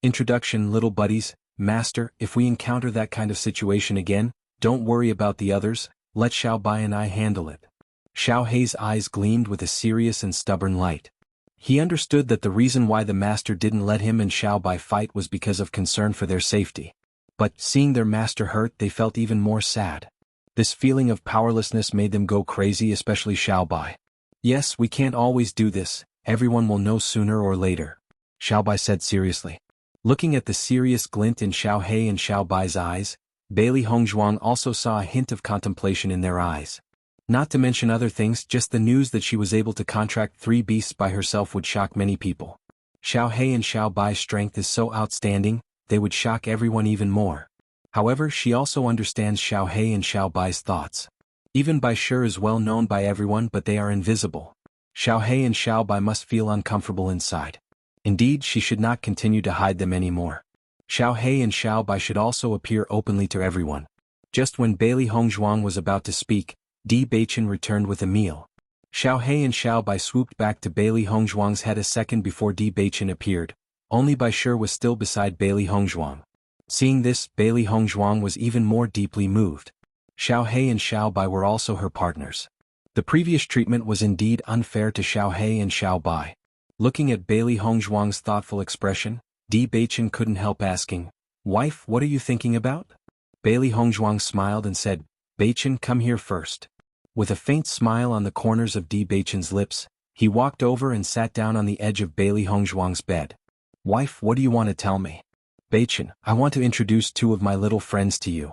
Introduction. Little buddies, Master, if we encounter that kind of situation again, don't worry about the others, let Xiao Bai and I handle it. Xiao Hei's eyes gleamed with a serious and stubborn light. He understood that the reason why the master didn't let him and Xiao Bai fight was because of concern for their safety. But, seeing their master hurt, they felt even more sad. This feeling of powerlessness made them go crazy, especially Xiao Bai. Yes, we can't always do this, everyone will know sooner or later, Xiao Bai said seriously. Looking at the serious glint in Xiao Hei and Xiao Bai's eyes, Bailey Hongzhuang also saw a hint of contemplation in their eyes. Not to mention other things, just the news that she was able to contract 3 beasts by herself would shock many people. Xiao Hei and Xiao Bai's strength is so outstanding, they would shock everyone even more. However, she also understands Xiao Hei and Xiao Bai's thoughts. Even Bai Shi is well known by everyone, but they are invisible. Xiao Hei and Xiao Bai must feel uncomfortable inside. Indeed, she should not continue to hide them anymore. Xiao Hei and Xiao Bai should also appear openly to everyone. Just when Bailey Hongzhuang was about to speak, Di Beichen returned with a meal. Xiao Hei and Xiao Bai swooped back to Bailey Hongzhuang's head a second before Di Beichen appeared. Only Bai Shi was still beside Bailey Hongzhuang. Seeing this, Bailey Hongzhuang was even more deeply moved. Xiao Hei and Xiao Bai were also her partners. The previous treatment was indeed unfair to Xiao Hei and Xiao Bai. Looking at Bailey Hongzhuang's thoughtful expression, Di Beichen couldn't help asking, "Wife, what are you thinking about?" Bailey Hongzhuang smiled and said, "Beichen, come here first." With a faint smile on the corners of Di Beichen's lips, he walked over and sat down on the edge of Bailey Hongzhuang's bed. "Wife, what do you want to tell me?" "Beichen, I want to introduce 2 of my little friends to you."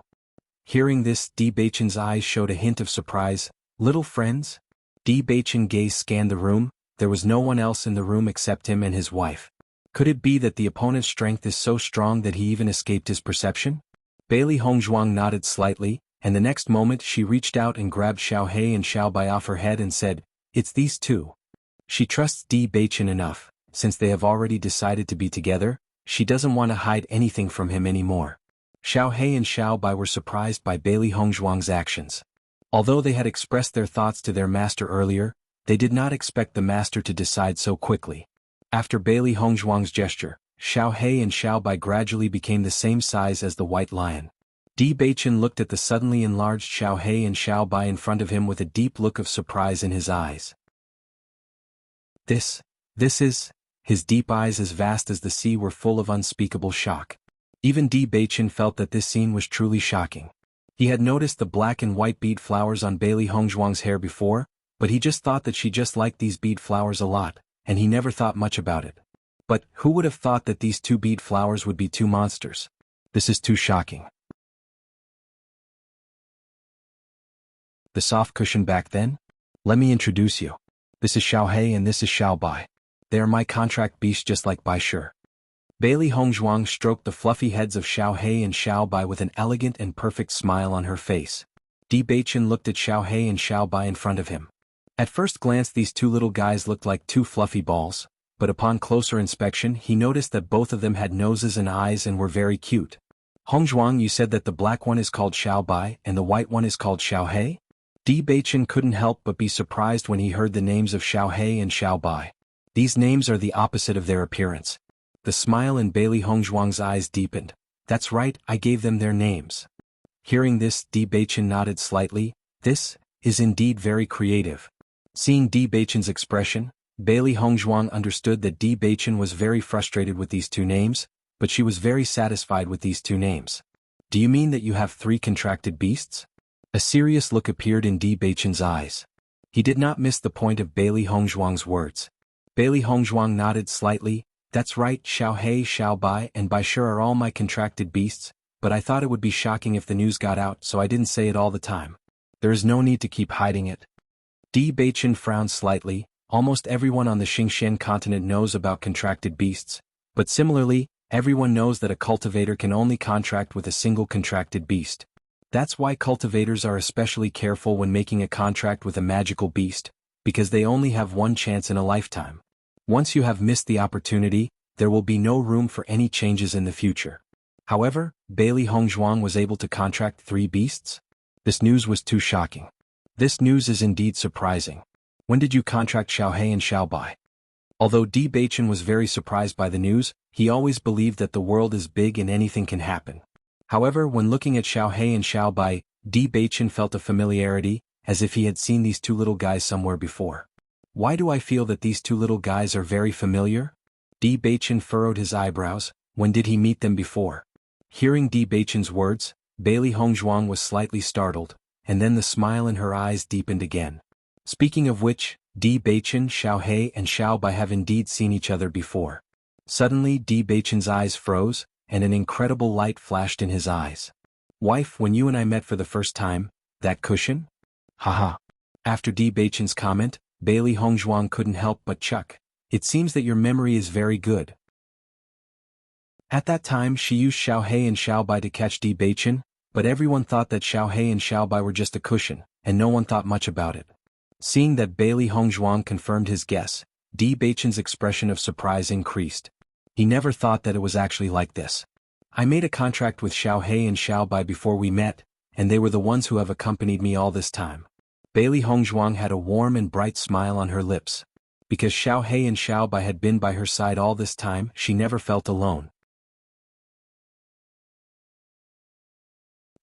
Hearing this, Di Beichen's eyes showed a hint of surprise. "Little friends?" Di Beichen gaze scanned the room. There was no one else in the room except him and his wife. Could it be that the opponent's strength is so strong that he even escaped his perception? Bailey Hongzhuang nodded slightly, and the next moment she reached out and grabbed Xiao Hei and Xiao Bai off her head and said, "It's these 2. She trusts Di Beichen enough, since they have already decided to be together, she doesn't want to hide anything from him anymore. Xiao Hei and Xiao Bai were surprised by Bailey Hongzhuang's actions. Although they had expressed their thoughts to their master earlier, they did not expect the master to decide so quickly. After Bailey Hongzhuang's gesture, Xiao Hei and Xiao Bai gradually became the same size as the white lion. Di Beichen looked at the suddenly enlarged Xiao Hei and Xiao Bai in front of him with a deep look of surprise in his eyes. This is... His deep eyes, as vast as the sea, were full of unspeakable shock. Even Di Beichen felt that this scene was truly shocking. He had noticed the black and white bead flowers on Bailey Hongzhuang's hair before, but he just thought that she just liked these bead flowers a lot, and he never thought much about it. But who would have thought that these 2 bead flowers would be 2 monsters? This is too shocking. The soft cushion back then? Let me introduce you. This is Xiao Hei and this is Xiao Bai. They are my contract beasts just like Bai Shi. Bailey Hongzhuang stroked the fluffy heads of Xiao Hei and Xiao Bai with an elegant and perfect smile on her face. Di Beichen looked at Xiao Hei and Xiao Bai in front of him. At first glance these 2 little guys looked like 2 fluffy balls, but upon closer inspection he noticed that both of them had noses and eyes and were very cute. "Hongzhuang, you said that the black one is called Xiao Bai and the white one is called Xiao Hei?" Di Beichen couldn't help but be surprised when he heard the names of Xiao Hei and Xiao Bai. These names are the opposite of their appearance. The smile in Bailey Hongzhuang's eyes deepened. "That's right, I gave them their names." Hearing this, Di Beichen nodded slightly. "This is indeed very creative." Seeing Di Beichen's expression, Bailey Hongzhuang understood that Di Beichen was very frustrated with these 2 names, but she was very satisfied with these 2 names. "Do you mean that you have 3 contracted beasts?" A serious look appeared in Di Beichen's eyes. He did not miss the point of Bailey Hongzhuang's words. Bailey Hongzhuang nodded slightly. "That's right, Xiao Hei, Xiao Bai and Bai Shi are all my contracted beasts, but I thought it would be shocking if the news got out, so I didn't say it all the time. There is no need to keep hiding it." Di Beichen frowned slightly. Almost everyone on the Xingxian continent knows about contracted beasts, but similarly, everyone knows that a cultivator can only contract with a single contracted beast. That's why cultivators are especially careful when making a contract with a magical beast, because they only have one chance in a lifetime. Once you have missed the opportunity, there will be no room for any changes in the future. However, Bailey Hongzhuang was able to contract 3 beasts? This news was too shocking. This news is indeed surprising. When did you contract Xiao Hei and Xiao Bai? Although Di Baichen was very surprised by the news, he always believed that the world is big and anything can happen. However, when looking at Xiao He and Xiao Bai, Di Baichen felt a familiarity, as if he had seen these two little guys somewhere before. Why do I feel that these two little guys are very familiar? Di Baichen furrowed his eyebrows. When did he meet them before? Hearing Di Baichen's words, Bailey Hongzhuang was slightly startled, and then the smile in her eyes deepened again. Speaking of which, Di Baichen, Xiao He and Xiao Bai have indeed seen each other before. Suddenly Di Baichen's eyes froze, and an incredible light flashed in his eyes. Wife, when you and I met for the first time, that cushion? Haha. After Di Baichen's comment, Bailey Hongzhuang couldn't help but chuck. It seems that your memory is very good. At that time she used Xiao He and Xiao Bai to catch Di Baichen, but everyone thought that Xiao He and Xiao Bai were just a cushion, and no one thought much about it. Seeing that Bailey Hongzhuang confirmed his guess, Di Baichen's expression of surprise increased. He never thought that it was actually like this. I made a contract with Xiao He and Xiao Bai before we met, and they were the ones who have accompanied me all this time. Bailey Hongzhuang had a warm and bright smile on her lips. Because Xiao He and Xiao Bai had been by her side all this time, she never felt alone.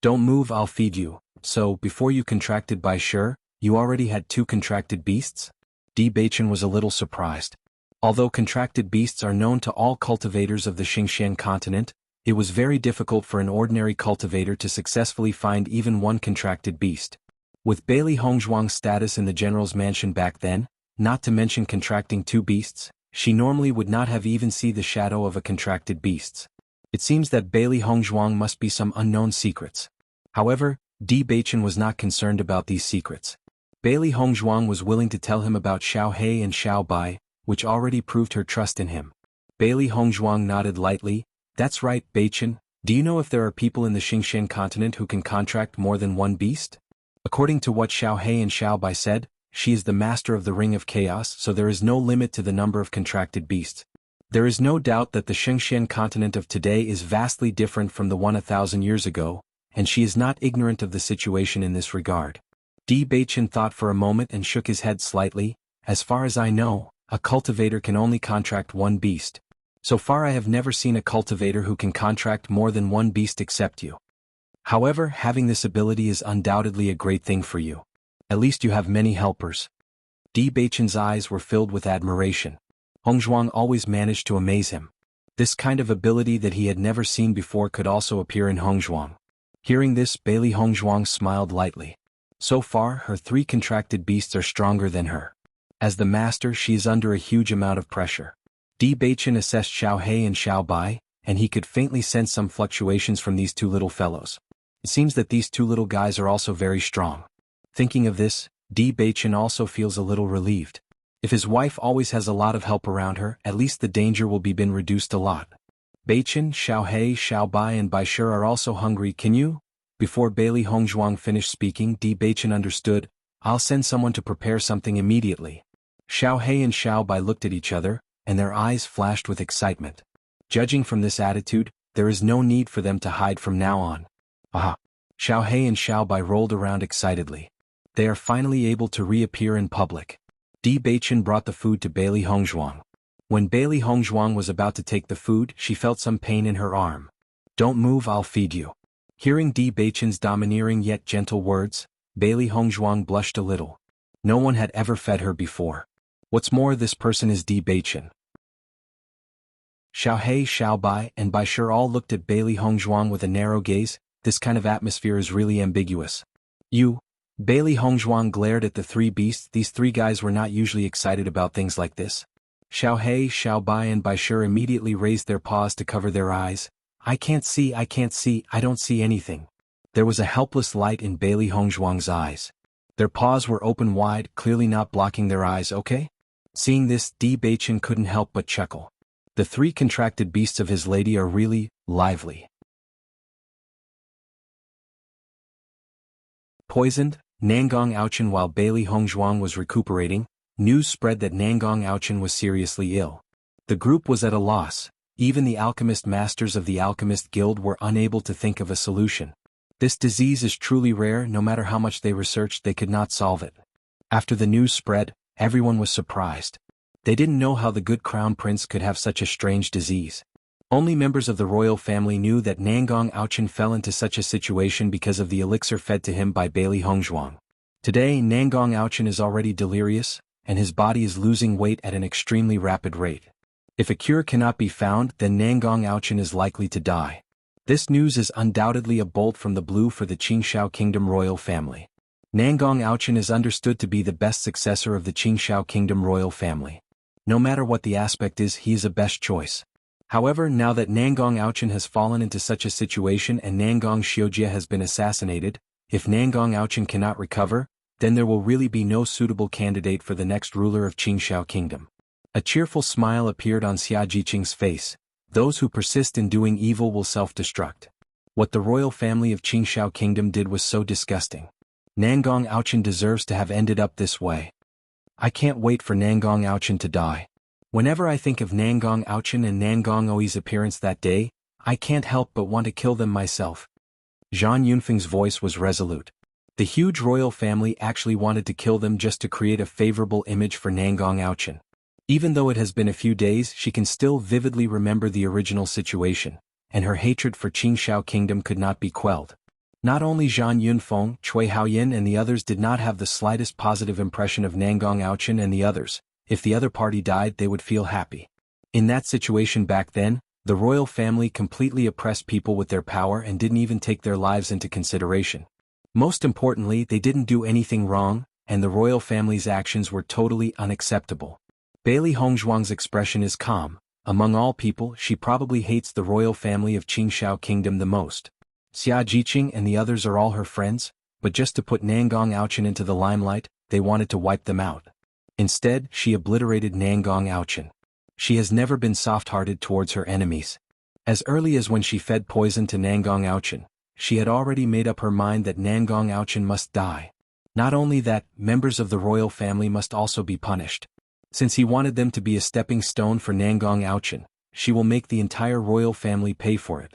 Don't move, I'll feed you. So, before you contracted Bai Shi, you already had 2 contracted beasts? Di Baichen was a little surprised. Although contracted beasts are known to all cultivators of the Xingxian continent, it was very difficult for an ordinary cultivator to successfully find even one contracted beast. With Bailey Hongzhuang's status in the general's mansion back then, not to mention contracting 2 beasts, she normally would not have even seen the shadow of a contracted beast. It seems that Bailey Hongzhuang must be some unknown secrets. However, Di Baichen was not concerned about these secrets. Bailey Hongzhuang was willing to tell him about Xiao He and Xiao Bai, which already proved her trust in him. Bailey Hongzhuang nodded lightly. That's right, Baichen. Do you know if there are people in the Xingxian continent who can contract more than 1 beast? According to what Xiao He and Xiao Bai said, she is the master of the Ring of Chaos, so there is no limit to the number of contracted beasts. There is no doubt that the Xingxian continent of today is vastly different from the one 1,000 years ago, and she is not ignorant of the situation in this regard. Di Baichen thought for a moment and shook his head slightly. As far as I know, a cultivator can only contract 1 beast. So far I have never seen a cultivator who can contract more than 1 beast except you. However, having this ability is undoubtedly a great thing for you. At least you have many helpers. Di Baichen's eyes were filled with admiration. Hongzhuang always managed to amaze him. This kind of ability that he had never seen before could also appear in Hongzhuang. Hearing this, Bailey Hongzhuang smiled lightly. So far, her 3 contracted beasts are stronger than her. As the master, she is under a huge amount of pressure. Di Baichen assessed Xiao He and Xiao Bai, and he could faintly sense some fluctuations from these 2 little fellows. It seems that these 2 little guys are also very strong. Thinking of this, Di Baichen also feels a little relieved. If his wife always has a lot of help around her, at least the danger will be been reduced a lot. Baichen, Xiao He, Xiao Bai and Bai Shi are also hungry, can you? Before Bailey Hongzhuang finished speaking, Di Baichen understood. I'll send someone to prepare something immediately. Xiao He and Xiao Bai looked at each other, and their eyes flashed with excitement. Judging from this attitude, there is no need for them to hide from now on. Aha! Xiao He and Xiao Bai rolled around excitedly. They are finally able to reappear in public. Di Baichen brought the food to Bailey Hongzhuang. When Bailey Hongzhuang was about to take the food, she felt some pain in her arm. Don't move, I'll feed you. Hearing Di Baichen's domineering yet gentle words, Bailey Hongzhuang blushed a little. No one had ever fed her before. What's more, this person is Di Baichen. Xiao He, Xiao Bai, and Bai Shi all looked at Bailey Hongzhuang with a narrow gaze. This kind of atmosphere is really ambiguous. You? Bailey Hongzhuang glared at the 3 beasts. These 3 guys were not usually excited about things like this. Xiao He, Xiao Bai and Bai Shi immediately raised their paws to cover their eyes. I can't see, I don't see anything. There was a helpless light in Bailey Hongzhuang's eyes. Their paws were open wide, clearly not blocking their eyes, okay? Seeing this, Di Baichen couldn't help but chuckle. The 3 contracted beasts of his lady are really lively. Poisoned, Nangong Aochen. While Bailey Hongzhuang was recuperating, news spread that Nangong Aochen was seriously ill. The group was at a loss. Even the alchemist masters of the Alchemist Guild were unable to think of a solution. This disease is truly rare. No matter how much they researched, they could not solve it. After the news spread, everyone was surprised. They didn't know how the good crown prince could have such a strange disease. Only members of the royal family knew that Nangong Aochen fell into such a situation because of the elixir fed to him by Bailey Hongzhuang. Today Nangong Aochen is already delirious, and his body is losing weight at an extremely rapid rate. If a cure cannot be found, then Nangong Aochen is likely to die. This news is undoubtedly a bolt from the blue for the Qingshao Kingdom royal family. Nangong Aochen is understood to be the best successor of the Qingshao Kingdom royal family. No matter what the aspect is, he is a best choice. However, now that Nangong Aochen has fallen into such a situation and Nangong Xiujia has been assassinated, if Nangong Aochen cannot recover, then there will really be no suitable candidate for the next ruler of Qingshao Kingdom. A cheerful smile appeared on Xia Jiqing's face. Those who persist in doing evil will self-destruct. What the royal family of Qingshao Kingdom did was so disgusting. Nangong Aochen deserves to have ended up this way. I can't wait for Nangong Aochen to die. Whenever I think of Nangong Aochen and Nangong Oi's appearance that day, I can't help but want to kill them myself. Zhang Yunfeng's voice was resolute. The huge royal family actually wanted to kill them just to create a favorable image for Nangong Aochen. Even though it has been a few days, she can still vividly remember the original situation, and her hatred for Qingshao Kingdom could not be quelled. Not only Zhang Yunfeng, Cui Haoyin and the others did not have the slightest positive impression of Nangong Aochen and the others. If the other party died, they would feel happy. In that situation back then, the royal family completely oppressed people with their power and didn't even take their lives into consideration. Most importantly, they didn't do anything wrong, and the royal family's actions were totally unacceptable. Bailey Hongzhuang's expression is calm. Among all people, she probably hates the royal family of Qingshao Kingdom the most. Xia Jiqing and the others are all her friends, but just to put Nangong Aochen into the limelight, they wanted to wipe them out. Instead, she obliterated Nangong Aochen. She has never been soft-hearted towards her enemies. As early as when she fed poison to Nangong Aochen, she had already made up her mind that Nangong Aochen must die. Not only that, members of the royal family must also be punished. Since he wanted them to be a stepping stone for Nangong Aochen, she will make the entire royal family pay for it.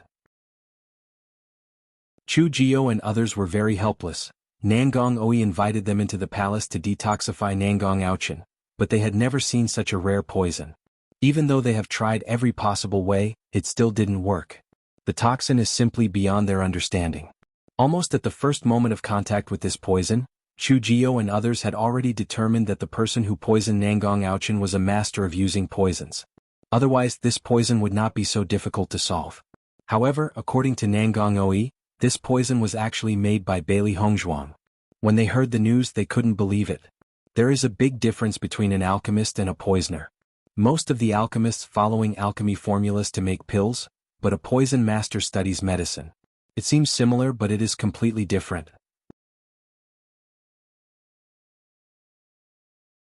Chu Jiao and others were very helpless. Nangong Oi invited them into the palace to detoxify Nangong Aochen, but they had never seen such a rare poison. Even though they have tried every possible way, it still didn't work. The toxin is simply beyond their understanding. Almost at the first moment of contact with this poison, Chu Jiao and others had already determined that the person who poisoned Nangong Aochen was a master of using poisons. Otherwise, this poison would not be so difficult to solve. However, according to Nangong Oi, this poison was actually made by Bailey Hongzhuang. When they heard the news, they couldn't believe it. There is a big difference between an alchemist and a poisoner. Most of the alchemists following alchemy formulas to make pills, but a poison master studies medicine. It seems similar, but it is completely different.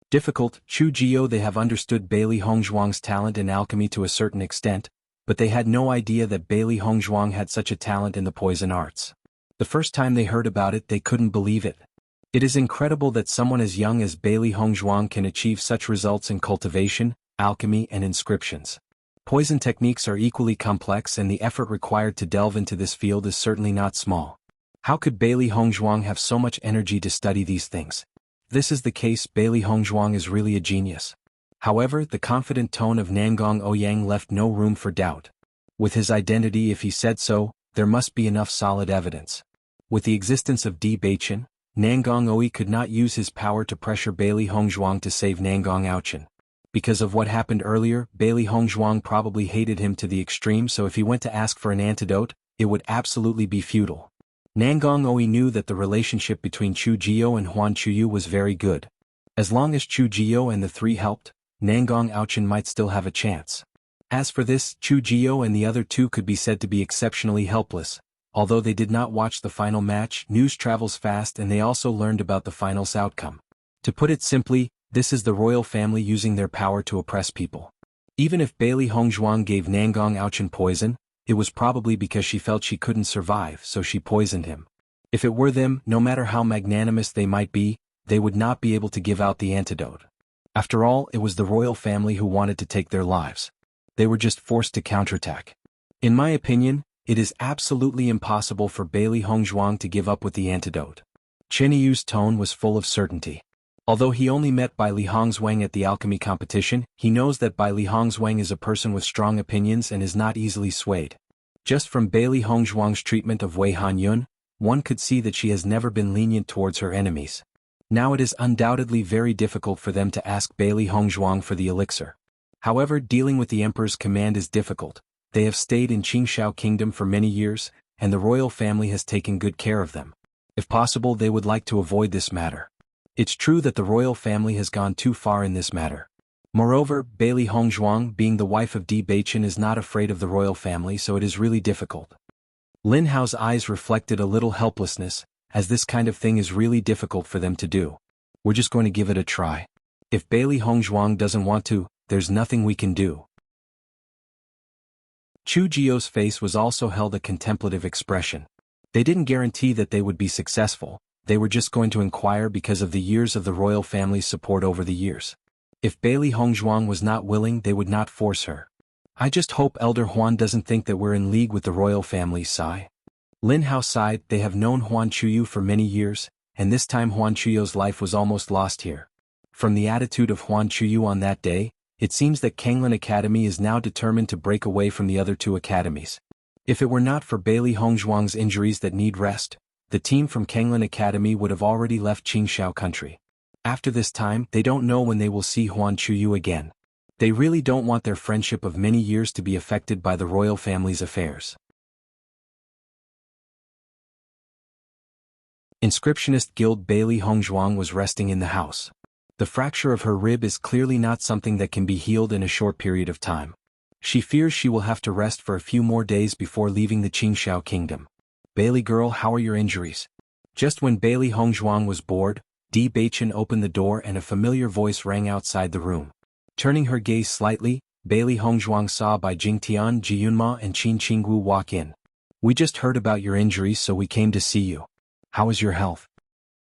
Difficult. Chu Jiao. They have understood Bailey Hongzhuang's talent in alchemy to a certain extent, but they had no idea that Bailey Hongzhuang had such a talent in the poison arts. The first time they heard about it, they couldn't believe it. It is incredible that someone as young as Bailey Hongzhuang can achieve such results in cultivation, alchemy and inscriptions. Poison techniques are equally complex, and the effort required to delve into this field is certainly not small. How could Bailey Hongzhuang have so much energy to study these things? If this is the case, Bailey Hongzhuang is really a genius. However, the confident tone of Nangong Ouyang left no room for doubt. With his identity, if he said so, there must be enough solid evidence. With the existence of Di Baichen, Nangong Oi could not use his power to pressure Bailey Hongzhuang to save Nangong Aochen. Because of what happened earlier, Bailey Hongzhuang probably hated him to the extreme, so if he went to ask for an antidote, it would absolutely be futile. Nangong Oi knew that the relationship between Chu Jiao and Huan Chuyu was very good. As long as Chu Jiao and the three helped, Nangong Aochen might still have a chance. As for this, Chu Jiao and the other two could be said to be exceptionally helpless. Although they did not watch the final match, news travels fast and they also learned about the final's outcome. To put it simply, this is the royal family using their power to oppress people. Even if Bailey Hongzhuang gave Nangong Aochen poison, it was probably because she felt she couldn't survive, so she poisoned him. If it were them, no matter how magnanimous they might be, they would not be able to give out the antidote. After all, it was the royal family who wanted to take their lives. They were just forced to counterattack. In my opinion, it is absolutely impossible for Bailey Hongzhuang to give up with the antidote. Chen Yu's tone was full of certainty. Although he only met Bai Li Hongzhuang at the alchemy competition, he knows that Bai Li Hongzhuang is a person with strong opinions and is not easily swayed. Just from Bai Li Hongzhuang's treatment of Wei Hanyun, one could see that she has never been lenient towards her enemies. Now it is undoubtedly very difficult for them to ask Bai Li Hongzhuang for the elixir. However, dealing with the emperor's command is difficult. They have stayed in Qingshao Kingdom for many years, and the royal family has taken good care of them. If possible, they would like to avoid this matter. It's true that the royal family has gone too far in this matter. Moreover, Bai Li Hongzhuang, being the wife of Di Baichen, is not afraid of the royal family, so it is really difficult. Lin Hao's eyes reflected a little helplessness, as this kind of thing is really difficult for them to do. We're just going to give it a try. If Bai Li Hongzhuang doesn't want to, there's nothing we can do. Chu Jio's face was also held a contemplative expression. They didn't guarantee that they would be successful. They were just going to inquire because of the years of the royal family's support over the years. If Bai Li Hongzhuang was not willing, they would not force her. I just hope Elder Huan doesn't think that we're in league with the royal family, sigh. Lin Hao sighed. They have known Huan Chuyu for many years, and this time Huan Chuyu's life was almost lost here. From the attitude of Huan Chuyu on that day, it seems that Kanglin Academy is now determined to break away from the other two academies. If it were not for Bai Li Hongzhuang's injuries that need rest, the team from Kanglin Academy would have already left Qingshao country. After this time, they don't know when they will see Huan Chuyu again. They really don't want their friendship of many years to be affected by the royal family's affairs. Inscriptionist Guild. Bai Li Hongzhuang was resting in the house. The fracture of her rib is clearly not something that can be healed in a short period of time. She fears she will have to rest for a few more days before leaving the Qingshao kingdom. Bai Li girl, how are your injuries? Just when Bai Li Hongzhuang was bored, Di Baichen opened the door and a familiar voice rang outside the room. Turning her gaze slightly, Bai Li Hongzhuang saw Bai Jingtian, Jiyunma and Qin Qingwu walk in. We just heard about your injuries, so we came to see you. How is your health?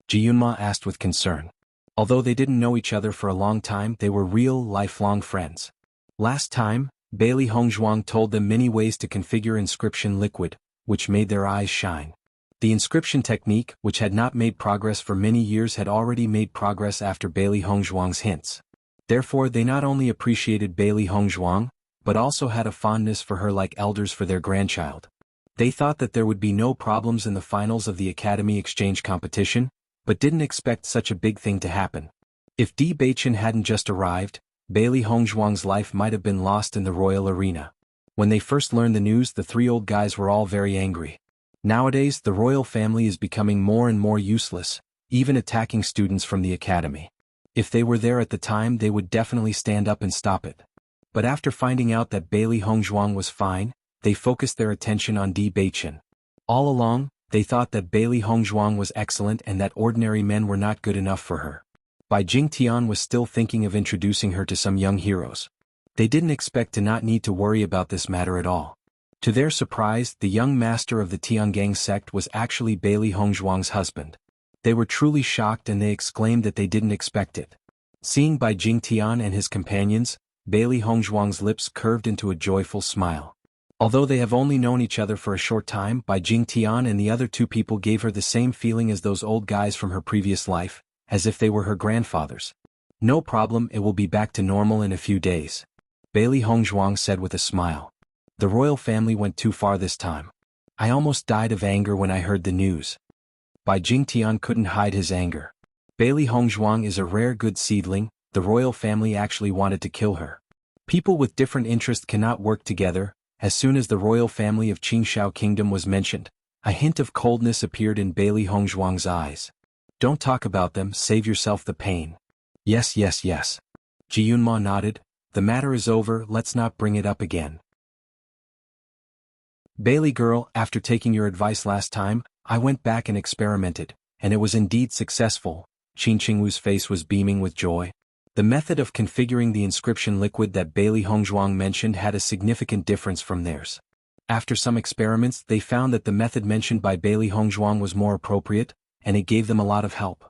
Jiyunma asked with concern. Although they didn't know each other for a long time, they were real, lifelong friends. Last time, Bai Li Hongzhuang told them many ways to configure inscription liquid, which made their eyes shine. The inscription technique, which had not made progress for many years, had already made progress after Bai Li Hongzhuang's hints. Therefore they not only appreciated Bai Li Hongzhuang, but also had a fondness for her like elders for their grandchild. They thought that there would be no problems in the finals of the Academy Exchange competition, but didn't expect such a big thing to happen. If Di Baichen hadn't just arrived, Bai Li Hongzhuang's life might have been lost in the royal arena. When they first learned the news, the three old guys were all very angry. Nowadays, the royal family is becoming more and more useless, even attacking students from the academy. If they were there at the time, they would definitely stand up and stop it. But after finding out that Bai Li Hongzhuang was fine, they focused their attention on Di Baichen. All along, they thought that Bai Li Hongzhuang was excellent and that ordinary men were not good enough for her. Bai Jingtian was still thinking of introducing her to some young heroes. They didn't expect to not need to worry about this matter at all. To their surprise, the young master of the Tiangang sect was actually Bai Li Hongzhuang's husband. They were truly shocked and they exclaimed that they didn't expect it. Seeing Bai Jingtian and his companions, Bai Li Hongzhuang's lips curved into a joyful smile. Although they have only known each other for a short time, Bai Jingtian and the other two people gave her the same feeling as those old guys from her previous life, as if they were her grandfathers. No problem, it will be back to normal in a few days. Bai Li Hongzhuang said with a smile. The royal family went too far this time. I almost died of anger when I heard the news. Bai Jingtian couldn't hide his anger. Bai Li Hongzhuang is a rare good seedling. The royal family actually wanted to kill her. People with different interests cannot work together. As soon as the royal family of Qingshao Kingdom was mentioned, a hint of coldness appeared in Bai Li Hongzhuang's eyes. Don't talk about them, save yourself the pain. Yes. Jiyunma nodded. The matter is over, let's not bring it up again. Bai Li girl, after taking your advice last time, I went back and experimented, and it was indeed successful. Qin Qingwu's face was beaming with joy. The method of configuring the inscription liquid that Bai Li Hongzhuang mentioned had a significant difference from theirs. After some experiments, they found that the method mentioned by Bai Li Hongzhuang was more appropriate, and it gave them a lot of help.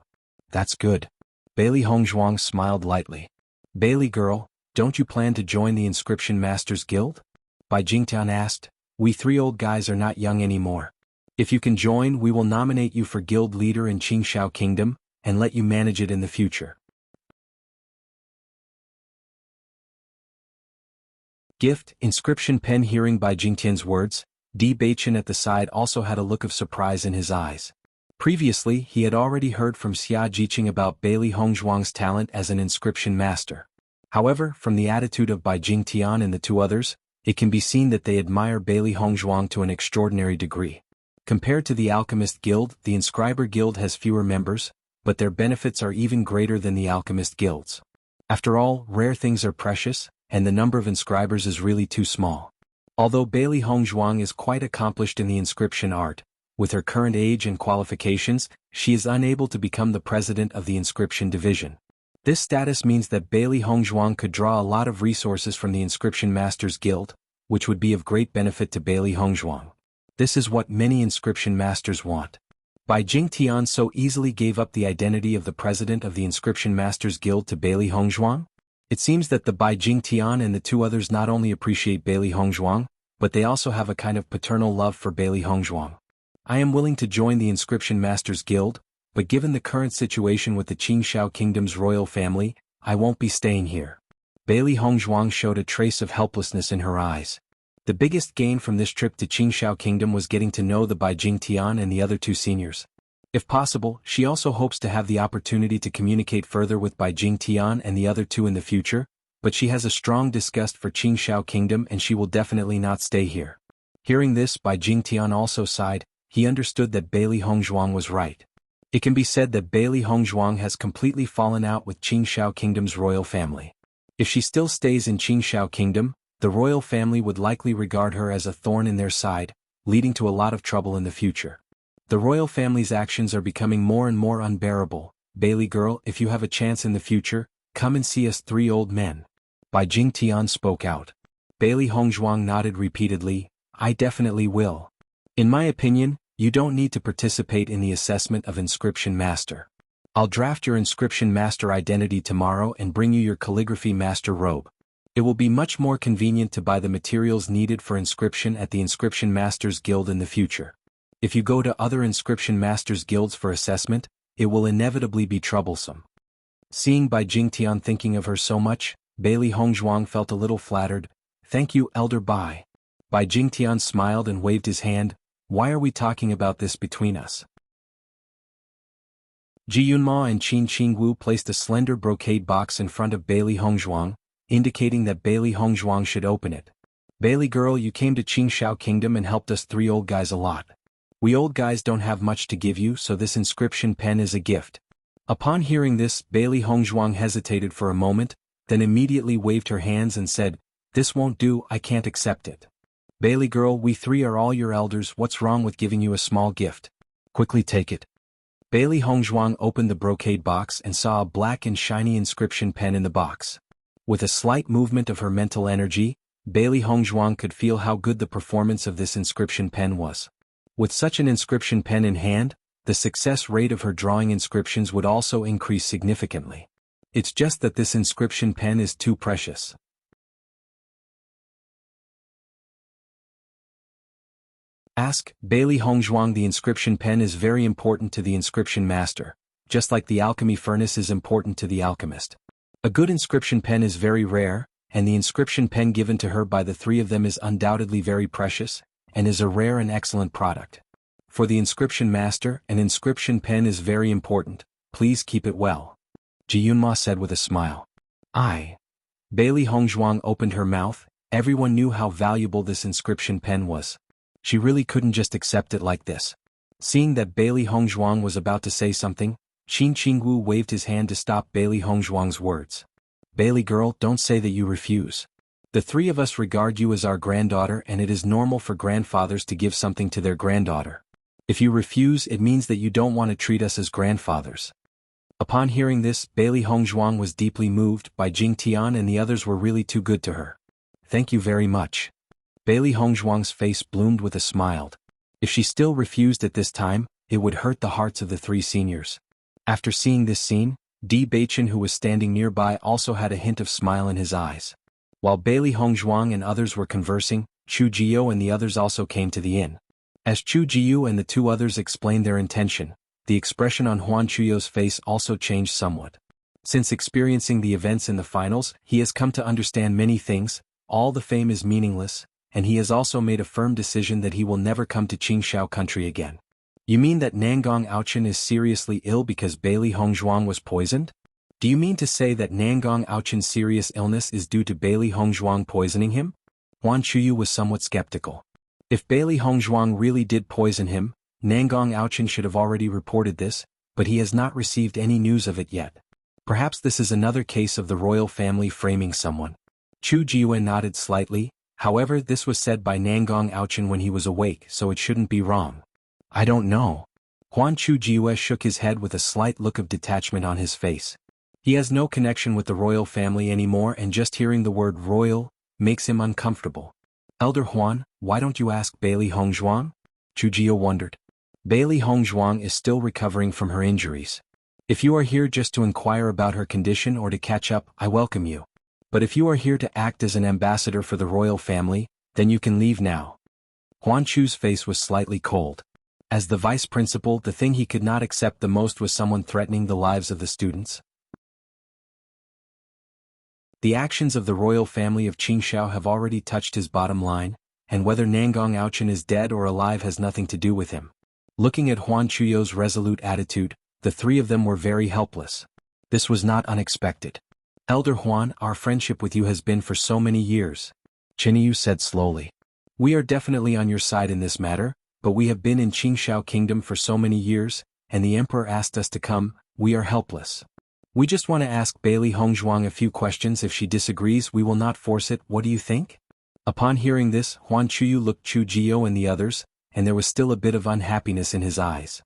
That's good. Bai Li Hongzhuang smiled lightly. Bai Li girl, don't you plan to join the Inscription Masters Guild? Bai Jingtian asked. We three old guys are not young anymore. If you can join, we will nominate you for guild leader in Qingshao Kingdom, and let you manage it in the future. Gift, inscription pen. Hearing Bai Jingtian's words, Di Baichen at the side also had a look of surprise in his eyes. Previously, he had already heard from Xia Jiqing about Bailey Hongzhuang's talent as an inscription master. However, from the attitude of Bai Jingtian and the two others, it can be seen that they admire Bailey Hongzhuang to an extraordinary degree. Compared to the Alchemist Guild, the Inscriber Guild has fewer members, but their benefits are even greater than the Alchemist Guilds. After all, rare things are precious, and the number of inscribers is really too small. Although Bailey Hongzhuang is quite accomplished in the inscription art, with her current age and qualifications, she is unable to become the president of the inscription division. This status means that Bailey Hongzhuang could draw a lot of resources from the Inscription Masters Guild, which would be of great benefit to Bailey Hongzhuang. This is what many inscription masters want. Bai Jingtian so easily gave up the identity of the president of the Inscription Masters Guild to Bailey Hongzhuang? It seems that the Bai Jingtian and the two others not only appreciate Bailey Hongzhuang, but they also have a kind of paternal love for Bailey Hongzhuang. I am willing to join the Inscription Masters Guild, but given the current situation with the Qingshao Kingdom's royal family, I won't be staying here. Bailey Hongzhuang showed a trace of helplessness in her eyes. The biggest gain from this trip to Qingshao Kingdom was getting to know the Bai Jingtian and the other two seniors. If possible, she also hopes to have the opportunity to communicate further with Bai Jingtian and the other two in the future, but she has a strong disgust for Qingshao Kingdom and she will definitely not stay here. Hearing this, Bai Jingtian also sighed. He understood that Bailey Hongzhuang was right. It can be said that Bailey Hongzhuang has completely fallen out with Qingshao Kingdom's royal family. If she still stays in Qingshao Kingdom, the royal family would likely regard her as a thorn in their side, leading to a lot of trouble in the future. The royal family's actions are becoming more and more unbearable. Bailey girl, if you have a chance in the future, come and see us three old men. Bai Jingtian spoke out. Bailey Hongzhuang nodded repeatedly. I definitely will. In my opinion, you don't need to participate in the assessment of Inscription Master. I'll draft your Inscription Master identity tomorrow and bring you your Calligraphy Master robe. It will be much more convenient to buy the materials needed for inscription at the Inscription Masters Guild in the future. If you go to other Inscription Masters Guilds for assessment, it will inevitably be troublesome. Seeing Bai Jingtian thinking of her so much, Bailey Hongzhuang felt a little flattered. Thank you, Elder Bai. Bai Jingtian smiled and waved his hand. Why are we talking about this between us? Ji Yunma and Qin Qingwu placed a slender brocade box in front of Bailey Hongzhuang, indicating that Bailey Hongzhuang should open it. Bailey girl, you came to Qingshao Kingdom and helped us three old guys a lot. We old guys don't have much to give you, so this inscription pen is a gift. Upon hearing this, Bailey Hongzhuang hesitated for a moment, then immediately waved her hands and said, This won't do, I can't accept it. Bailey girl, we three are all your elders, what's wrong with giving you a small gift? Quickly take it. Bailey Hongzhuang opened the brocade box and saw a black and shiny inscription pen in the box. With a slight movement of her mental energy, Bailey Hongzhuang could feel how good the performance of this inscription pen was. With such an inscription pen in hand, the success rate of her drawing inscriptions would also increase significantly. It's just that this inscription pen is too precious. Ask Bailey Hongzhuang. The inscription pen is very important to the inscription master, just like the alchemy furnace is important to the alchemist. A good inscription pen is very rare, and the inscription pen given to her by the three of them is undoubtedly very precious, and is a rare and excellent product. For the inscription master, an inscription pen is very important, please keep it well. Ji Yunma said with a smile. Bailey Hongzhuang opened her mouth. Everyone knew how valuable this inscription pen was. She really couldn't just accept it like this. Seeing that Bailey Hongzhuang was about to say something, Qin Qingwu waved his hand to stop Bailey Hongzhuang's words. Bailey girl, don't say that you refuse. The three of us regard you as our granddaughter, and it is normal for grandfathers to give something to their granddaughter. If you refuse, it means that you don't want to treat us as grandfathers. Upon hearing this, Bailey Hongzhuang was deeply moved. Bai Jingtian and the others were really too good to her. Thank you very much. Bailey Hongzhuang's face bloomed with a smile. If she still refused at this time, it would hurt the hearts of the three seniors. After seeing this scene, Di Baichen, who was standing nearby, also had a hint of smile in his eyes. While Bailey Hongzhuang and others were conversing, Chu Jiu and the others also came to the inn. As Chu Jiu and the two others explained their intention, the expression on Huan Chuyou's face also changed somewhat. Since experiencing the events in the finals, he has come to understand many things, all the fame is meaningless, and he has also made a firm decision that he will never come to Qingshao country again. You mean that Nangong Aochen is seriously ill because Bailey Hongzhuang was poisoned? Do you mean to say that Nangong Aochen's serious illness is due to Bailey Hongzhuang poisoning him? Huan Chuyu was somewhat skeptical. If Bailey Hongzhuang really did poison him, Nangong Aochen should have already reported this, but he has not received any news of it yet. Perhaps this is another case of the royal family framing someone. Chu Jiwen nodded slightly, however this was said by Nangong Aochen when he was awake, so it shouldn't be wrong. I don't know. Huan Chu Jiwe shook his head with a slight look of detachment on his face. He has no connection with the royal family anymore, and just hearing the word royal makes him uncomfortable. Elder Huan, why don't you ask Bailey Hongzhuang? Chu Jie wondered. Bailey Hongzhuang is still recovering from her injuries. If you are here just to inquire about her condition or to catch up, I welcome you. But if you are here to act as an ambassador for the royal family, then you can leave now. Huan Chu's face was slightly cold. As the vice principal, the thing he could not accept the most was someone threatening the lives of the students. The actions of the royal family of Qingshao have already touched his bottom line, and whether Nangong Aochen is dead or alive has nothing to do with him. Looking at Huan Chuyo's resolute attitude, the three of them were very helpless. This was not unexpected. Elder Huan, our friendship with you has been for so many years. Chinyu said slowly. We are definitely on your side in this matter, but we have been in Qingshao Kingdom for so many years, and the Emperor asked us to come, we are helpless. We just want to ask Bailey Hongzhuang a few questions. If she disagrees, we will not force it. What do you think? Upon hearing this, Huan Chuyu looked Chu Jio and the others, and there was still a bit of unhappiness in his eyes.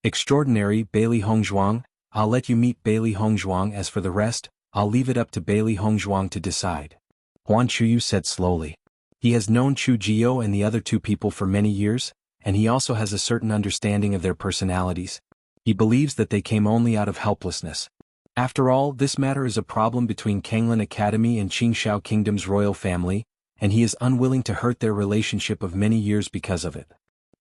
Extraordinary, Bailey Hongzhuang. I'll let you meet Bailey Hongzhuang. As for the rest, I'll leave it up to Bailey Hongzhuang to decide. Huan Chuyu said slowly. He has known Chu Jio and the other two people for many years, and he also has a certain understanding of their personalities. He believes that they came only out of helplessness. After all, this matter is a problem between Kanglan Academy and Qingshao Kingdom's royal family, and he is unwilling to hurt their relationship of many years because of it.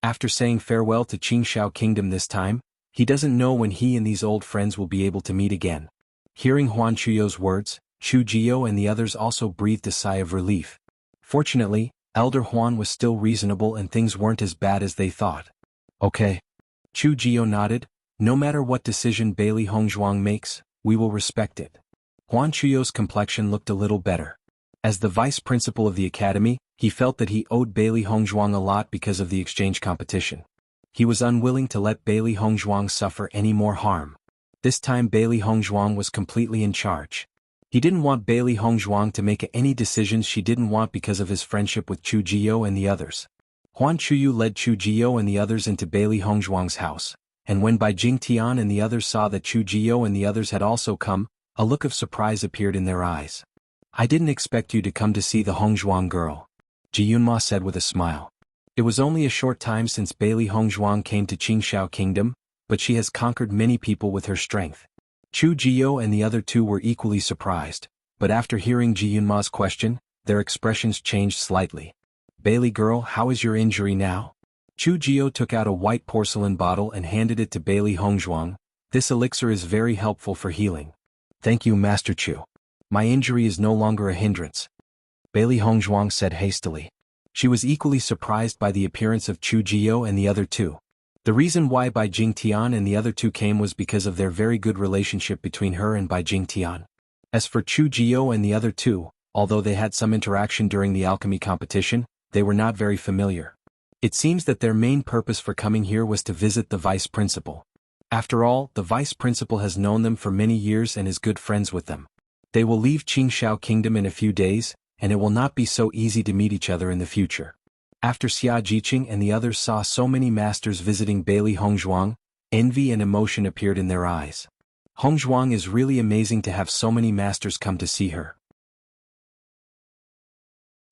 After saying farewell to Qingshao Kingdom this time, he doesn't know when he and these old friends will be able to meet again. Hearing Huan Chuyo's words, Chu Jio and the others also breathed a sigh of relief. Fortunately, Elder Huan was still reasonable and things weren't as bad as they thought. Okay. Chu Jio nodded. No matter what decision Bailey Hongzhuang makes, we will respect it. Huan Chuyo's complexion looked a little better. As the vice principal of the academy, he felt that he owed Bailey Hongzhuang a lot because of the exchange competition. He was unwilling to let Bailey Hongzhuang suffer any more harm. This time Bailey Hongzhuang was completely in charge. He didn't want Bailey Hongzhuang to make any decisions she didn't want because of his friendship with Chu Jio and the others. Huan Chuyu led Chu Jio and the others into Bailey Hongzhuang's house, and when Bai Jingtian and the others saw that Chu Jio and the others had also come, a look of surprise appeared in their eyes. I didn't expect you to come to see the Hongzhuang girl, Ji Yunma said with a smile. It was only a short time since Bailey Hongzhuang came to Qingshao Kingdom, but she has conquered many people with her strength. Chu Jio and the other two were equally surprised, but after hearing Ji Yunma's question, their expressions changed slightly. Bailey girl, how is your injury now? Chu Jio took out a white porcelain bottle and handed it to Bailey Hongzhuang. This elixir is very helpful for healing. Thank you, Master Chu. My injury is no longer a hindrance, Bailey Hongzhuang said hastily. She was equally surprised by the appearance of Chu Jio and the other two. The reason why Bai Jingtian and the other two came was because of their very good relationship between her and Bai Jingtian. As for Chu Jio and the other two, although they had some interaction during the alchemy competition, they were not very familiar. It seems that their main purpose for coming here was to visit the vice principal. After all, the vice principal has known them for many years and is good friends with them. They will leave Qingshao Kingdom in a few days, and it will not be so easy to meet each other in the future. After Xia Jiqing and the others saw so many masters visiting Bailey Hongzhuang, envy and emotion appeared in their eyes. Hongzhuang is really amazing to have so many masters come to see her.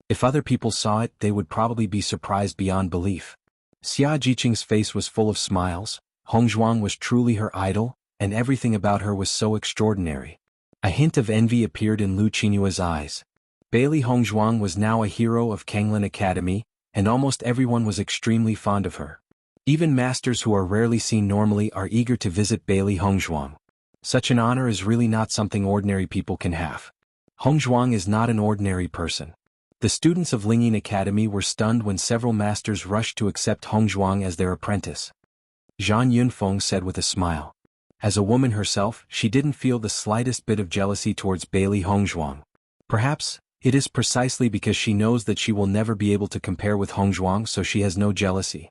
If other people saw it, they would probably be surprised beyond belief. Xia Jiqing's face was full of smiles. Hongzhuang was truly her idol, and everything about her was so extraordinary. A hint of envy appeared in Lu Qinyua's eyes. Bailey Hongzhuang was now a hero of Kanglan Academy, and almost everyone was extremely fond of her. Even masters who are rarely seen normally are eager to visit Bailey Hongzhuang. Such an honor is really not something ordinary people can have. Hong Zhuang is not an ordinary person. The students of Lingyin Academy were stunned when several masters rushed to accept Hong Zhuang as their apprentice. Zhan Yunfeng said with a smile. As a woman herself, she didn't feel the slightest bit of jealousy towards Bailey Hong Zhuang. Perhaps, it is precisely because she knows that she will never be able to compare with Hong Zhuang, so she has no jealousy.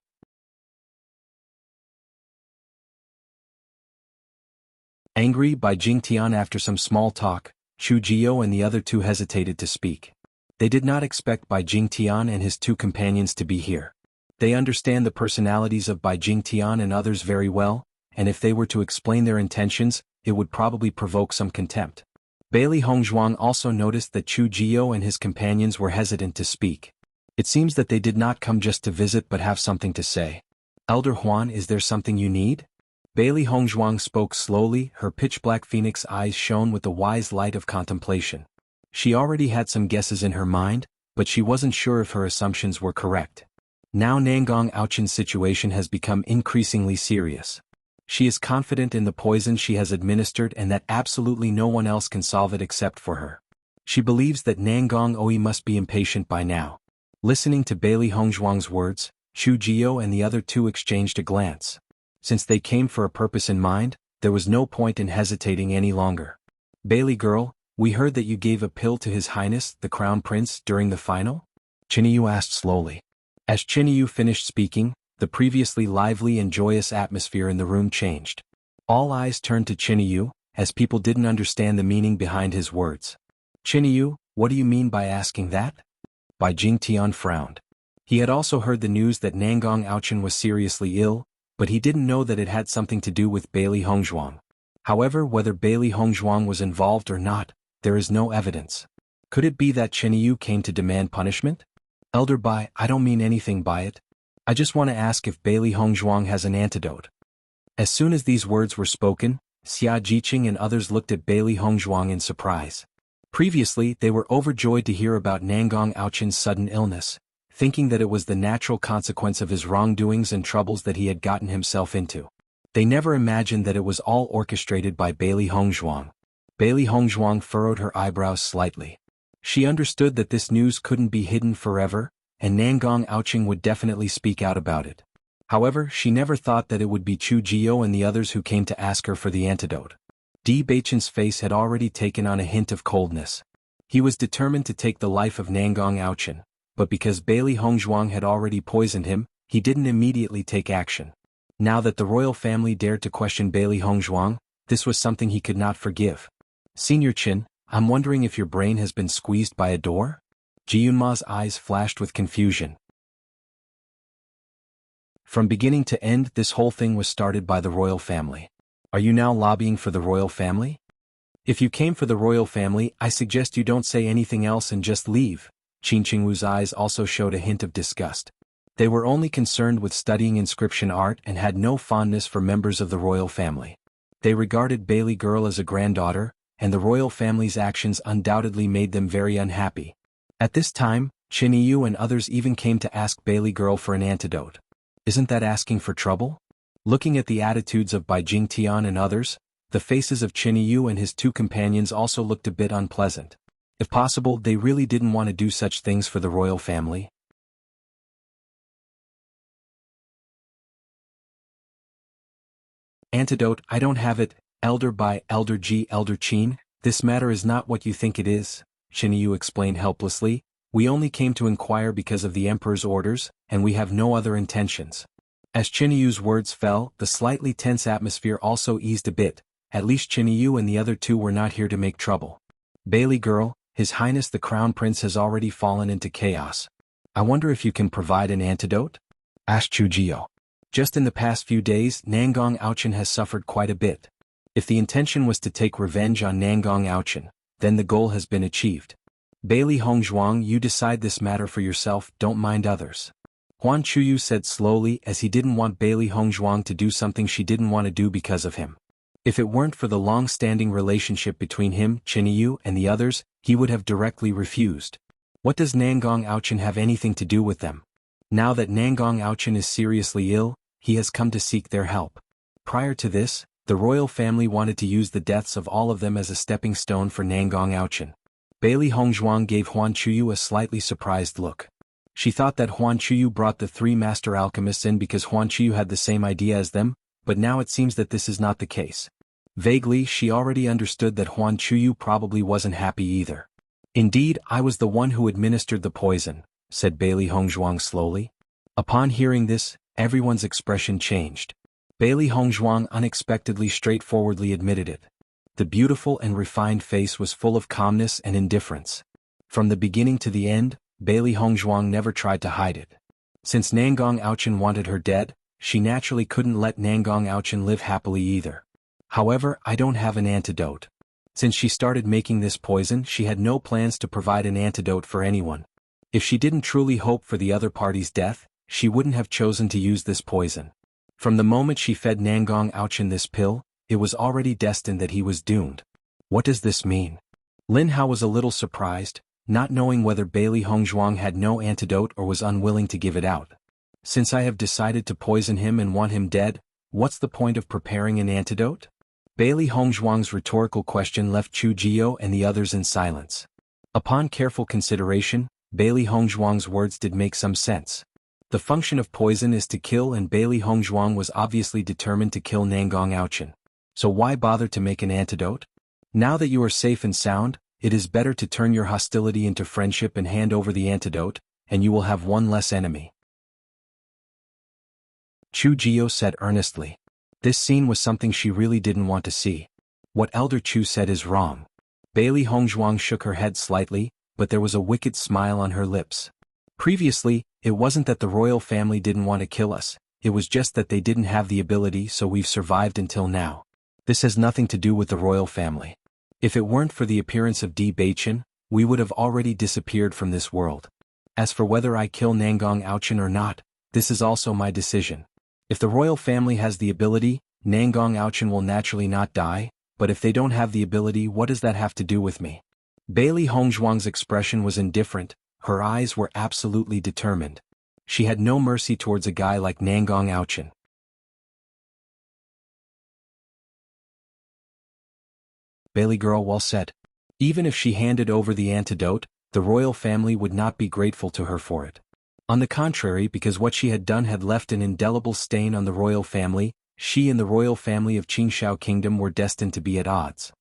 Angry by Jing Tian after some small talk, Chu Jiao and the other two hesitated to speak. They did not expect Bai Jingtian and his two companions to be here. They understand the personalities of Bai Jingtian and others very well, and if they were to explain their intentions, it would probably provoke some contempt. Bailey Hong Zhuang also noticed that Chu Jiao and his companions were hesitant to speak. It seems that they did not come just to visit but have something to say. Elder Huan, is there something you need? Bailey Hong Zhuang spoke slowly, her pitch-black phoenix eyes shone with the wise light of contemplation. She already had some guesses in her mind, but she wasn't sure if her assumptions were correct. Now Nangong Aochen's situation has become increasingly serious. She is confident in the poison she has administered and that absolutely no one else can solve it except for her. She believes that Nangong Oi must be impatient by now. Listening to Bailey Hong Zhuang's words, Chu Jiao and the other two exchanged a glance. Since they came for a purpose in mind, there was no point in hesitating any longer. Bailey girl, we heard that you gave a pill to His Highness, the Crown Prince, during the final? Chinyu asked slowly. As Chinyu finished speaking, the previously lively and joyous atmosphere in the room changed. All eyes turned to Chinyu, as people didn't understand the meaning behind his words. Chinyu, what do you mean by asking that? Bai Jingtian frowned. He had also heard the news that Nangong Aochen was seriously ill, but he didn't know that it had something to do with Bailey Hong Zhuang. However, whether Bailey Hong Zhuang was involved or not, there is no evidence. Could it be that Chinyu came to demand punishment? Elder Bai, I don't mean anything by it. I just want to ask if Bailey Hong Zhuang has an antidote. As soon as these words were spoken, Xia Jiqing and others looked at Bailey Hong Zhuang in surprise. Previously, they were overjoyed to hear about Nangong Aochen's sudden illness, thinking that it was the natural consequence of his wrongdoings and troubles that he had gotten himself into. They never imagined that it was all orchestrated by Bailey Hong Zhuang. Bailey Hong Zhuang furrowed her eyebrows slightly. She understood that this news couldn't be hidden forever, and Nangong Aochen would definitely speak out about it. However, she never thought that it would be Chu Jiao and the others who came to ask her for the antidote. Di Baichen's face had already taken on a hint of coldness. He was determined to take the life of Nangong Aochen, but because Bailey Hong Zhuang had already poisoned him, he didn't immediately take action. Now that the royal family dared to question Bailey Hong Zhuang, this was something he could not forgive. Senior Qin, I'm wondering if your brain has been squeezed by a door? Ji Yunma's eyes flashed with confusion. From beginning to end, this whole thing was started by the royal family. Are you now lobbying for the royal family? If you came for the royal family, I suggest you don't say anything else and just leave. Qin Qingwu's eyes also showed a hint of disgust. They were only concerned with studying inscription art and had no fondness for members of the royal family. They regarded Bailey girl as a granddaughter, and the royal family's actions undoubtedly made them very unhappy. At this time, Qin Yu and others even came to ask Bailey girl for an antidote. Isn't that asking for trouble? Looking at the attitudes of Bai Jingtian and others, the faces of Qin Yu and his two companions also looked a bit unpleasant. If possible, they really didn't want to do such things for the royal family. Antidote, I don't have it, Elder Bai, Elder Ji, Elder Qin, this matter is not what you think it is, Qin Yu explained helplessly. We only came to inquire because of the Emperor's orders, and we have no other intentions. As Qin Yu's words fell, the slightly tense atmosphere also eased a bit. At least Qin Yu and the other two were not here to make trouble. Bailey girl, His Highness the Crown Prince has already fallen into chaos. I wonder if you can provide an antidote? Asked Chu Jiao. Just in the past few days, Nangong Aochen has suffered quite a bit. If the intention was to take revenge on Nangong Aochen, then the goal has been achieved. Bailey Hong Zhuang, you decide this matter for yourself, don't mind others. Huan Chuyu said slowly, as he didn't want Bailey Hong Zhuang to do something she didn't want to do because of him. If it weren't for the long-standing relationship between him, Qin Yu, and the others, he would have directly refused. What does Nangong Aochen have anything to do with them? Now that Nangong Aochen is seriously ill, he has come to seek their help. Prior to this, the The royal family wanted to use the deaths of all of them as a stepping stone for Nangong Aochin. Bailey Hongzhuang gave Huan Chuyu a slightly surprised look. She thought that Huan Chuyu brought the three master alchemists in because Huan Chuyu had the same idea as them, but now it seems that this is not the case. Vaguely, she already understood that Huan Chuyu probably wasn't happy either. Indeed, I was the one who administered the poison, said Bailey Hongzhuang slowly. Upon hearing this, everyone's expression changed. Bailey Hongzhuang unexpectedly straightforwardly admitted it. The beautiful and refined face was full of calmness and indifference. From the beginning to the end, Bailey Hongzhuang never tried to hide it. Since Nangong Aochin wanted her dead, she naturally couldn't let Nangong Aochin live happily either. However, I don't have an antidote. Since she started making this poison, she had no plans to provide an antidote for anyone. If she didn't truly hope for the other party's death, she wouldn't have chosen to use this poison. From the moment she fed Nangong Aochin this pill, it was already destined that he was doomed. What does this mean? Lin Hao was a little surprised, not knowing whether Bailey Hongzhuang had no antidote or was unwilling to give it out. Since I have decided to poison him and want him dead, what's the point of preparing an antidote? Bailey Hongzhuang's rhetorical question left Chu Jio and the others in silence. Upon careful consideration, Bailey Hongzhuang's words did make some sense. The function of poison is to kill, and Bailey Hongzhuang was obviously determined to kill Nangong Aochin. So why bother to make an antidote? Now that you are safe and sound, it is better to turn your hostility into friendship and hand over the antidote, and you will have one less enemy. Chu Jio said earnestly. This scene was something she really didn't want to see. What Elder Chu said is wrong. Bailey Hongzhuang shook her head slightly, but there was a wicked smile on her lips. Previously, it wasn't that the royal family didn't want to kill us, it was just that they didn't have the ability, so we've survived until now. This has nothing to do with the royal family. If it weren't for the appearance of Di Baichen, we would have already disappeared from this world. As for whether I kill Nangong Aochin or not, this is also my decision. If the royal family has the ability, Nangong Aochin will naturally not die, but if they don't have the ability, what does that have to do with me? Bailey Hongzhuang's expression was indifferent, her eyes were absolutely determined. She had no mercy towards a guy like Nangong Aochin. Bailey girl, well said. Even if she handed over the antidote, the royal family would not be grateful to her for it. On the contrary, because what she had done had left an indelible stain on the royal family, she and the royal family of Qingshao Kingdom were destined to be at odds.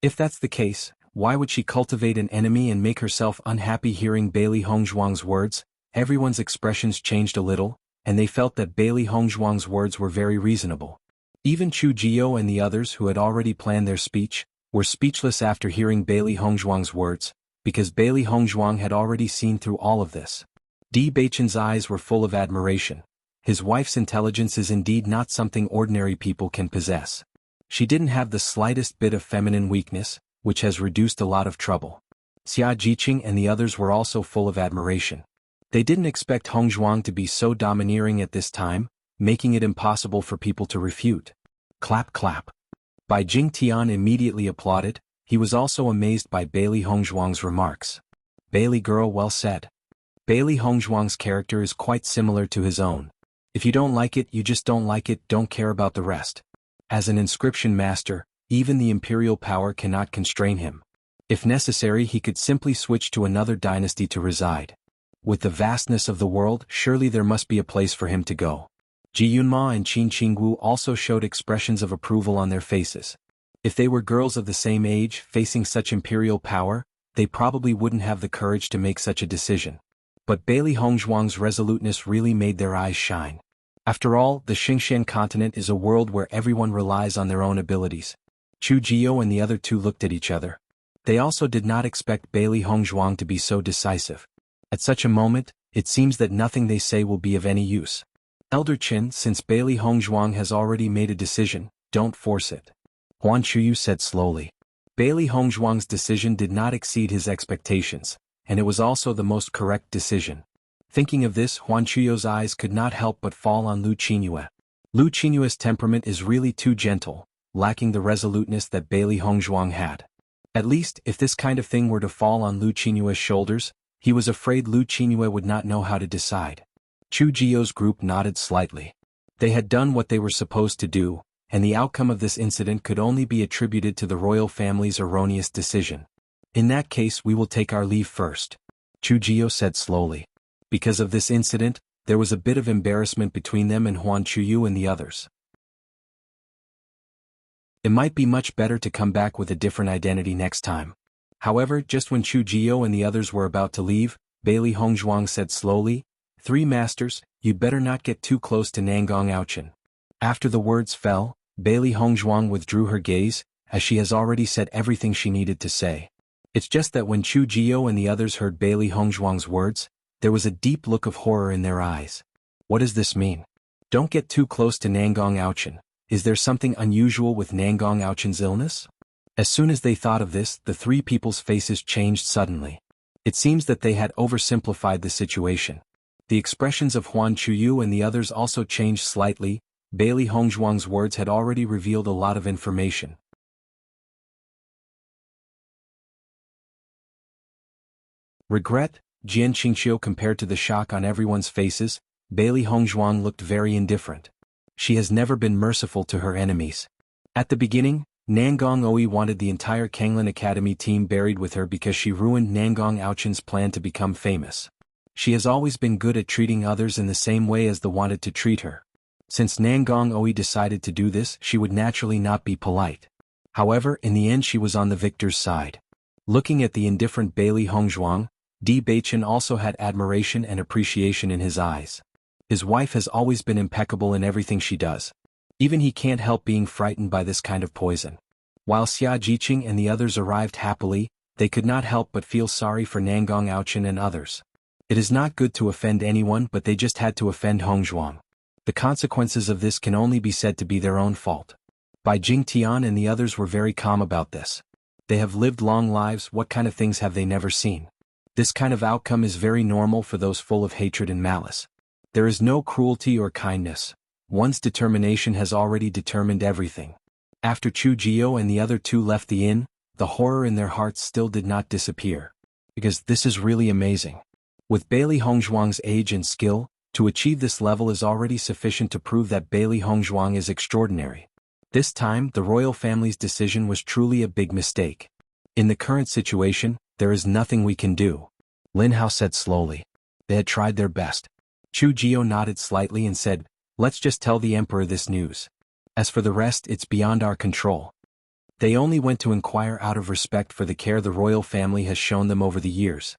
If that's the case, why would she cultivate an enemy and make herself unhappy? Hearing Bailey Hongzhuang's words, everyone's expressions changed a little, and they felt that Bailey Hongzhuang's words were very reasonable. Even Chu Jio and the others who had already planned their speech, were speechless after hearing Bailey Hongzhuang's words, because Bailey Hongzhuang had already seen through all of this. Di Baichen's eyes were full of admiration. His wife's intelligence is indeed not something ordinary people can possess. She didn't have the slightest bit of feminine weakness, which has reduced a lot of trouble. Xia Jiqing and the others were also full of admiration. They didn't expect Hongzhuang to be so domineering at this time, making it impossible for people to refute. Clap clap. Bai Jingtian immediately applauded. He was also amazed by Bailey Hongzhuang's remarks. Bailey girl, well said. Bailey Hongzhuang's character is quite similar to his own. If you don't like it, you just don't like it, don't care about the rest. As an inscription master, even the imperial power cannot constrain him. If necessary, he could simply switch to another dynasty to reside. With the vastness of the world, surely there must be a place for him to go. Ji Yunma and Qin Qingwu also showed expressions of approval on their faces. If they were girls of the same age facing such imperial power, they probably wouldn't have the courage to make such a decision. But Bailey Hongzhuang's resoluteness really made their eyes shine. After all, the Xingshan continent is a world where everyone relies on their own abilities. Chu Jio and the other two looked at each other. They also did not expect Bailey Hongzhuang to be so decisive. At such a moment, it seems that nothing they say will be of any use. Elder Qin, since Bailey Hongzhuang has already made a decision, don't force it. Huan Chuyu said slowly. Bailey Hongzhuang's decision did not exceed his expectations, and it was also the most correct decision. Thinking of this, Huan Chuyu's eyes could not help but fall on Lu Qingyue. Lu Qingyue's temperament is really too gentle, lacking the resoluteness that Bailey Hongzhuang had. At least, if this kind of thing were to fall on Lu Qingyue's shoulders, he was afraid Lu Qingyue would not know how to decide. Chu Jio's group nodded slightly. They had done what they were supposed to do, and the outcome of this incident could only be attributed to the royal family's erroneous decision. In that case we will take our leave first, Chu Jio said slowly. Because of this incident, there was a bit of embarrassment between them and Huan Chuyu and the others. It might be much better to come back with a different identity next time. However, just when Chu Jio and the others were about to leave, Bailey Hongzhuang said slowly, "Three masters, you'd better not get too close to Nangong Aochin." After the words fell, Bailey Hongzhuang withdrew her gaze, as she has already said everything she needed to say. It's just that when Chu Jio and the others heard Bailey Hongzhuang's words, there was a deep look of horror in their eyes. What does this mean? Don't get too close to Nangong Aochin. Is there something unusual with Nangong Aochin's illness? As soon as they thought of this, the three people's faces changed suddenly. It seems that they had oversimplified the situation. The expressions of Huan Chuyu and the others also changed slightly. Bailey Hongzhuang's words had already revealed a lot of information. Regret, Jian Qingqiu compared to the shock on everyone's faces, Bailey Hongzhuang looked very indifferent. She has never been merciful to her enemies. At the beginning, Nangong Oui wanted the entire Kanglin Academy team buried with her because she ruined Nangong Aochin's plan to become famous. She has always been good at treating others in the same way as they wanted to treat her. Since Nangong Oui decided to do this, she would naturally not be polite. However, in the end she was on the victor's side. Looking at the indifferent Bailey Hongzhuang, Di Beichen also had admiration and appreciation in his eyes. His wife has always been impeccable in everything she does. Even he can't help being frightened by this kind of poison. While Xia Jiqing and the others arrived happily, they could not help but feel sorry for Nangong Aochin and others. It is not good to offend anyone, but they just had to offend Hongzhuang. The consequences of this can only be said to be their own fault. Bai Jingtian and the others were very calm about this. They have lived long lives, what kind of things have they never seen? This kind of outcome is very normal for those full of hatred and malice. There is no cruelty or kindness. One's determination has already determined everything. After Chu Jio and the other two left the inn, the horror in their hearts still did not disappear. Because this is really amazing. With Bailey Hongzhuang's age and skill, to achieve this level is already sufficient to prove that Bailey Hongzhuang is extraordinary. This time, the royal family's decision was truly a big mistake. In the current situation, there is nothing we can do, Lin Hao said slowly. They had tried their best. Chu Jio nodded slightly and said, "Let's just tell the emperor this news. As for the rest, it's beyond our control." They only went to inquire out of respect for the care the royal family has shown them over the years.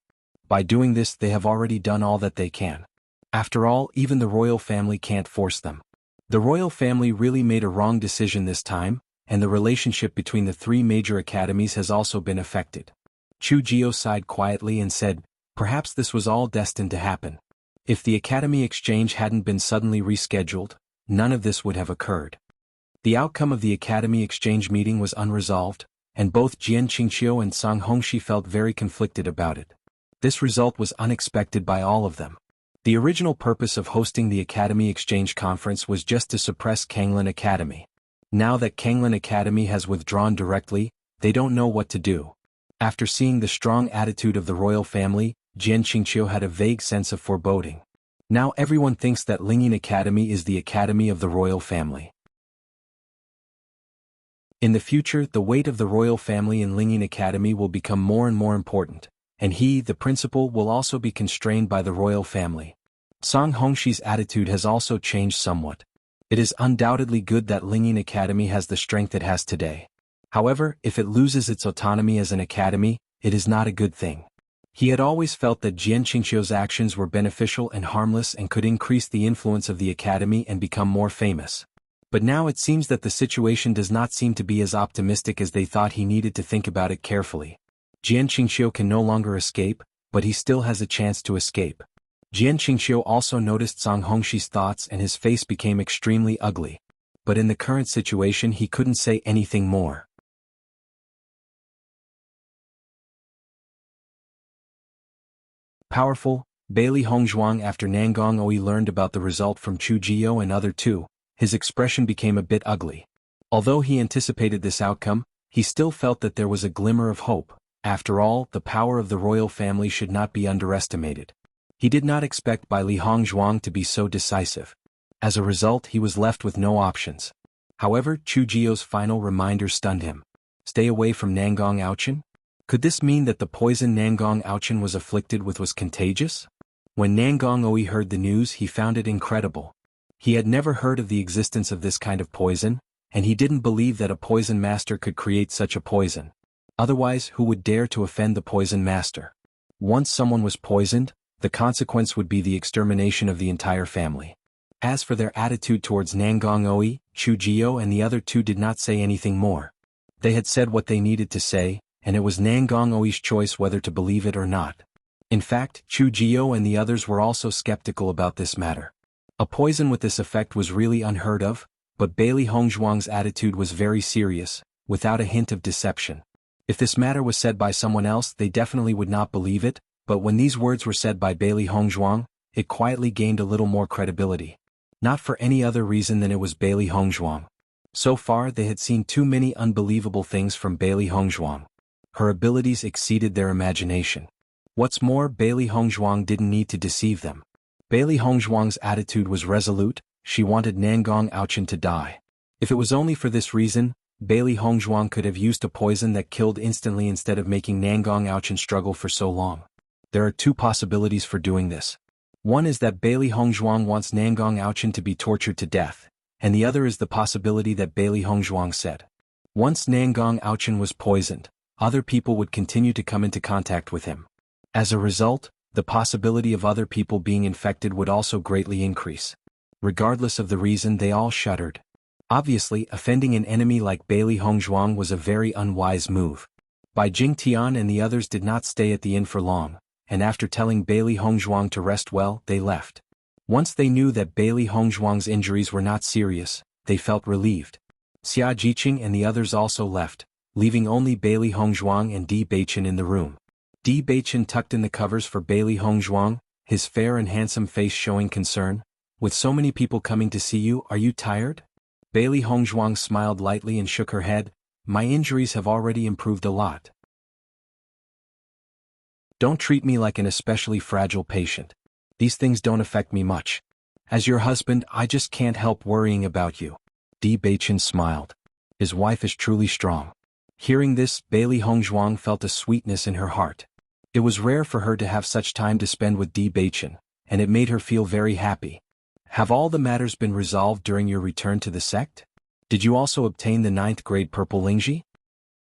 By doing this, they have already done all that they can. After all, even the royal family can't force them. The royal family really made a wrong decision this time, and the relationship between the three major academies has also been affected. Chu Jio sighed quietly and said, "Perhaps this was all destined to happen. If the academy exchange hadn't been suddenly rescheduled, none of this would have occurred." The outcome of the academy exchange meeting was unresolved, and both Jian Qingqiu and Song Hongxi felt very conflicted about it. This result was unexpected by all of them. The original purpose of hosting the Academy Exchange Conference was just to suppress Kanglin Academy. Now that Kanglin Academy has withdrawn directly, they don't know what to do. After seeing the strong attitude of the royal family, Jian Qingqiu had a vague sense of foreboding. Now everyone thinks that Lingyin Academy is the academy of the royal family. In the future, the weight of the royal family in Lingyin Academy will become more and more important, and he, the principal, will also be constrained by the royal family. Song Hongxi's attitude has also changed somewhat. It is undoubtedly good that Lingyin Academy has the strength it has today. However, if it loses its autonomy as an academy, it is not a good thing. He had always felt that Jian Qingqiu's actions were beneficial and harmless and could increase the influence of the academy and become more famous. But now it seems that the situation does not seem to be as optimistic as they thought. He needed to think about it carefully. Jian Qingqiu can no longer escape, but he still has a chance to escape. Jian Qingqiu also noticed Song Hongxi's thoughts and his face became extremely ugly. But in the current situation he couldn't say anything more. Powerful, Bailey Hongzhuang. After Nangong Oui learned about the result from Chu Jio and other two, his expression became a bit ugly. Although he anticipated this outcome, he still felt that there was a glimmer of hope. After all, the power of the royal family should not be underestimated. He did not expect Bailey Hongzhuang to be so decisive. As a result, he was left with no options. However, Chu Jio's final reminder stunned him. Stay away from Nangong Aochen? Could this mean that the poison Nangong Aochen was afflicted with was contagious? When Nangong Oi heard the news, he found it incredible. He had never heard of the existence of this kind of poison, and he didn't believe that a poison master could create such a poison. Otherwise, who would dare to offend the poison master? Once someone was poisoned, the consequence would be the extermination of the entire family. As for their attitude towards Nangong Oi, Chu Jio and the other two did not say anything more. They had said what they needed to say, and it was Nangong Oi's choice whether to believe it or not. In fact, Chu Jio and the others were also skeptical about this matter. A poison with this effect was really unheard of, but Bailey Hongzhuang's attitude was very serious, without a hint of deception. If this matter was said by someone else, they definitely would not believe it, but when these words were said by Bailey Hongzhuang, it quietly gained a little more credibility. Not for any other reason than it was Bailey Hongzhuang. So far they had seen too many unbelievable things from Bailey Hongzhuang. Her abilities exceeded their imagination. What's more, Bailey Hongzhuang didn't need to deceive them. Bailey Hongzhuang's attitude was resolute. She wanted Nangong Aochen to die. If it was only for this reason, Bailey Hongzhuang could have used a poison that killed instantly instead of making Nangong Aochen struggle for so long. There are two possibilities for doing this. One is that Bailey Hongzhuang wants Nangong Aochen to be tortured to death, and the other is the possibility that Bailey Hongzhuang said. Once Nangong Aochen was poisoned, other people would continue to come into contact with him. As a result, the possibility of other people being infected would also greatly increase. Regardless of the reason, they all shuddered. Obviously, offending an enemy like Bailey Hongzhuang was a very unwise move. Bai Jingtian and the others did not stay at the inn for long, and after telling Bailey Hongzhuang to rest well, they left. Once they knew that Bailey Hongzhuang's injuries were not serious, they felt relieved. Xia Jiqing and the others also left, leaving only Bailey Hongzhuang and Di Beichen in the room. Di Beichen tucked in the covers for Bailey Hongzhuang, his fair and handsome face showing concern. With so many people coming to see you, are you tired? Bailey Hongzhuang smiled lightly and shook her head. My injuries have already improved a lot. Don't treat me like an especially fragile patient. These things don't affect me much. As your husband, I just can't help worrying about you. Di Beichen smiled. His wife is truly strong. Hearing this, Bailey Hongzhuang felt a sweetness in her heart. It was rare for her to have such time to spend with Di Beichen, and it made her feel very happy. Have all the matters been resolved during your return to the sect? Did you also obtain the 9th grade purple Lingji?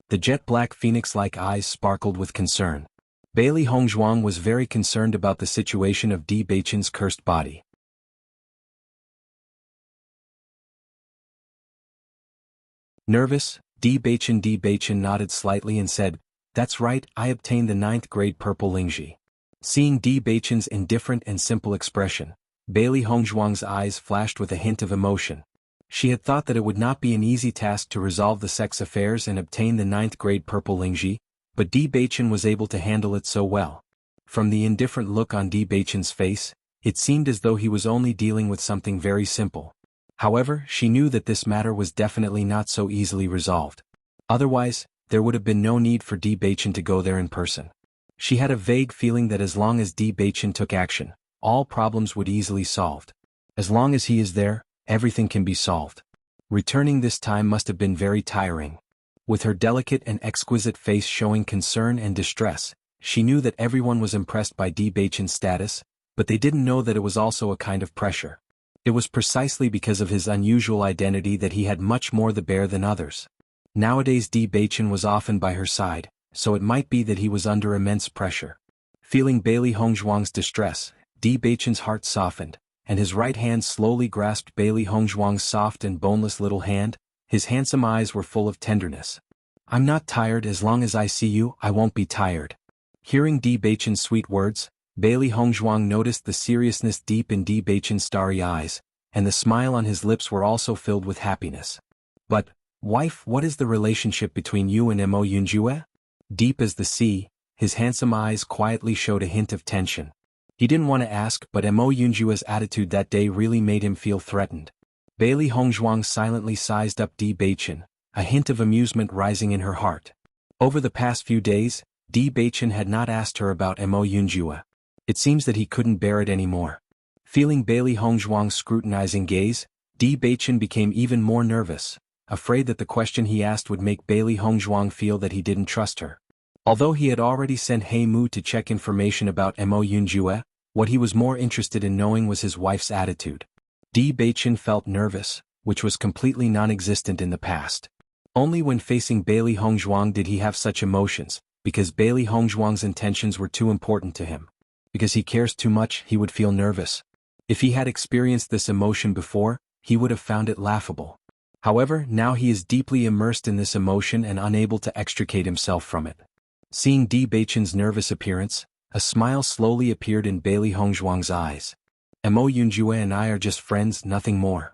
The jet-black phoenix-like eyes sparkled with concern. Bailey Hongzhuang was very concerned about the situation of Di Beichen's cursed body. Nervous, Di Beichen nodded slightly and said, That's right, I obtained the 9th grade purple Lingji. Seeing Di Beichen's indifferent and simple expression, Bailey Hongzhuang's eyes flashed with a hint of emotion. She had thought that it would not be an easy task to resolve the sect's affairs and obtain the 9th grade purple Lingji, but Di Beichen was able to handle it so well. From the indifferent look on Di Beichen's face, it seemed as though he was only dealing with something very simple. However, she knew that this matter was definitely not so easily resolved. Otherwise, there would have been no need for Di Beichen to go there in person. She had a vague feeling that as long as Di Beichen took action, all problems would easily solved. As long as he is there, everything can be solved. Returning this time must have been very tiring. With her delicate and exquisite face showing concern and distress, she knew that everyone was impressed by Di Beichen's status, but they didn't know that it was also a kind of pressure. It was precisely because of his unusual identity that he had much more to bear than others. Nowadays Di Beichen was often by her side, so it might be that he was under immense pressure. Feeling Bailey Hongzhuang's distress, Di Beichen's heart softened, and his right hand slowly grasped Bailey Hongzhuang's soft and boneless little hand. His handsome eyes were full of tenderness. I'm not tired. As long as I see you, I won't be tired. Hearing Di Beichen's sweet words, Bailey Hongzhuang noticed the seriousness deep in Di Beichen's starry eyes, and the smile on his lips were also filled with happiness. But, wife, what is the relationship between you and Mo Yunjue? Deep as the sea, his handsome eyes quietly showed a hint of tension. He didn't want to ask, but Mo Yunjue's attitude that day really made him feel threatened. Bailey Hongzhuang silently sized up Di Beichen, a hint of amusement rising in her heart. Over the past few days, Di Beichen had not asked her about Mo Yunjue. It seems that he couldn't bear it anymore. Feeling Bailey Hongzhuang's scrutinizing gaze, Di Beichen became even more nervous. afraid that the question he asked would make Bailey Hongzhuang feel that he didn't trust her. Although he had already sent He Mu to check information about Mo Yunjue, what he was more interested in knowing was his wife's attitude. Di Beichen felt nervous, which was completely non-existent in the past. Only when facing Bailey Hongzhuang did he have such emotions, because Bailey Hongzhuang's intentions were too important to him. Because he cares too much, he would feel nervous. If he had experienced this emotion before, he would have found it laughable. However, now he is deeply immersed in this emotion and unable to extricate himself from it. Seeing Di Beichen's nervous appearance, a smile slowly appeared in Bailey Hongzhuang's eyes. Mo Yunjue and I are just friends, nothing more.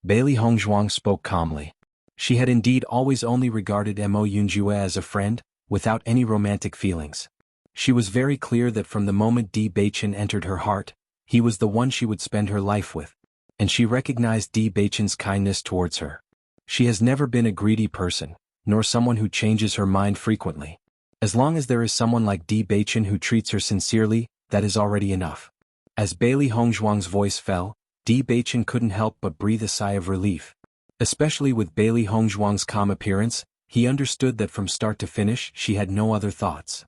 Bailey Hongzhuang spoke calmly. She had indeed always only regarded Mo Yunjue as a friend, without any romantic feelings. She was very clear that from the moment Di Beichen entered her heart, he was the one she would spend her life with. And she recognized Di Beichen's kindness towards her. She has never been a greedy person, nor someone who changes her mind frequently. As long as there is someone like Di Beichen who treats her sincerely, that is already enough. As Bailey Hongzhuang's voice fell, Di Beichen couldn't help but breathe a sigh of relief. Especially with Bailey Hongzhuang's calm appearance, he understood that from start to finish she had no other thoughts.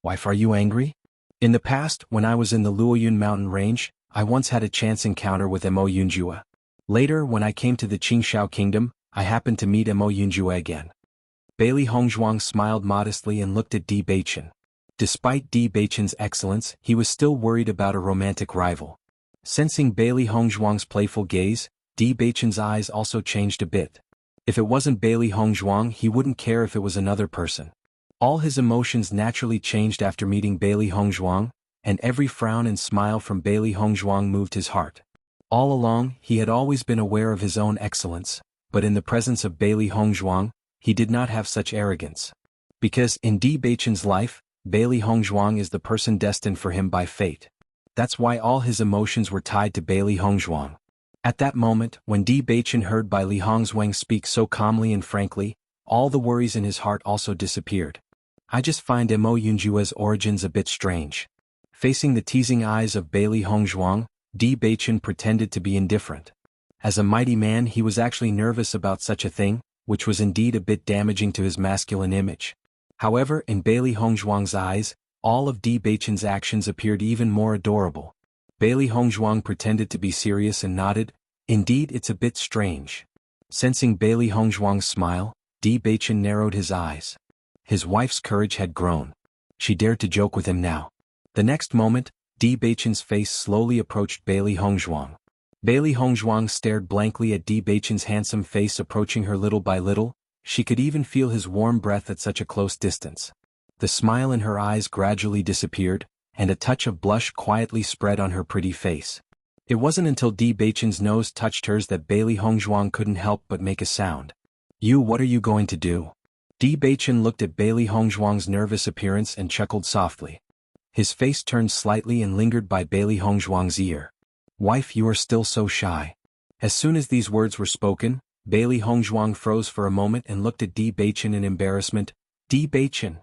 Wife, are you angry? In the past, when I was in the Luoyun mountain range, I once had a chance encounter with Mo Yunjue. Later, when I came to the Qingshao kingdom, I happened to meet Mo Yunjue again. Bailey Hongzhuang smiled modestly and looked at Di Beichen. Despite Di Beichen's excellence, he was still worried about a romantic rival. Sensing Bailey Hongzhuang's playful gaze, Di Beichen's eyes also changed a bit. If it wasn't Bailey Hongzhuang, he wouldn't care if it was another person. All his emotions naturally changed after meeting Bailey Hongzhuang, and every frown and smile from Bailey Hongzhuang moved his heart. All along, he had always been aware of his own excellence, but in the presence of Bailey Hongzhuang, he did not have such arrogance. Because, in Di Beichen's life, Bailey Hongzhuang is the person destined for him by fate. That's why all his emotions were tied to Bailey Hongzhuang. At that moment, when Di Beichen heard Bailey Hongzhuang speak so calmly and frankly, all the worries in his heart also disappeared. I just find Mo Yunjue's origins a bit strange. Facing the teasing eyes of Bailey Hongzhuang, Di Beichen pretended to be indifferent. As a mighty man, he was actually nervous about such a thing, which was indeed a bit damaging to his masculine image. However, in Bailey Hongzhuang's eyes, all of Di Beichen's actions appeared even more adorable. Bailey Hongzhuang pretended to be serious and nodded. Indeed, it's a bit strange. Sensing Bailey Hongzhuang's smile, Di Beichen narrowed his eyes. His wife's courage had grown. She dared to joke with him now. The next moment, Di Beichen's face slowly approached Bailey Hongzhuang. Bailey Hongzhuang stared blankly at Di Beichen's handsome face approaching her little by little. She could even feel his warm breath at such a close distance. The smile in her eyes gradually disappeared, and a touch of blush quietly spread on her pretty face. It wasn't until Di Beichen's nose touched hers that Bailey Hongzhuang couldn't help but make a sound. What are you going to do? Di Beichen looked at Bailey Hongzhuang's nervous appearance and chuckled softly. His face turned slightly and lingered by Bailey Hongzhuang's ear. Wife, you are still so shy. As soon as these words were spoken, Bailey Hongzhuang froze for a moment and looked at Di Beichen in embarrassment. Di Beichen.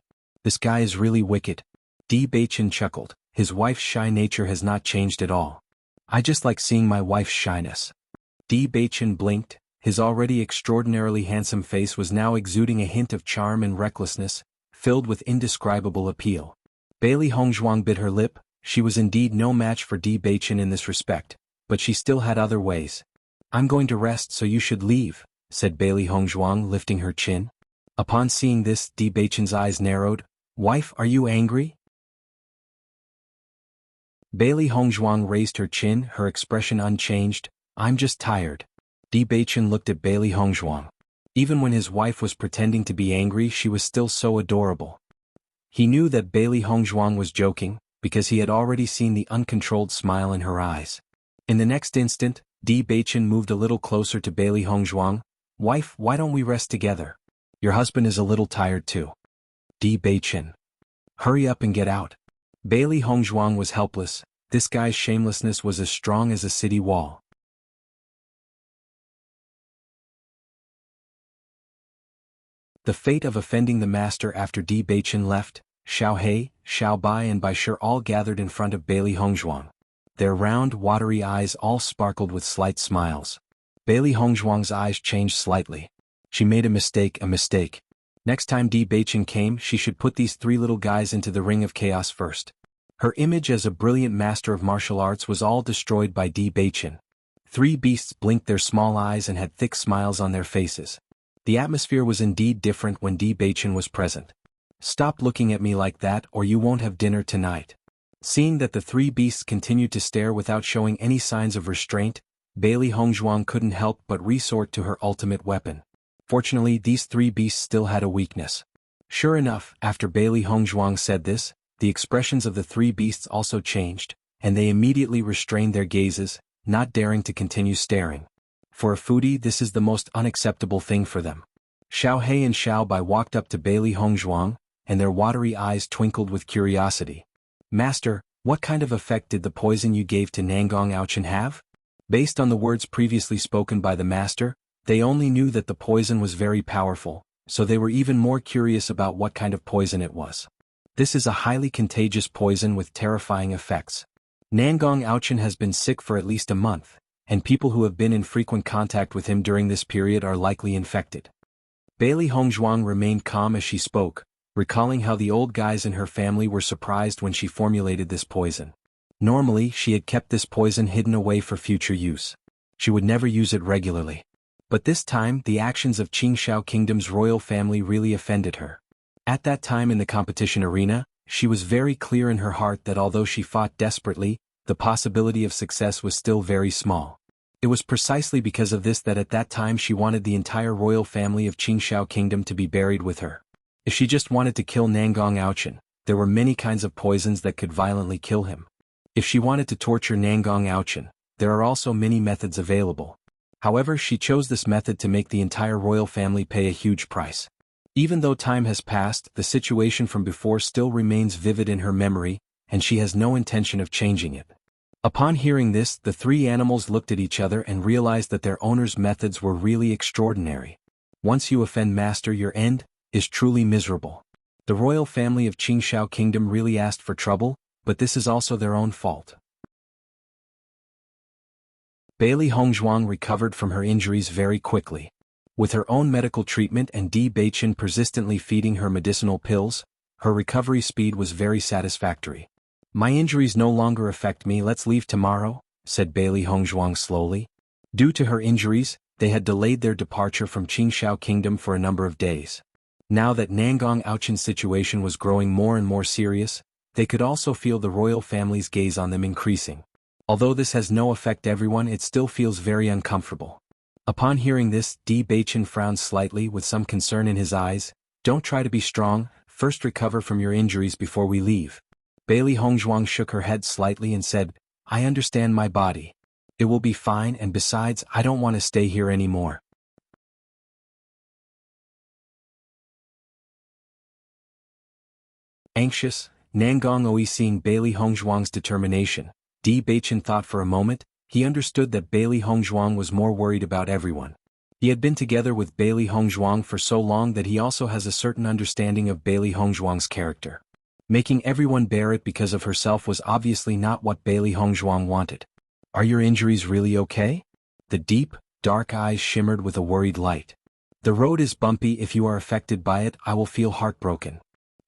This guy is really wicked. Di Beichen chuckled. His wife's shy nature has not changed at all. I just like seeing my wife's shyness. Di Beichen blinked. His already extraordinarily handsome face was now exuding a hint of charm and recklessness, filled with indescribable appeal. Bailey Hongzhuang bit her lip. She was indeed no match for Di Beichen in this respect, but she still had other ways. I'm going to rest, so you should leave, said Bailey Hongzhuang, lifting her chin. Upon seeing this, Di Beichen's eyes narrowed. Wife, are you angry? Bailey Hongzhuang raised her chin, her expression unchanged. I'm just tired. Di Beichen looked at Bailey Hongzhuang. Even when his wife was pretending to be angry, she was still so adorable. He knew that Bailey Hongzhuang was joking, because he had already seen the uncontrolled smile in her eyes. In the next instant, Di Beichen moved a little closer to Bailey Hongzhuang. Wife, why don't we rest together? Your husband is a little tired too. Di Beichen. Hurry up and get out. Bailey Hongzhuang was helpless. This guy's shamelessness was as strong as a city wall. The fate of offending the master after Di Beichen left. Xiao He, Xiao Bai and Bai Shi all gathered in front of Bailey Hongzhuang. Their round, watery eyes all sparkled with slight smiles. Bailey Hongzhuang's eyes changed slightly. She made a mistake. Next time Di Beichen came, she should put these three little guys into the ring of chaos first. Her image as a brilliant master of martial arts was all destroyed by Di Beichen. Three beasts blinked their small eyes and had thick smiles on their faces. The atmosphere was indeed different when Di Beichen was present. Stop looking at me like that or you won't have dinner tonight. Seeing that the three beasts continued to stare without showing any signs of restraint, Bailey Hongzhuang couldn't help but resort to her ultimate weapon. Fortunately, these three beasts still had a weakness. Sure enough, after Bailey Hongzhuang said this, the expressions of the three beasts also changed, and they immediately restrained their gazes, not daring to continue staring. For a foodie, this is the most unacceptable thing for them. Xiao He and Xiao Bai walked up to Bailey Hongzhuang, and their watery eyes twinkled with curiosity. Master, what kind of effect did the poison you gave to Nangong Aochen have? Based on the words previously spoken by the master, they only knew that the poison was very powerful, so they were even more curious about what kind of poison it was. This is a highly contagious poison with terrifying effects. Nangong Aochen has been sick for at least a month, and people who have been in frequent contact with him during this period are likely infected. Bailey Hongzhuang remained calm as she spoke, recalling how the old guys in her family were surprised when she formulated this poison. Normally, she had kept this poison hidden away for future use. She would never use it regularly. But this time, the actions of Qingxiao Kingdom's royal family really offended her. At that time in the competition arena, she was very clear in her heart that although she fought desperately, the possibility of success was still very small. It was precisely because of this that at that time she wanted the entire royal family of Qingxiao Kingdom to be buried with her. If she just wanted to kill Nangong Aochen, there were many kinds of poisons that could violently kill him. If she wanted to torture Nangong Aochen, there are also many methods available. However, she chose this method to make the entire royal family pay a huge price. Even though time has passed, the situation from before still remains vivid in her memory, and she has no intention of changing it. Upon hearing this, the three animals looked at each other and realized that their owner's methods were really extraordinary. Once you offend Master, your end is truly miserable. The royal family of Qingxiao Kingdom really asked for trouble, but this is also their own fault. Bailey Hongzhuang recovered from her injuries very quickly. With her own medical treatment and Di Beichen persistently feeding her medicinal pills, her recovery speed was very satisfactory. My injuries no longer affect me, let's leave tomorrow, said Bailey Hongzhuang slowly. Due to her injuries, they had delayed their departure from Qingxiao Kingdom for a number of days. Now that Nangong Aochen's situation was growing more and more serious, they could also feel the royal family's gaze on them increasing. Although this has no effect everyone, it still feels very uncomfortable. Upon hearing this, Di Beichen frowned slightly with some concern in his eyes. Don't try to be strong, first recover from your injuries before we leave. Bailey Hongzhuang shook her head slightly and said, I understand my body. It will be fine, and besides, I don't want to stay here anymore. Anxious, Nangong Oi seeing Bailey Hongzhuang's determination, Di Beichen thought for a moment. He understood that Bailey Hongzhuang was more worried about everyone. He had been together with Bailey Hongzhuang for so long that he also has a certain understanding of Bailey Hongzhuang's character. Making everyone bear it because of herself was obviously not what Bailey Hongzhuang wanted. Are your injuries really okay? The deep, dark eyes shimmered with a worried light. The road is bumpy, if you are affected by it, I will feel heartbroken.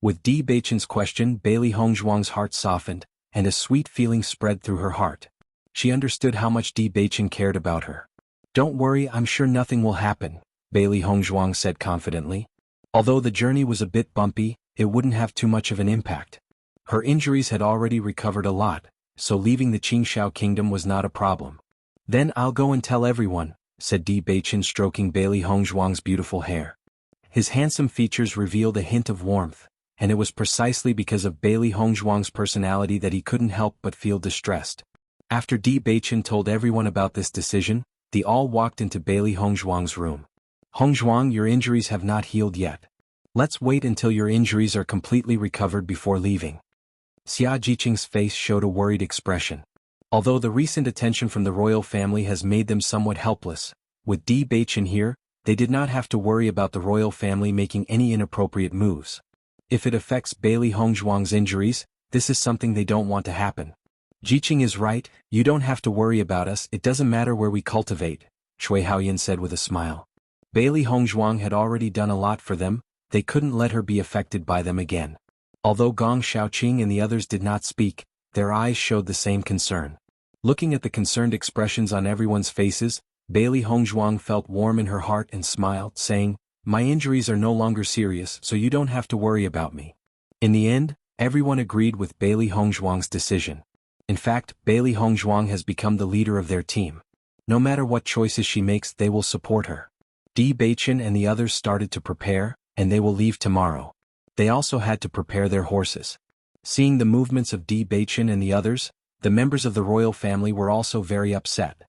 With Di Beichen's question, Bailey Hongzhuang's heart softened, and a sweet feeling spread through her heart. She understood how much Di Beichen cared about her. Don't worry, I'm sure nothing will happen, Bailey Hongzhuang said confidently. Although the journey was a bit bumpy, it wouldn't have too much of an impact. Her injuries had already recovered a lot, so leaving the Qingxiao Kingdom was not a problem. Then I'll go and tell everyone, said Di Beichen, stroking Bailey Hongzhuang's beautiful hair. His handsome features revealed a hint of warmth, and it was precisely because of Bailey Hongzhuang's personality that he couldn't help but feel distressed. After Di Beichen told everyone about this decision, they all walked into Bailey Hongzhuang's room. Hongzhuang, your injuries have not healed yet. Let's wait until your injuries are completely recovered before leaving. Xia Jiqing's face showed a worried expression. Although the recent attention from the royal family has made them somewhat helpless, with Di Beichen here, they did not have to worry about the royal family making any inappropriate moves. If it affects Bailey Hongzhuang's injuries, this is something they don't want to happen. Jiqing is right, you don't have to worry about us, it doesn't matter where we cultivate, Cui Haoyan said with a smile. Bailey Hongzhuang had already done a lot for them, they couldn't let her be affected by them again. Although Gong Xiaoqing and the others did not speak, their eyes showed the same concern. Looking at the concerned expressions on everyone's faces, Bailey Hongzhuang felt warm in her heart and smiled, saying, "My injuries are no longer serious, so you don't have to worry about me." In the end, everyone agreed with Bailey Hongzhuang's decision. In fact, Bailey Hongzhuang has become the leader of their team. No matter what choices she makes, they will support her. Di Beichen and the others started to prepare, and they will leave tomorrow. They also had to prepare their horses. Seeing the movements of Di Beichen and the others, the members of the royal family were also very upset.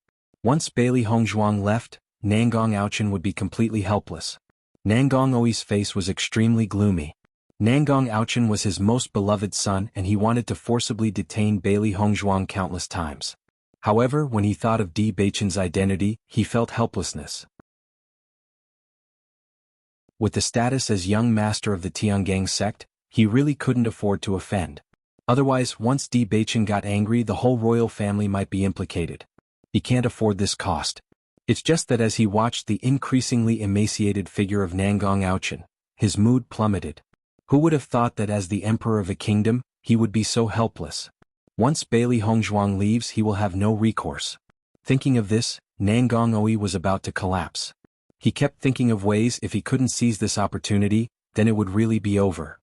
Once Bailey Hongzhuang left, Nangong Aochen would be completely helpless. Nangong Oi's face was extremely gloomy. Nangong Aochen was his most beloved son and he wanted to forcibly detain Bailey Hongzhuang countless times. However, when he thought of Di Beichen's identity, he felt helplessness. With the status as young master of the Tiangang sect, he really couldn't afford to offend. Otherwise, once Di Beichen got angry, the whole royal family might be implicated. He can't afford this cost. It's just that as he watched the increasingly emaciated figure of Nangong Aochen, his mood plummeted. Who would have thought that as the emperor of a kingdom, he would be so helpless? Once Bailey Hongzhuang leaves, he will have no recourse. Thinking of this, Nangong Oi was about to collapse. He kept thinking of ways if he couldn't seize this opportunity, then it would really be over.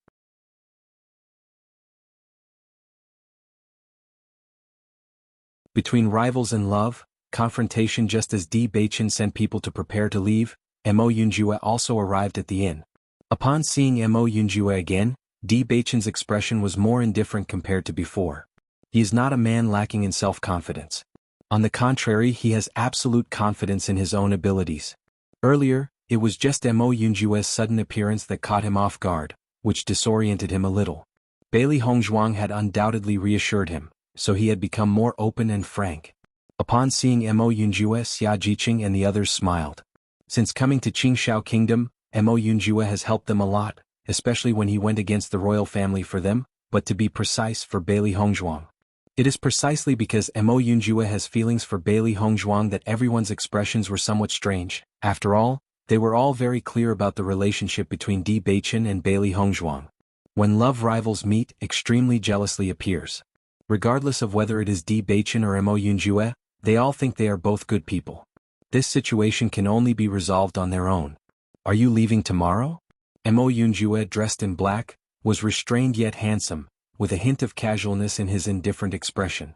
Between rivals and love, confrontation. Just as Di Beichen sent people to prepare to leave, Mo Yunjue also arrived at the inn. Upon seeing Mo Yunjue again, Di Beichen's expression was more indifferent compared to before. He is not a man lacking in self-confidence. On the contrary, he has absolute confidence in his own abilities. Earlier, it was just Mo Yunjue's sudden appearance that caught him off guard, which disoriented him a little. Bailey Hongzhuang had undoubtedly reassured him, so he had become more open and frank. Upon seeing Mo Yunjue, Xia Jiqing and the others smiled. Since coming to Qingshao Kingdom, Mo Yunjue has helped them a lot, especially when he went against the royal family for them, but to be precise, for Bailey Hongzhuang. It is precisely because Mo Yunjue has feelings for Bailey Hongzhuang that everyone's expressions were somewhat strange. After all, they were all very clear about the relationship between Di Beichen and Bailey Hongzhuang. When love rivals meet, extremely jealousy appears. Regardless of whether it is Di Beichen or Mo Yunjue, they all think they are both good people. This situation can only be resolved on their own. "Are you leaving tomorrow?" Mo Yunjue, dressed in black, was restrained yet handsome, with a hint of casualness in his indifferent expression.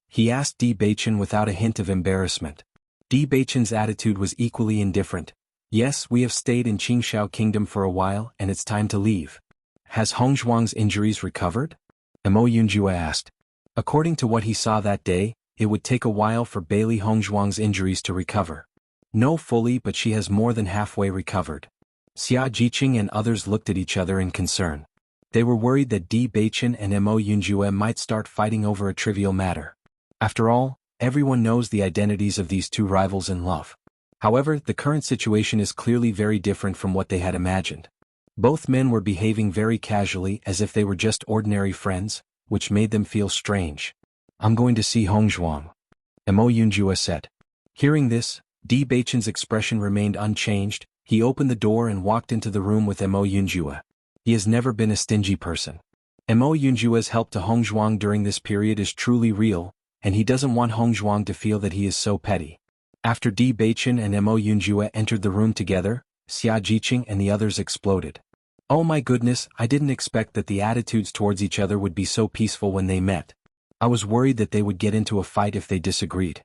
He asked Di Beichen without a hint of embarrassment. Di Beichen's attitude was equally indifferent. "Yes, we have stayed in Qingshao Kingdom for a while and it's time to leave." "Has Hongzhuang's injuries recovered?" Mo Yunjue asked. According to what he saw that day, it would take a while for Bailey Hongzhuang's injuries to recover. "No, fully, but she has more than halfway recovered." Xia Jiqing and others looked at each other in concern. They were worried that Di Beichen and Mo Yunjue might start fighting over a trivial matter. After all, everyone knows the identities of these two rivals in love. However, the current situation is clearly very different from what they had imagined. Both men were behaving very casually as if they were just ordinary friends, which made them feel strange. "I'm going to see Hongzhuang," Mo Yunjue said. Hearing this, Di Beichen's expression remained unchanged. He opened the door and walked into the room with Mo Yunjue. He has never been a stingy person. Mo Yunjue's help to Hongzhuang during this period is truly real, and he doesn't want Hongzhuang to feel that he is so petty. After Di Beichen and Mo Yunjue entered the room together, Xia Jiqing and the others exploded. "Oh my goodness, I didn't expect that the attitudes towards each other would be so peaceful when they met. I was worried that they would get into a fight if they disagreed."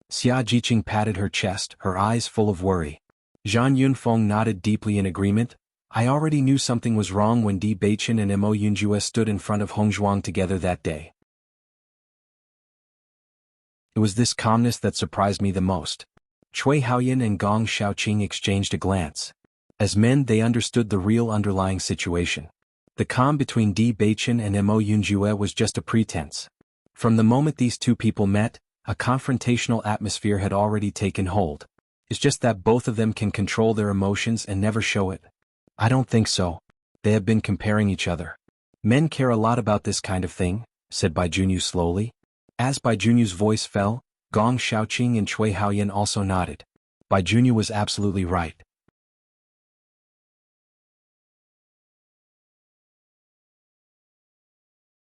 Xia Jiqing patted her chest, her eyes full of worry. Zhang Yunfeng nodded deeply in agreement. "I already knew something was wrong when Di Beichen and Mo Yunjue stood in front of Hongzhuang together that day. It was this calmness that surprised me the most." Cui Haoyan and Gong Xiaoqing exchanged a glance. As men, they understood the real underlying situation. The calm between Di Beichen and Mo Yunjue was just a pretense. From the moment these two people met, a confrontational atmosphere had already taken hold. It's just that both of them can control their emotions and never show it. "I don't think so. they have been comparing each other. Men care a lot about this kind of thing, said Bai Junyu slowly. As Bai Junyu's voice fell, Gong Shaoqing and Cui Haoyan also nodded. Bai Junyu was absolutely right.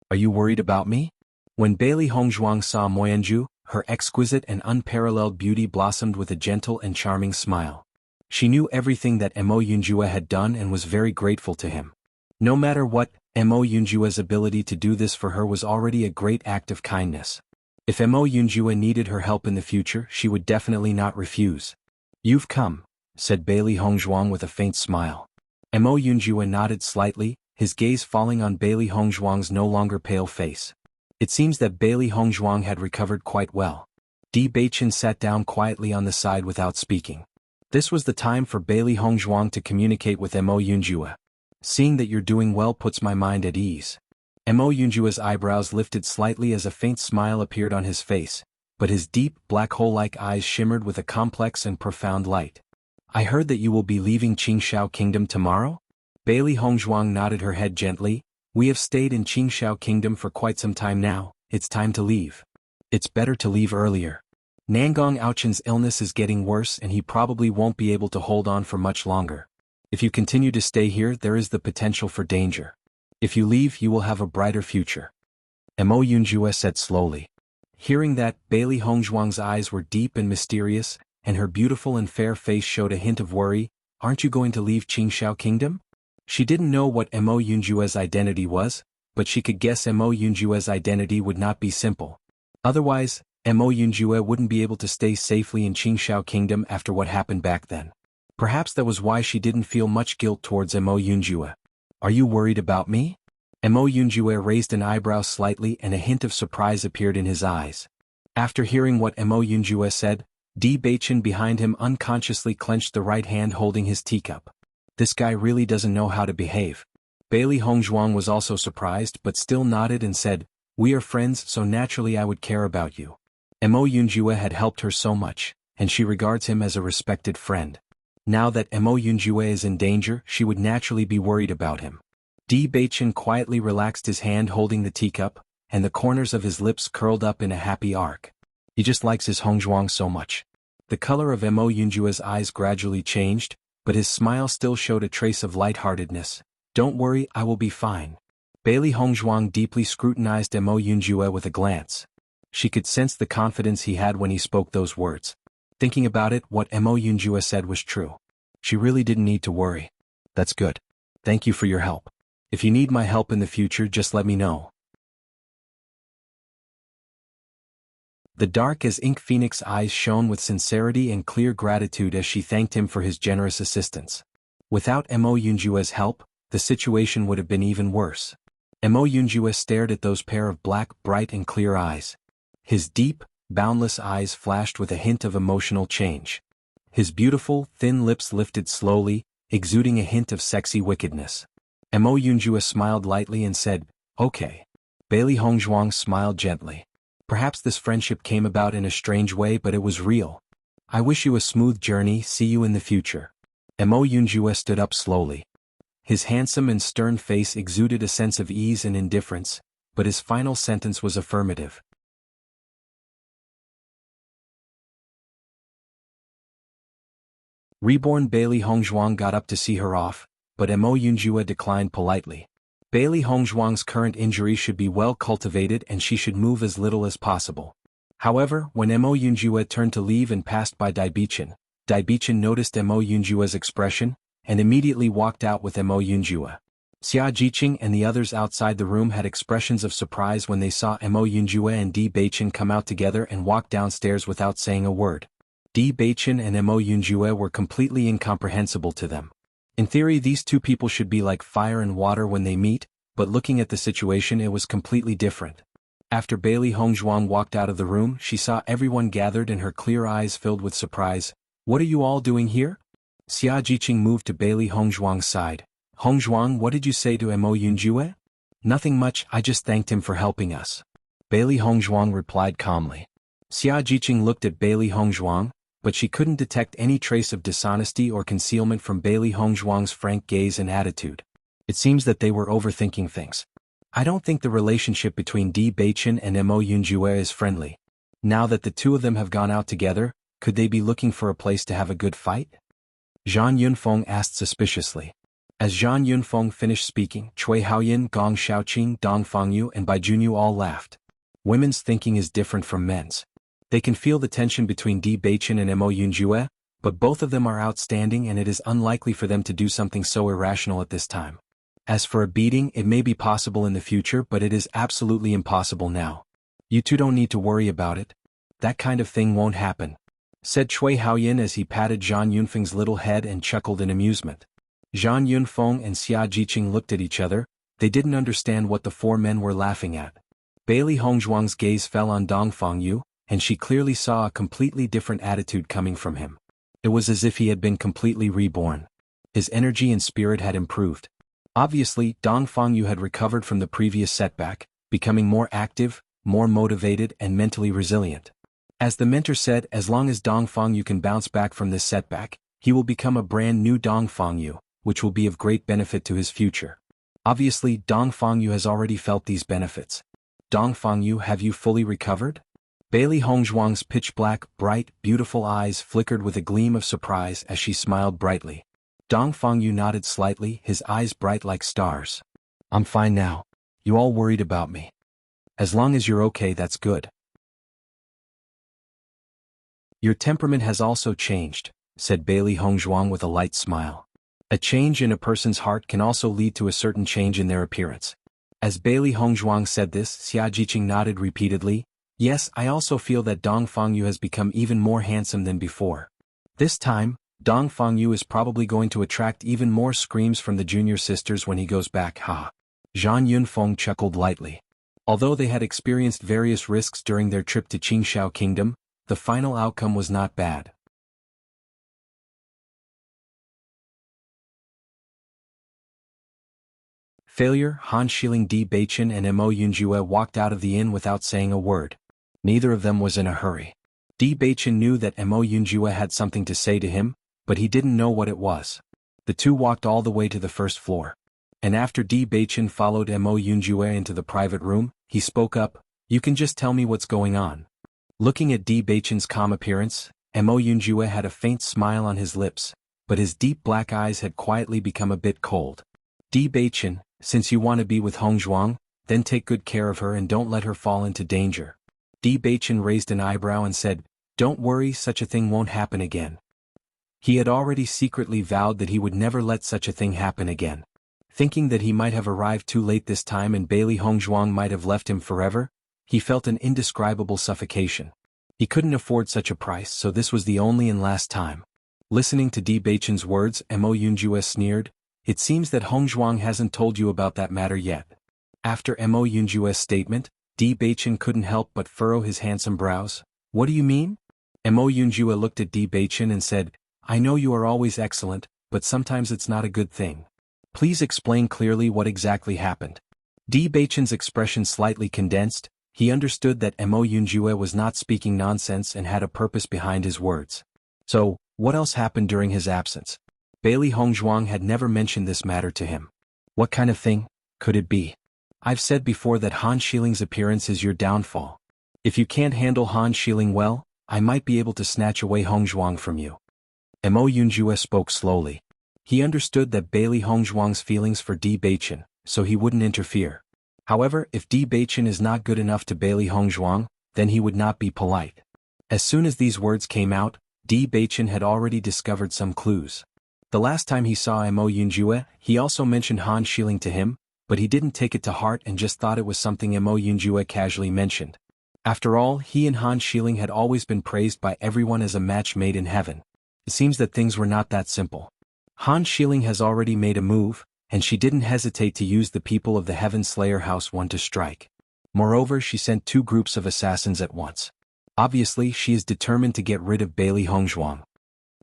Are you worried about me? When Bailey Hongzhuang saw Moyanju, her exquisite and unparalleled beauty blossomed with a gentle and charming smile. She knew everything that Mo Yunjue had done and was very grateful to him. No matter what, Mo Yunjue's ability to do this for her was already a great act of kindness. If Mo Yunjue needed her help in the future, she would definitely not refuse. You've come, said Bailey Hongzhuang with a faint smile. Mo Yunjue nodded slightly, his gaze falling on Bailey Hongzhuang's no longer pale face. It seems that Bailey Hongzhuang had recovered quite well. Di Beichen sat down quietly on the side without speaking. This was the time for Bailey Hongzhuang to communicate with Mo Yunjue. Seeing that you're doing well puts my mind at ease. Mo Yunjue's eyebrows lifted slightly as a faint smile appeared on his face, but his deep, black hole-like eyes shimmered with a complex and profound light. I heard that you will be leaving Qingshao Kingdom tomorrow? Bailey Hongzhuang nodded her head gently. We have stayed in Qingshao Kingdom for quite some time now, it's time to leave. It's better to leave earlier. Nangong Aochen's illness is getting worse and he probably won't be able to hold on for much longer. If you continue to stay here, there is the potential for danger. If you leave, you will have a brighter future. Mo Yunjue said slowly. Hearing that, Bailey Hongzhuang's eyes were deep and mysterious, and her beautiful and fair face showed a hint of worry. Aren't you going to leave Qingshao Kingdom? She didn't know what Mo Yunjue's identity was, but she could guess Mo Yunjue's identity would not be simple. Otherwise, Mo Yunjue wouldn't be able to stay safely in Qingshao Kingdom after what happened back then. Perhaps that was why she didn't feel much guilt towards Mo Yunjue. Are you worried about me? Mo Yunjue raised an eyebrow slightly and a hint of surprise appeared in his eyes. After hearing what Mo Yunjue said, Di Beichen behind him unconsciously clenched the right hand holding his teacup. This guy really doesn't know how to behave. Bailey Hongzhuang was also surprised but still nodded and said, We are friends, so naturally I would care about you. Mo Yunjue had helped her so much, and she regards him as a respected friend. Now that Mo Yunjue is in danger, she would naturally be worried about him. Di Beichen quietly relaxed his hand holding the teacup, and the corners of his lips curled up in a happy arc. He just likes his Hongzhuang so much. The color of Mo Yunjue's eyes gradually changed, but his smile still showed a trace of lightheartedness. Don't worry, I will be fine. Bailey Hongzhuang deeply scrutinized Mo Yunjue with a glance. She could sense the confidence he had when he spoke those words. Thinking about it, what Mo Yunjue said was true. She really didn't need to worry. That's good. Thank you for your help. If you need my help in the future, just let me know. The dark-as-ink Phoenix eyes shone with sincerity and clear gratitude as she thanked him for his generous assistance. Without Mo Yunjue's help, the situation would have been even worse. Mo Yunjue stared at those pair of black, bright and clear eyes. His deep, boundless eyes flashed with a hint of emotional change. His beautiful, thin lips lifted slowly, exuding a hint of sexy wickedness. Mo Yunjue smiled lightly and said, Okay. Bailey Hongzhuang smiled gently. Perhaps this friendship came about in a strange way, but it was real. I wish you a smooth journey, see you in the future. Mo Yunjue stood up slowly. His handsome and stern face exuded a sense of ease and indifference, but his final sentence was affirmative. Reborn Bailey Hongzhuang got up to see her off, but Mo Yunjue declined politely. Bailey Hongzhuang's current injury should be well cultivated and she should move as little as possible. However, when Mo Yunjue turned to leave and passed by Di Beichen noticed Mo Yunjue's expression, and immediately walked out with Mo Yunjue. Xia Jiqing and the others outside the room had expressions of surprise when they saw Mo Yunjue and Di Beichen come out together and walk downstairs without saying a word. Di Beichen and Mo Yunjue were completely incomprehensible to them. In theory, these two people should be like fire and water when they meet, but looking at the situation, it was completely different. After Bailey Hongzhuang walked out of the room, she saw everyone gathered and her clear eyes filled with surprise. What are you all doing here? Xia Jiqing moved to Bailey Hongzhuang's side. Hongzhuang, what did you say to Mo Yunjue? Nothing much, I just thanked him for helping us. Bailey Hongzhuang replied calmly. Xia Jiqing looked at Bailey Hongzhuang, but she couldn't detect any trace of dishonesty or concealment from Bailey Hongzhuang's frank gaze and attitude. It seems that they were overthinking things. I don't think the relationship between Di Beichen and Mo Yunjue is friendly. Now that the two of them have gone out together, could they be looking for a place to have a good fight? Zhang Yunfeng asked suspiciously. As Zhang Yunfeng finished speaking, Cui Haoyin, Gong Xiaoqing, Dong Fangyu and Bai Junyu all laughed. Women's thinking is different from men's. They can feel the tension between Di Beichen and Mo Yunjue, but both of them are outstanding and it is unlikely for them to do something so irrational at this time. As for a beating, it may be possible in the future, but it is absolutely impossible now. You two don't need to worry about it. That kind of thing won't happen, said Cui Haoyin as he patted Zhang Yunfeng's little head and chuckled in amusement. Zhang Yunfeng and Xia Jiqing looked at each other. They didn't understand what the four men were laughing at. Bailey Hongzhuang's gaze fell on Dong Fangyu, and she clearly saw a completely different attitude coming from him. It was as if he had been completely reborn. His energy and spirit had improved. Obviously, Dong Fangyu had recovered from the previous setback, becoming more active, more motivated and mentally resilient. As the mentor said, as long as Dong Fangyu can bounce back from this setback, he will become a brand new Dong Fangyu, which will be of great benefit to his future. Obviously, Dong Fangyu has already felt these benefits. Dong Fangyu, have you fully recovered? Bailey Hongzhuang's pitch-black, bright, beautiful eyes flickered with a gleam of surprise as she smiled brightly. Dong Fangyu nodded slightly, his eyes bright like stars. I'm fine now. You all worried about me. As long as you're okay, that's good. Your temperament has also changed, said Bailey Hongzhuang with a light smile. A change in a person's heart can also lead to a certain change in their appearance. As Bailey Hongzhuang said this, Xia Jiqing nodded repeatedly. Yes, I also feel that Dong Fangyu has become even more handsome than before. This time, Dong Fangyu is probably going to attract even more screams from the junior sisters when he goes back, ha. Zhang Yunfeng chuckled lightly. Although they had experienced various risks during their trip to Qingxiao Kingdom, the final outcome was not bad. Failure. Han Xiling, Di Beichen and Mo Yunjue walked out of the inn without saying a word. Neither of them was in a hurry. Di Beichen knew that Mo Yunjue had something to say to him, but he didn't know what it was. The two walked all the way to the first floor. And after Di Beichen followed Mo Yunjue into the private room, he spoke up, "You can just tell me what's going on." Looking at Di Beichen's calm appearance, Mo Yunjue had a faint smile on his lips, but his deep black eyes had quietly become a bit cold. Di Beichen, since you want to be with Hongzhuang, then take good care of her and don't let her fall into danger. Di Beichen raised an eyebrow and said, "Don't worry, such a thing won't happen again." He had already secretly vowed that he would never let such a thing happen again. Thinking that he might have arrived too late this time and Bailey Hongzhuang might have left him forever, he felt an indescribable suffocation. He couldn't afford such a price, so this was the only and last time. Listening to Di Beichen's words, Mo Yunjue sneered, "It seems that Hongzhuang hasn't told you about that matter yet." After Mo Yunjue's statement, Di Beichen couldn't help but furrow his handsome brows. "What do you mean?" Mo Yunjue looked at Di Beichen and said, "I know you are always excellent, but sometimes it's not a good thing. Please explain clearly what exactly happened." Di Beichen's expression slightly condensed. He understood that Mo Yunjue was not speaking nonsense and had a purpose behind his words. So, what else happened during his absence? Bailey Hongzhuang had never mentioned this matter to him. What kind of thing could it be? I've said before that Han Xiling's appearance is your downfall. If you can't handle Han Xiling well, I might be able to snatch away Hongzhuang from you. Mo Yunjue spoke slowly. He understood that Bailey Hongzhuang's feelings for Di Beichen, so he wouldn't interfere. However, if Di Beichen is not good enough to Bailey Hongzhuang, then he would not be polite. As soon as these words came out, Di Beichen had already discovered some clues. The last time he saw Mo Yunjue, he also mentioned Han Xiling to him, but he didn't take it to heart and just thought it was something Mo Yunjue casually mentioned. After all, he and Han Xiling had always been praised by everyone as a match made in heaven. It seems that things were not that simple. Han Xiling has already made a move, and she didn't hesitate to use the people of the Heaven Slayer House one to strike. Moreover, she sent 2 groups of assassins at once. Obviously, she is determined to get rid of Bailey Hongzhuang.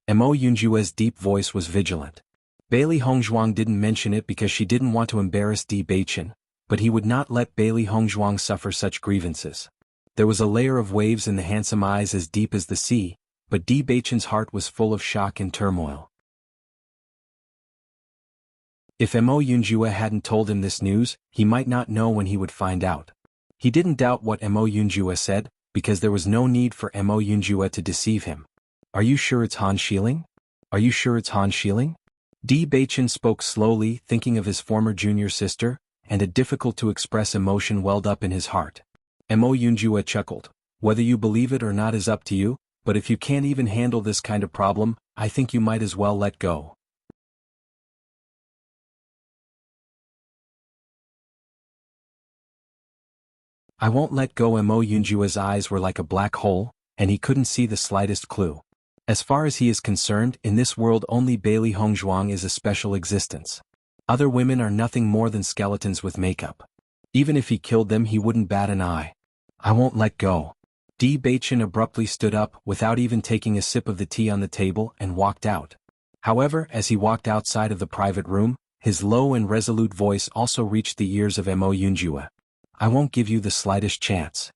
Mo Yunjue's deep voice was vigilant. Bailey Hongzhuang didn't mention it because she didn't want to embarrass Di Beichen, but he would not let Bailey Hongzhuang suffer such grievances. There was a layer of waves in the handsome eyes as deep as the sea, but Di Beichen's heart was full of shock and turmoil. If Mo Yunjue hadn't told him this news, he might not know when he would find out. He didn't doubt what Mo Yunjue said, because there was no need for Mo Yunjue to deceive him. Are you sure it's Han Shilin? Are you sure it's Han Shilin? Di Beichen spoke slowly, thinking of his former junior sister, and a difficult-to-express emotion welled up in his heart. Mo Yunjue chuckled. Whether you believe it or not is up to you, but if you can't even handle this kind of problem, I think you might as well let go. I won't let go. Mo Yunjue's eyes were like a black hole, and he couldn't see the slightest clue. As far as he is concerned, in this world only Bailey Hongzhuang is a special existence. Other women are nothing more than skeletons with makeup. Even if he killed them, he wouldn't bat an eye. I won't let go. Di Beichen abruptly stood up, without even taking a sip of the tea on the table, and walked out. However, as he walked outside of the private room, his low and resolute voice also reached the ears of Mo Yunjue. I won't give you the slightest chance.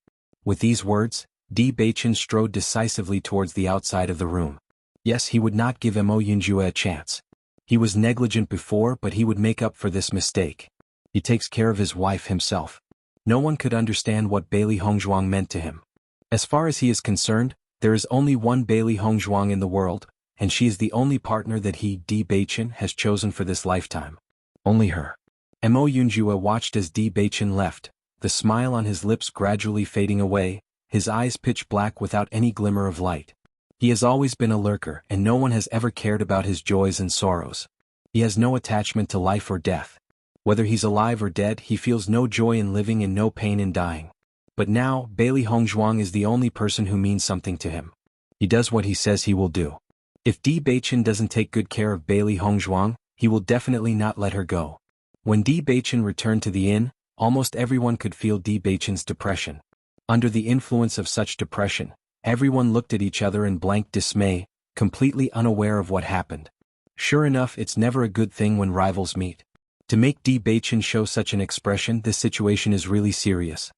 With these words, Di Beichen strode decisively towards the outside of the room. Yes, he would not give Mo Yunjue a chance. He was negligent before, but he would make up for this mistake. He takes care of his wife himself. No one could understand what Bailey Hongzhuang meant to him. As far as he is concerned, there is only one Bailey Hongzhuang in the world, and she is the only partner that he, Di Beichen, has chosen for this lifetime. Only her. Mo Yunjue watched as Di Beichen left, the smile on his lips gradually fading away, his eyes pitch black without any glimmer of light. He has always been a lurker, and no one has ever cared about his joys and sorrows. He has no attachment to life or death. Whether he's alive or dead, he feels no joy in living and no pain in dying. But now, Bailey Hongzhuang is the only person who means something to him. He does what he says he will do. If Di Beichen doesn't take good care of Bailey Hongzhuang, he will definitely not let her go. When Di Beichen returned to the inn, almost everyone could feel Di Beichen's depression. Under the influence of such depression, everyone looked at each other in blank dismay, completely unaware of what happened. Sure enough, it's never a good thing when rivals meet. To make Di Beichen show such an expression, this situation is really serious.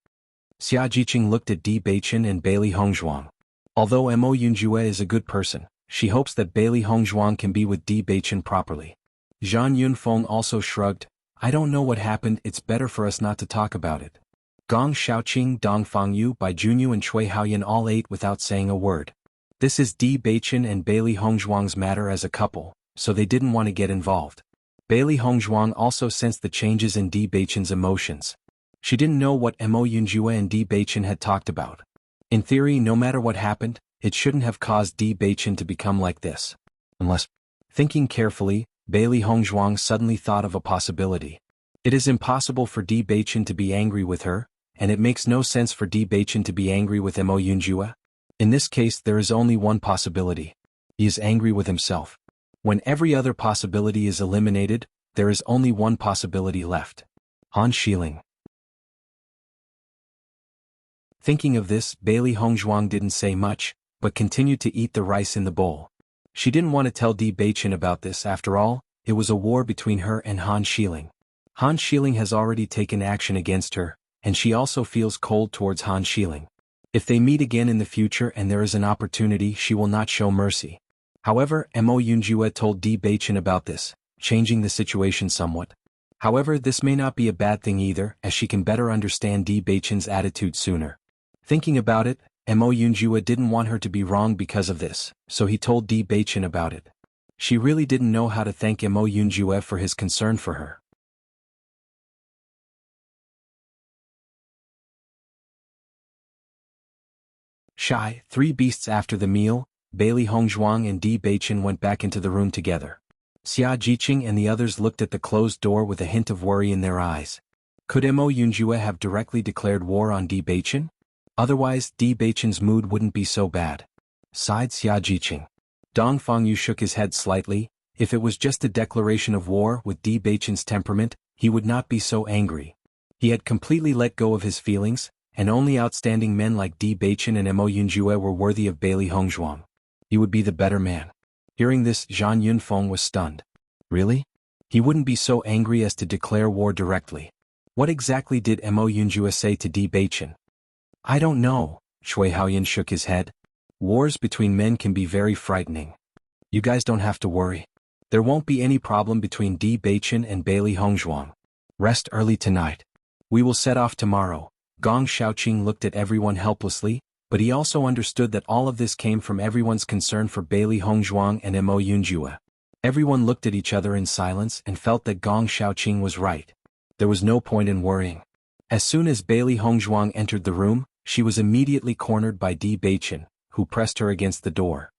Xia Jiqing looked at Di Beichen and Bailey Hongzhuang. Although Mo Yunjue is a good person, she hopes that Bailey Hongzhuang can be with Di Beichen properly. Zhang Yunfeng also shrugged. I don't know what happened, it's better for us not to talk about it. Gong Xiaoqing, Dong Fangyu, Bai Junyu and Cui Haoyan all ate without saying a word. This is Di Beichen and Bailey Hongzhuang's matter as a couple, so they didn't want to get involved. Bailey Hongzhuang also sensed the changes in Di Beichen's emotions. She didn't know what Mo Yunjue and Di Beichen had talked about. In theory, no matter what happened, it shouldn't have caused Di Beichen to become like this. Unless, thinking carefully, Bailey Hongzhuang suddenly thought of a possibility. It is impossible for Di Beichen to be angry with her, and it makes no sense for Di Beichen to be angry with Mo Yunjue. In this case, there is only one possibility. He is angry with himself. When every other possibility is eliminated, there is only one possibility left. Han Shilin. Thinking of this, Bailey Hongzhuang didn't say much, but continued to eat the rice in the bowl. She didn't want to tell Di Beichen about this. After all, it was a war between her and Han Shilin. Han Shilin has already taken action against her, and she also feels cold towards Han Shilin. If they meet again in the future and there is an opportunity, she will not show mercy. However, Mo Yunjue told Di Beichen about this, changing the situation somewhat. However, this may not be a bad thing either, as she can better understand Di Beichen's attitude sooner. Thinking about it, Mo Yunjue didn't want her to be wrong because of this, so he told Di Beichen about it. She really didn't know how to thank Mo Yunjue for his concern for her. Shy, 3 beasts after the meal, Bailey Hongzhuang and Di Beichen went back into the room together. Xia Jiqing and the others looked at the closed door with a hint of worry in their eyes. Could Mo Yunjue have directly declared war on Di Beichen? Otherwise, Di Beichen's mood wouldn't be so bad. Sighed Xia Jiqing. Dong Fangyu shook his head slightly. If it was just a declaration of war with Di Beichen's temperament, he would not be so angry. He had completely let go of his feelings, and only outstanding men like Di Beichen and Mo Yunjue were worthy of Bailey Hongzhuang. He would be the better man. Hearing this, Zhang Yunfeng was stunned. Really? He wouldn't be so angry as to declare war directly. What exactly did Mo Yunjue say to Di Beichen? I don't know, Cui Haoyan shook his head. Wars between men can be very frightening. You guys don't have to worry. There won't be any problem between Di Beichen and Bailey Hongzhuang. Rest early tonight. We will set off tomorrow. Gong Xiaoqing looked at everyone helplessly, but he also understood that all of this came from everyone's concern for Bailey Hongzhuang and Mo Yunjue. Everyone looked at each other in silence and felt that Gong Xiaoqing was right. There was no point in worrying. As soon as Bailey Hongzhuang entered the room, she was immediately cornered by Di Beichen, who pressed her against the door.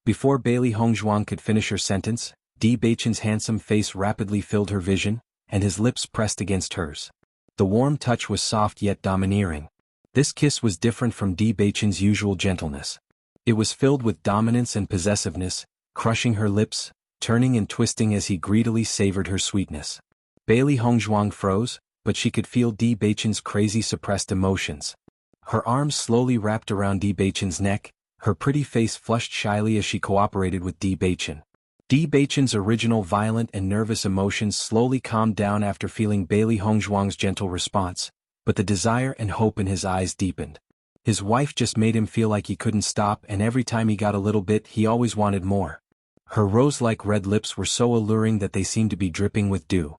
Before Bailey Hongzhuang could finish her sentence, Di Beichen's handsome face rapidly filled her vision, and his lips pressed against hers. The warm touch was soft yet domineering. This kiss was different from Di Beichen's usual gentleness. It was filled with dominance and possessiveness, crushing her lips, turning and twisting as he greedily savored her sweetness. Bailey Hongzhuang froze, but she could feel Di Beichen's crazy suppressed emotions. Her arms slowly wrapped around Di Beichen's neck, her pretty face flushed shyly as she cooperated with Di Beichen. Di Beichen's original violent and nervous emotions slowly calmed down after feeling Bailey Hongzhuang's gentle response, but the desire and hope in his eyes deepened. His wife just made him feel like he couldn't stop, and every time he got a little bit he always wanted more. Her rose-like red lips were so alluring that they seemed to be dripping with dew.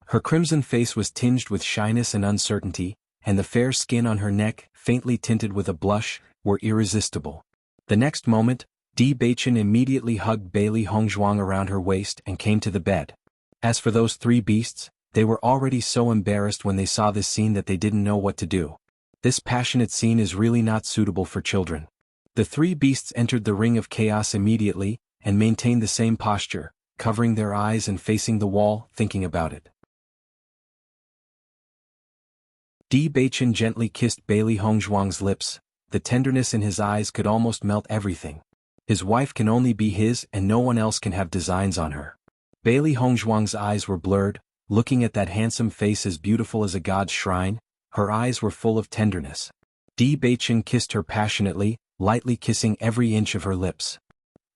Her crimson face was tinged with shyness and uncertainty, and the fair skin on her neck, faintly tinted with a blush, were irresistible. The next moment, Di Beichen immediately hugged Bailey Hongzhuang around her waist and came to the bed. As for those three beasts, they were already so embarrassed when they saw this scene that they didn't know what to do. This passionate scene is really not suitable for children. The three beasts entered the ring of chaos immediately, and maintained the same posture, covering their eyes and facing the wall, thinking about it. Di Beichen gently kissed Bailey Hongzhuang's lips. The tenderness in his eyes could almost melt everything. His wife can only be his, and no one else can have designs on her. Bailey Hongzhuang's eyes were blurred, looking at that handsome face as beautiful as a god's shrine. Her eyes were full of tenderness. Di Beichen kissed her passionately, lightly kissing every inch of her lips.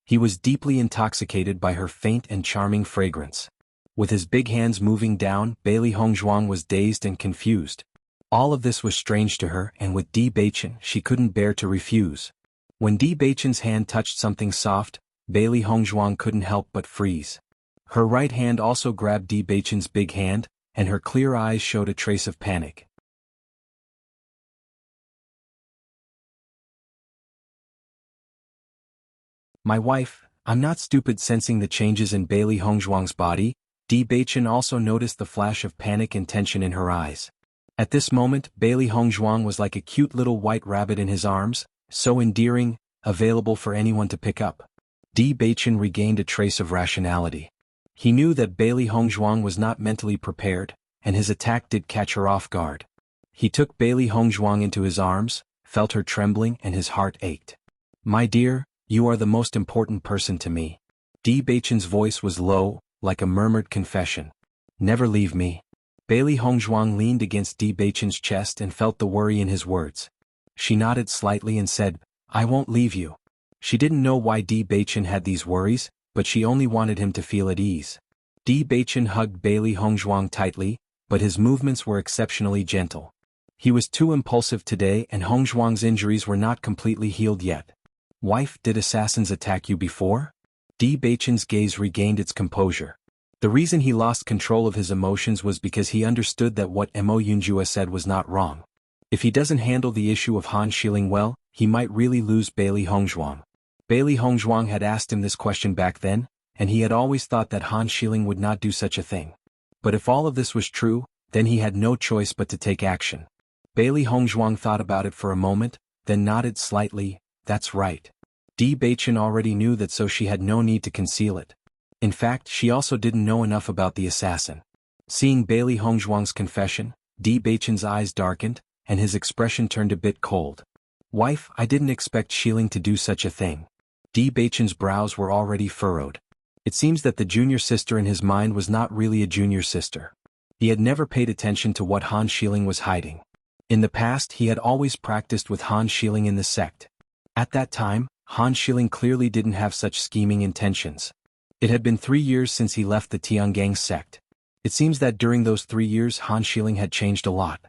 He was deeply intoxicated by her faint and charming fragrance. With his big hands moving down, Bailey Hongzhuang was dazed and confused. All of this was strange to her, and with Di Beichen she couldn't bear to refuse. When Di Beichen's hand touched something soft, Bailey Hongzhuang couldn't help but freeze. Her right hand also grabbed Di Beichen's big hand, and her clear eyes showed a trace of panic. My wife, I'm not stupid. Sensing the changes in Bailey Hongzhuang's body, Di Beichen also noticed the flash of panic and tension in her eyes. At this moment, Bailey Hongzhuang was like a cute little white rabbit in his arms, so endearing, available for anyone to pick up. Di Beichen regained a trace of rationality. He knew that Bailey Hongzhuang was not mentally prepared, and his attack did catch her off guard. He took Bailey Hongzhuang into his arms, felt her trembling, and his heart ached. My dear, you are the most important person to me. Di Beichen's voice was low, like a murmured confession. Never leave me. Bailey Hongzhuang leaned against Di Beichen's chest and felt the worry in his words. She nodded slightly and said, I won't leave you. She didn't know why Di Beichen had these worries, but she only wanted him to feel at ease. Di Beichen hugged Bailey Hongzhuang tightly, but his movements were exceptionally gentle. He was too impulsive today, and Hongzhuang's injuries were not completely healed yet. Wife, did assassins attack you before? Di Beichen's gaze regained its composure. The reason he lost control of his emotions was because he understood that what Mo Yunjue said was not wrong. If he doesn't handle the issue of Han Xiling well, he might really lose Bailey Hongzhuang. Bailey Hongzhuang had asked him this question back then, and he had always thought that Han Xiling would not do such a thing. But if all of this was true, then he had no choice but to take action. Bailey Hongzhuang thought about it for a moment, then nodded slightly. That's right. Di Beichen already knew that, so she had no need to conceal it. In fact, she also didn't know enough about the assassin. Seeing Bailey Hongzhuang's confession, Di Beichen's eyes darkened, and his expression turned a bit cold. Wife, I didn't expect Xiling to do such a thing. Di Beichen's brows were already furrowed. It seems that the junior sister in his mind was not really a junior sister. He had never paid attention to what Han Xiling was hiding. In the past, he had always practiced with Han Xiling in the sect. At that time, Han Xiling clearly didn't have such scheming intentions. It had been 3 years since he left the Tiangang sect. It seems that during those 3 years Han Xiling had changed a lot.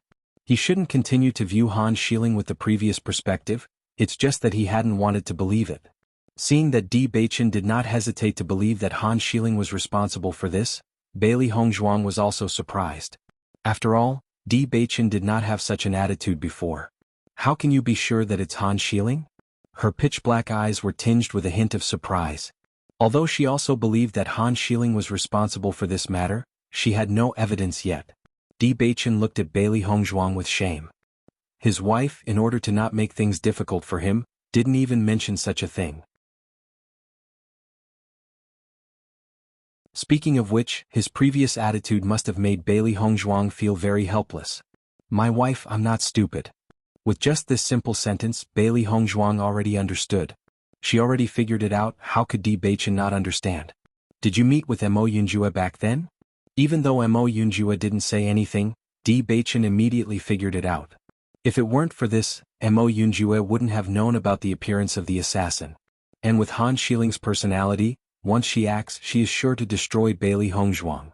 He shouldn't continue to view Han Xiling with the previous perspective, it's just that he hadn't wanted to believe it. Seeing that Di Beichen did not hesitate to believe that Han Xiling was responsible for this, Bailey Hongzhuang was also surprised. After all, Di Beichen did not have such an attitude before. How can you be sure that it's Han Xiling? Her pitch-black eyes were tinged with a hint of surprise. Although she also believed that Han Xiling was responsible for this matter, she had no evidence yet. Di Beichen looked at Bailey Hongzhuang with shame. His wife, in order to not make things difficult for him, didn't even mention such a thing. Speaking of which, his previous attitude must have made Bailey Hongzhuang feel very helpless. My wife, I'm not stupid. With just this simple sentence, Bailey Hongzhuang already understood. She already figured it out. How could Di Beichen not understand? Did you meet with Mo Yunjue back then? Even though Mo Yunjue didn't say anything, Di Beichen immediately figured it out. If it weren't for this, Mo Yunjue wouldn't have known about the appearance of the assassin. And with Han Xiling's personality, once she acts, she is sure to destroy Bailey Hongzhuang.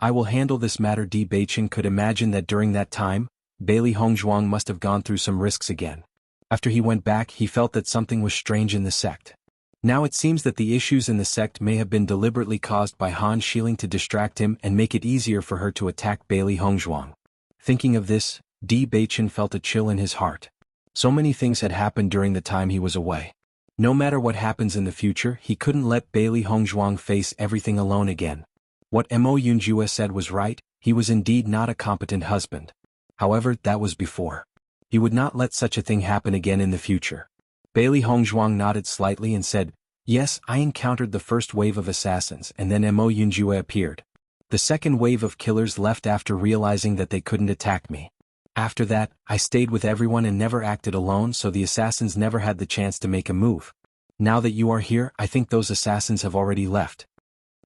I will handle this matter. Di Beichen could imagine that during that time, Bailey Hongzhuang must have gone through some risks again. After he went back, he felt that something was strange in the sect. Now it seems that the issues in the sect may have been deliberately caused by Han Xiling to distract him and make it easier for her to attack Bailey Hongzhuang. Thinking of this, Di Beichen felt a chill in his heart. So many things had happened during the time he was away. No matter what happens in the future, he couldn't let Bailey Hongzhuang face everything alone again. What Mo Yunjue said was right, he was indeed not a competent husband. However, that was before. He would not let such a thing happen again in the future. Bailey Hongzhuang nodded slightly and said, yes, I encountered the first wave of assassins and then Mo Yunjue appeared. The second wave of killers left after realizing that they couldn't attack me. After that, I stayed with everyone and never acted alone, so the assassins never had the chance to make a move. Now that you are here, I think those assassins have already left.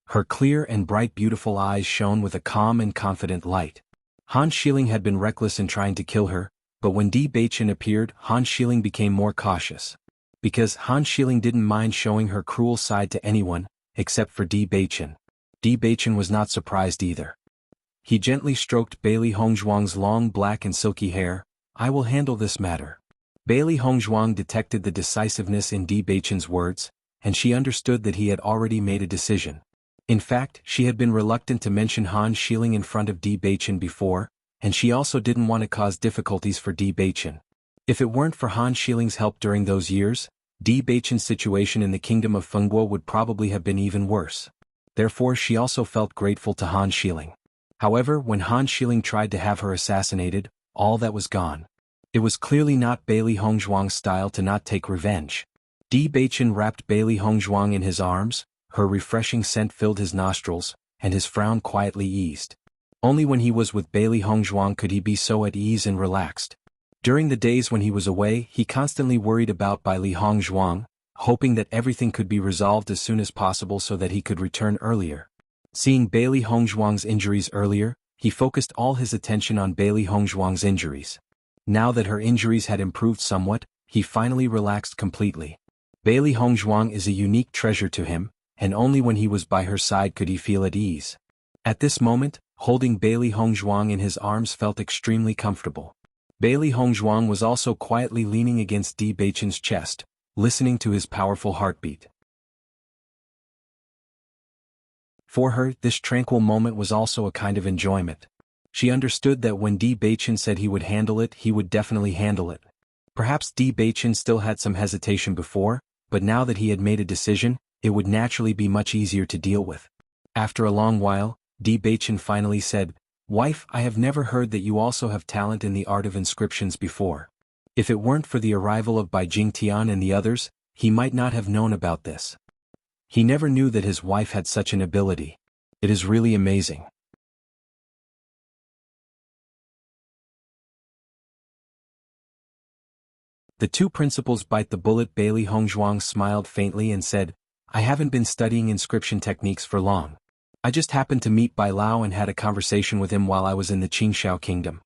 Her clear and bright beautiful eyes shone with a calm and confident light. Han Xiling had been reckless in trying to kill her, but when Di Beichen appeared, Han Xiling became more cautious. Because Han Xiling didn't mind showing her cruel side to anyone, except for Di Beichen. Di Beichen was not surprised either. He gently stroked Bailey Hongzhuang's long black and silky hair. I will handle this matter. Bailey Hongzhuang detected the decisiveness in Di Beichen's words, and she understood that he had already made a decision. In fact, she had been reluctant to mention Han Xiling in front of Di Beichen before, and she also didn't want to cause difficulties for Di Beichen. If it weren't for Han Xiling's help during those years, Di Beichen's situation in the kingdom of Fengguo would probably have been even worse. Therefore she also felt grateful to Han Xiling. However, when Han Xiling tried to have her assassinated, all that was gone. It was clearly not Bailey Hongzhuang's style to not take revenge. Di Beichen wrapped Bailey Hongzhuang in his arms, her refreshing scent filled his nostrils, and his frown quietly eased. Only when he was with Bailey Hongzhuang could he be so at ease and relaxed. During the days when he was away, he constantly worried about Bailey Hongzhuang, hoping that everything could be resolved as soon as possible so that he could return earlier. Seeing Bailey Hongzhuang's injuries earlier, he focused all his attention on Bailey Hongzhuang's injuries. Now that her injuries had improved somewhat, he finally relaxed completely. Bailey Hongzhuang is a unique treasure to him, and only when he was by her side could he feel at ease. At this moment, holding Bailey Hongzhuang in his arms felt extremely comfortable. Bailey Hongzhuang was also quietly leaning against Di Beichen's chest, listening to his powerful heartbeat. For her, this tranquil moment was also a kind of enjoyment. She understood that when Di Beichen said he would handle it, he would definitely handle it. Perhaps Di Beichen still had some hesitation before, but now that he had made a decision, it would naturally be much easier to deal with. After a long while, Di Beichen finally said, "Wife, I have never heard that you also have talent in the art of inscriptions before. If it weren't for the arrival of Bai Jingtian and the others, he might not have known about this." He never knew that his wife had such an ability. It is really amazing. The two principals bite the bullet. Bailey Hongzhuang smiled faintly and said, "I haven't been studying inscription techniques for long. I just happened to meet Bai Lao and had a conversation with him while I was in the Qingshao kingdom."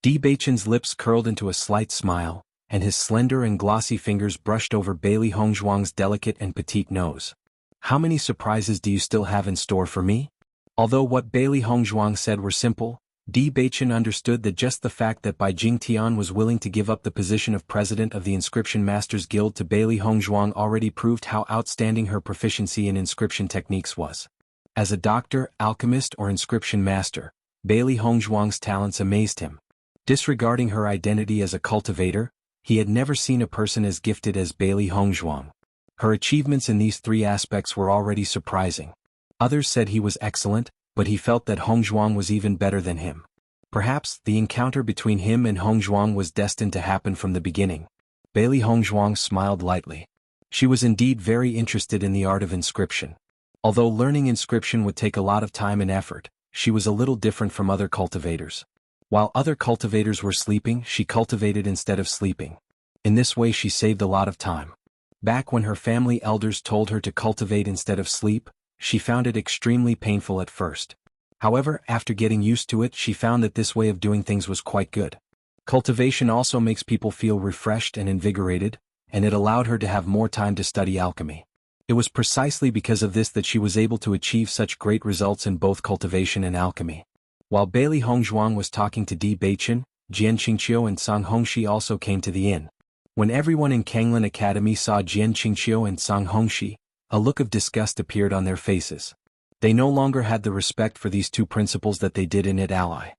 Di Beichen's lips curled into a slight smile, and his slender and glossy fingers brushed over Bailey Hongzhuang's delicate and petite nose. "How many surprises do you still have in store for me?" Although what Bailey Hongzhuang said were simple, Di Baichen understood that just the fact that Bai Jingtian was willing to give up the position of president of the Inscription Masters Guild to Bailey Hongzhuang already proved how outstanding her proficiency in inscription techniques was. As a doctor, alchemist or inscription master, Bailey Hongzhuang's talents amazed him. Disregarding her identity as a cultivator, he had never seen a person as gifted as Bailey Hongzhuang. Her achievements in these three aspects were already surprising. Others said he was excellent, but he felt that Hongzhuang was even better than him. Perhaps the encounter between him and Hongzhuang was destined to happen from the beginning. Bailey Hongzhuang smiled lightly. She was indeed very interested in the art of inscription. Although learning inscription would take a lot of time and effort, she was a little different from other cultivators. While other cultivators were sleeping, she cultivated instead of sleeping. In this way she saved a lot of time. Back when her family elders told her to cultivate instead of sleep, she found it extremely painful at first. However, after getting used to it, she found that this way of doing things was quite good. Cultivation also makes people feel refreshed and invigorated, and it allowed her to have more time to study alchemy. It was precisely because of this that she was able to achieve such great results in both cultivation and alchemy. While Bailey Hongzhuang was talking to Di Baichen, Jian Qingqiu and Song Hongxi also came to the inn. When everyone in Kanglin Academy saw Jian Qingqiu and Song Hongxi, a look of disgust appeared on their faces. They no longer had the respect for these two principals that they did in It Ally.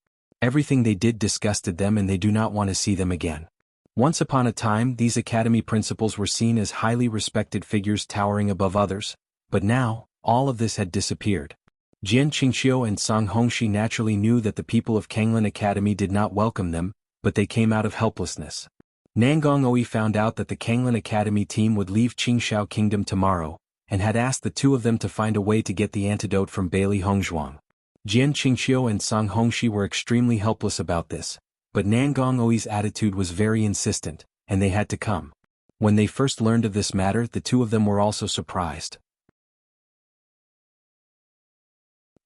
Everything they did disgusted them and they do not want to see them again. Once upon a time these academy principals were seen as highly respected figures towering above others, but now, all of this had disappeared. Jian Qingqiu and Song Hongxi naturally knew that the people of Kanglin Academy did not welcome them, but they came out of helplessness. Nangong Oyi found out that the Kanglin Academy team would leave Qingshao Kingdom tomorrow, and had asked the two of them to find a way to get the antidote from Bailey Hongzhuang. Jian Qingqiu and Song Hongxi were extremely helpless about this, but Nangong Oi's attitude was very insistent, and they had to come. When they first learned of this matter, the two of them were also surprised.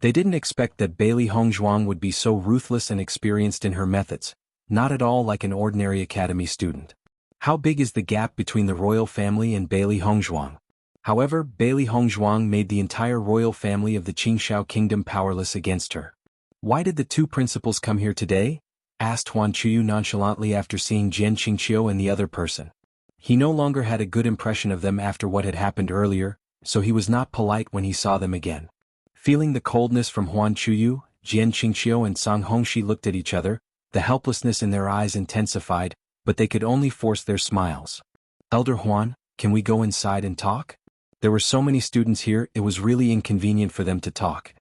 They didn't expect that Bailey Hongzhuang would be so ruthless and experienced in her methods, not at all like an ordinary academy student. How big is the gap between the royal family and Bailey Hongzhuang? However, Bailey Hongzhuang made the entire royal family of the Qingshao Kingdom powerless against her. Why did the two principals come here today? Asked Huan Chuyu nonchalantly after seeing Jian Qingqiu and the other person. He no longer had a good impression of them after what had happened earlier, so he was not polite when he saw them again. Feeling the coldness from Huan Chuyu, Jian Qingqiu and Song Hongxi looked at each other, the helplessness in their eyes intensified, but they could only force their smiles. Elder Huan, can we go inside and talk? There were so many students here, it was really inconvenient for them to talk.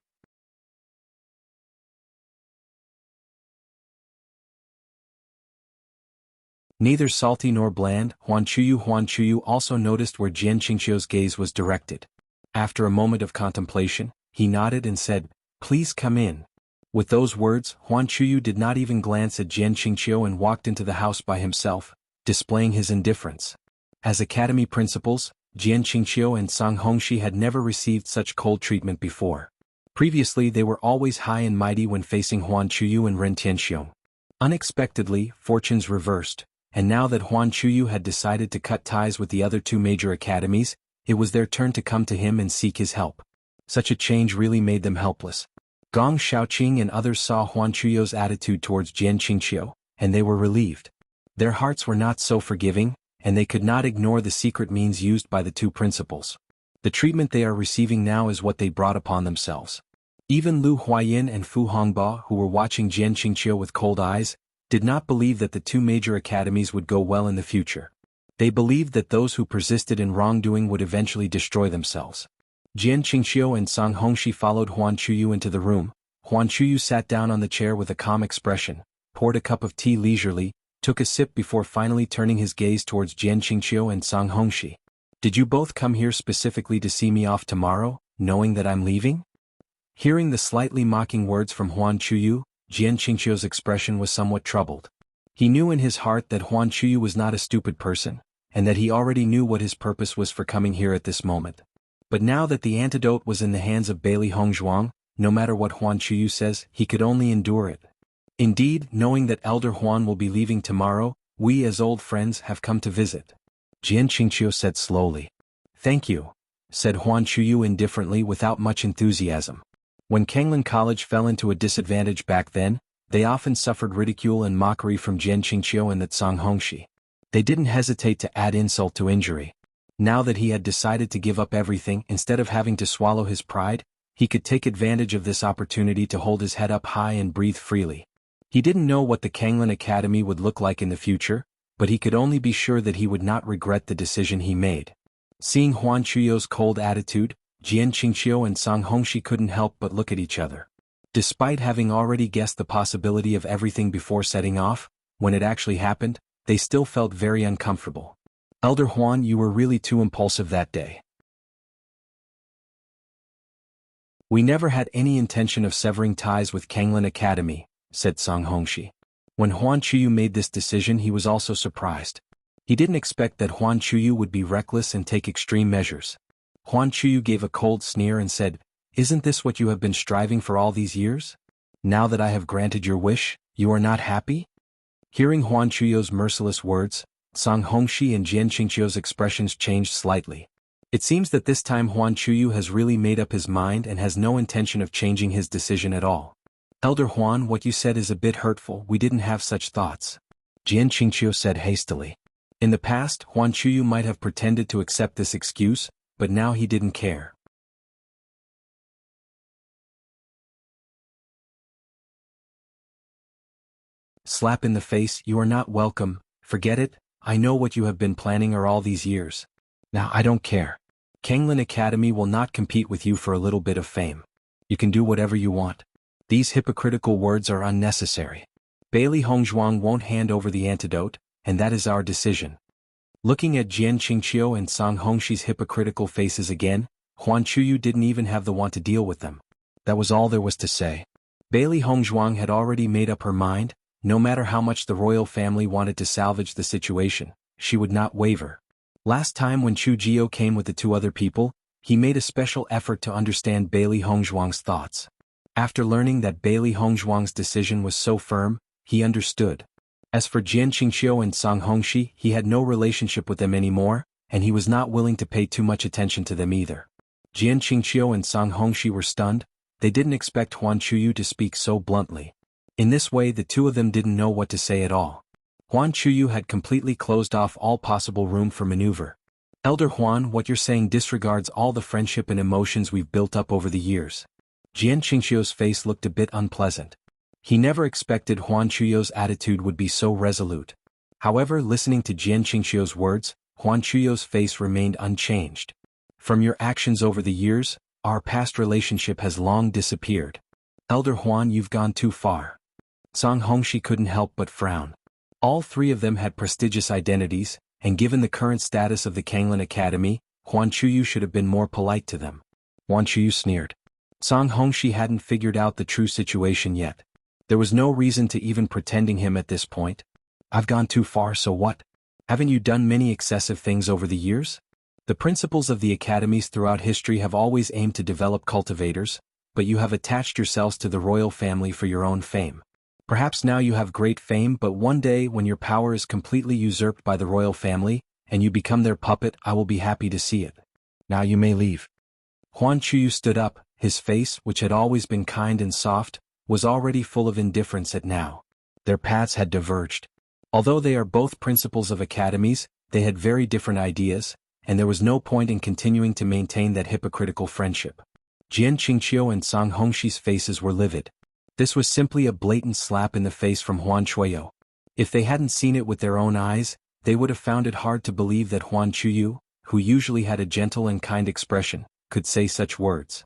Neither salty nor bland, Huan Chuyu also noticed where Jian Qingqiu's gaze was directed. After a moment of contemplation, he nodded and said, "Please come in." With those words, Huan Chuyu did not even glance at Jian Qingqiu and walked into the house by himself, displaying his indifference. As academy principals, Jian Qingqiu and Song Hongxi had never received such cold treatment before. Previously they were always high and mighty when facing Huan Chuyu and Ren Tianxiong. Unexpectedly, fortunes reversed, and now that Huan Chuyu had decided to cut ties with the other two major academies, it was their turn to come to him and seek his help. Such a change really made them helpless. Gong Shaoqing and others saw Huan Chuyu's attitude towards Jian Qingqiu, and they were relieved. Their hearts were not so forgiving, and they could not ignore the secret means used by the two principals. The treatment they are receiving now is what they brought upon themselves. Even Lu Huayin and Fu Hongba, who were watching Jian Qingqiu with cold eyes, did not believe that the two major academies would go well in the future. They believed that those who persisted in wrongdoing would eventually destroy themselves. Jian Qingqiu and Song Hongxi followed Huan Chuyu into the room. Huan Chuyu sat down on the chair with a calm expression, poured a cup of tea leisurely, took a sip before finally turning his gaze towards Jian Qingqiu and Song Hongxi. "Did you both come here specifically to see me off tomorrow, knowing that I'm leaving?" Hearing the slightly mocking words from Huan Chuyu, Jian Qingqiu's expression was somewhat troubled. He knew in his heart that Huan Chuyu was not a stupid person, and that he already knew what his purpose was for coming here at this moment. But now that the antidote was in the hands of Bailey Hongzhuang, no matter what Huan Chuyu says, he could only endure it. Indeed, knowing that Elder Huan will be leaving tomorrow, we as old friends have come to visit. Jian Qingqiu said slowly. "Thank you," said Huan Chuyu indifferently without much enthusiasm. When Kanglin College fell into a disadvantage back then, They often suffered ridicule and mockery from Jian Qingqiu and the Cang Hongxi. They didn't hesitate to add insult to injury. Now that he had decided to give up everything instead of having to swallow his pride, he could take advantage of this opportunity to hold his head up high and breathe freely. He didn't know what the Kanglin Academy would look like in the future, but he could only be sure that he would not regret the decision he made. Seeing Huan Chuyo's cold attitude, Jian Qingqiu and Cang Hongxi couldn't help but look at each other. Despite having already guessed the possibility of everything before setting off, when it actually happened, they still felt very uncomfortable. Elder Huan, you were really too impulsive that day. We never had any intention of severing ties with Kanglin Academy, said Cang Hongxi. When Huan Chuyu made this decision, he was also surprised. He didn't expect that Huan Chuyu would be reckless and take extreme measures. Huan Chuyu gave a cold sneer and said, "Isn't this what you have been striving for all these years? Now that I have granted your wish, you are not happy?" Hearing Huan Chuyu's merciless words, Cang Hongxi and Jian Qingqiu's expressions changed slightly. It seems that this time Huan Chuyu has really made up his mind and has no intention of changing his decision at all. "Elder Huan, what you said is a bit hurtful. We didn't have such thoughts," Jian Qingqiu said hastily. In the past, Huan Chuyu might have pretended to accept this excuse, but now he didn't care. Slap in the face, "You are not welcome, forget it, I know what you have been planning all these years. Now I don't care. Kanglin Academy will not compete with you for a little bit of fame. You can do whatever you want." These hypocritical words are unnecessary. Bailey Hongzhuang won't hand over the antidote, and that is our decision. Looking at Jian Qingqiu and Cang Hongxi's hypocritical faces again, Huan Chuyu didn't even have the want to deal with them. That was all there was to say. Bailey Hongzhuang had already made up her mind. No matter how much the royal family wanted to salvage the situation, she would not waver. Last time when Chu Jio came with the two other people, he made a special effort to understand Bailey Hongzhuang's thoughts. After learning that Bailey Hongzhuang's decision was so firm, he understood. As for Jian Qingqiu and Cang Hongxi, he had no relationship with them anymore, and he was not willing to pay too much attention to them either. Jian Qingqiu and Cang Hongxi were stunned. They didn't expect Huan Chuyu to speak so bluntly. In this way, the two of them didn't know what to say at all. Huan Chuyu had completely closed off all possible room for maneuver. "Elder Huan, what you're saying disregards all the friendship and emotions we've built up over the years." Jian Qingqiu's face looked a bit unpleasant. He never expected Huan Chuyu's attitude would be so resolute. However, listening to Jian Qingqiu's words, Huan Chuyu's face remained unchanged. "From your actions over the years, our past relationship has long disappeared. Elder Huan, you've gone too far." Cang Hongxi couldn't help but frown. All three of them had prestigious identities, and given the current status of the Kanglin Academy, Huan Chuyu should have been more polite to them. Huan Chuyu sneered. Cang Hongxi hadn't figured out the true situation yet. There was no reason to even pretending him at this point. "I've gone too far, so what? Haven't you done many excessive things over the years? The principles of the academies throughout history have always aimed to develop cultivators, but you have attached yourselves to the royal family for your own fame. Perhaps now you have great fame, but one day when your power is completely usurped by the royal family, and you become their puppet, I will be happy to see it. Now you may leave." Huan Chuyu stood up. His face, which had always been kind and soft, was already full of indifference at now. Their paths had diverged. Although they are both principals of academies, they had very different ideas, and there was no point in continuing to maintain that hypocritical friendship. Jian Qingqiu and Cang Hongxi's faces were livid. This was simply a blatant slap in the face from Huan Chuyu. If they hadn't seen it with their own eyes, they would have found it hard to believe that Huan Chuyu, who usually had a gentle and kind expression, could say such words.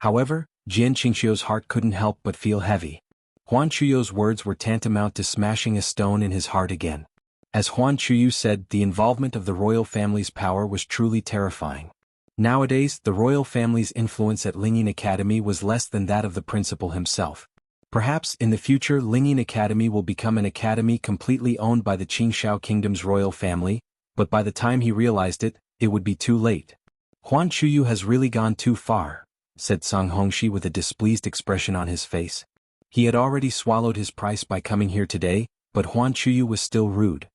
However, Jian Qingqiu's heart couldn't help but feel heavy. Huan Chuyu's words were tantamount to smashing a stone in his heart again. As Huan Chuyu said, the involvement of the royal family's power was truly terrifying. Nowadays, the royal family's influence at Lingyin Academy was less than that of the principal himself. Perhaps in the future Lingyin Academy will become an academy completely owned by the Qingshao Kingdom's royal family, but by the time he realized it, it would be too late. "Huan Chuyu has really gone too far," said Cang Hongxi with a displeased expression on his face. He had already swallowed his price by coming here today, but Huan Chuyu was still rude.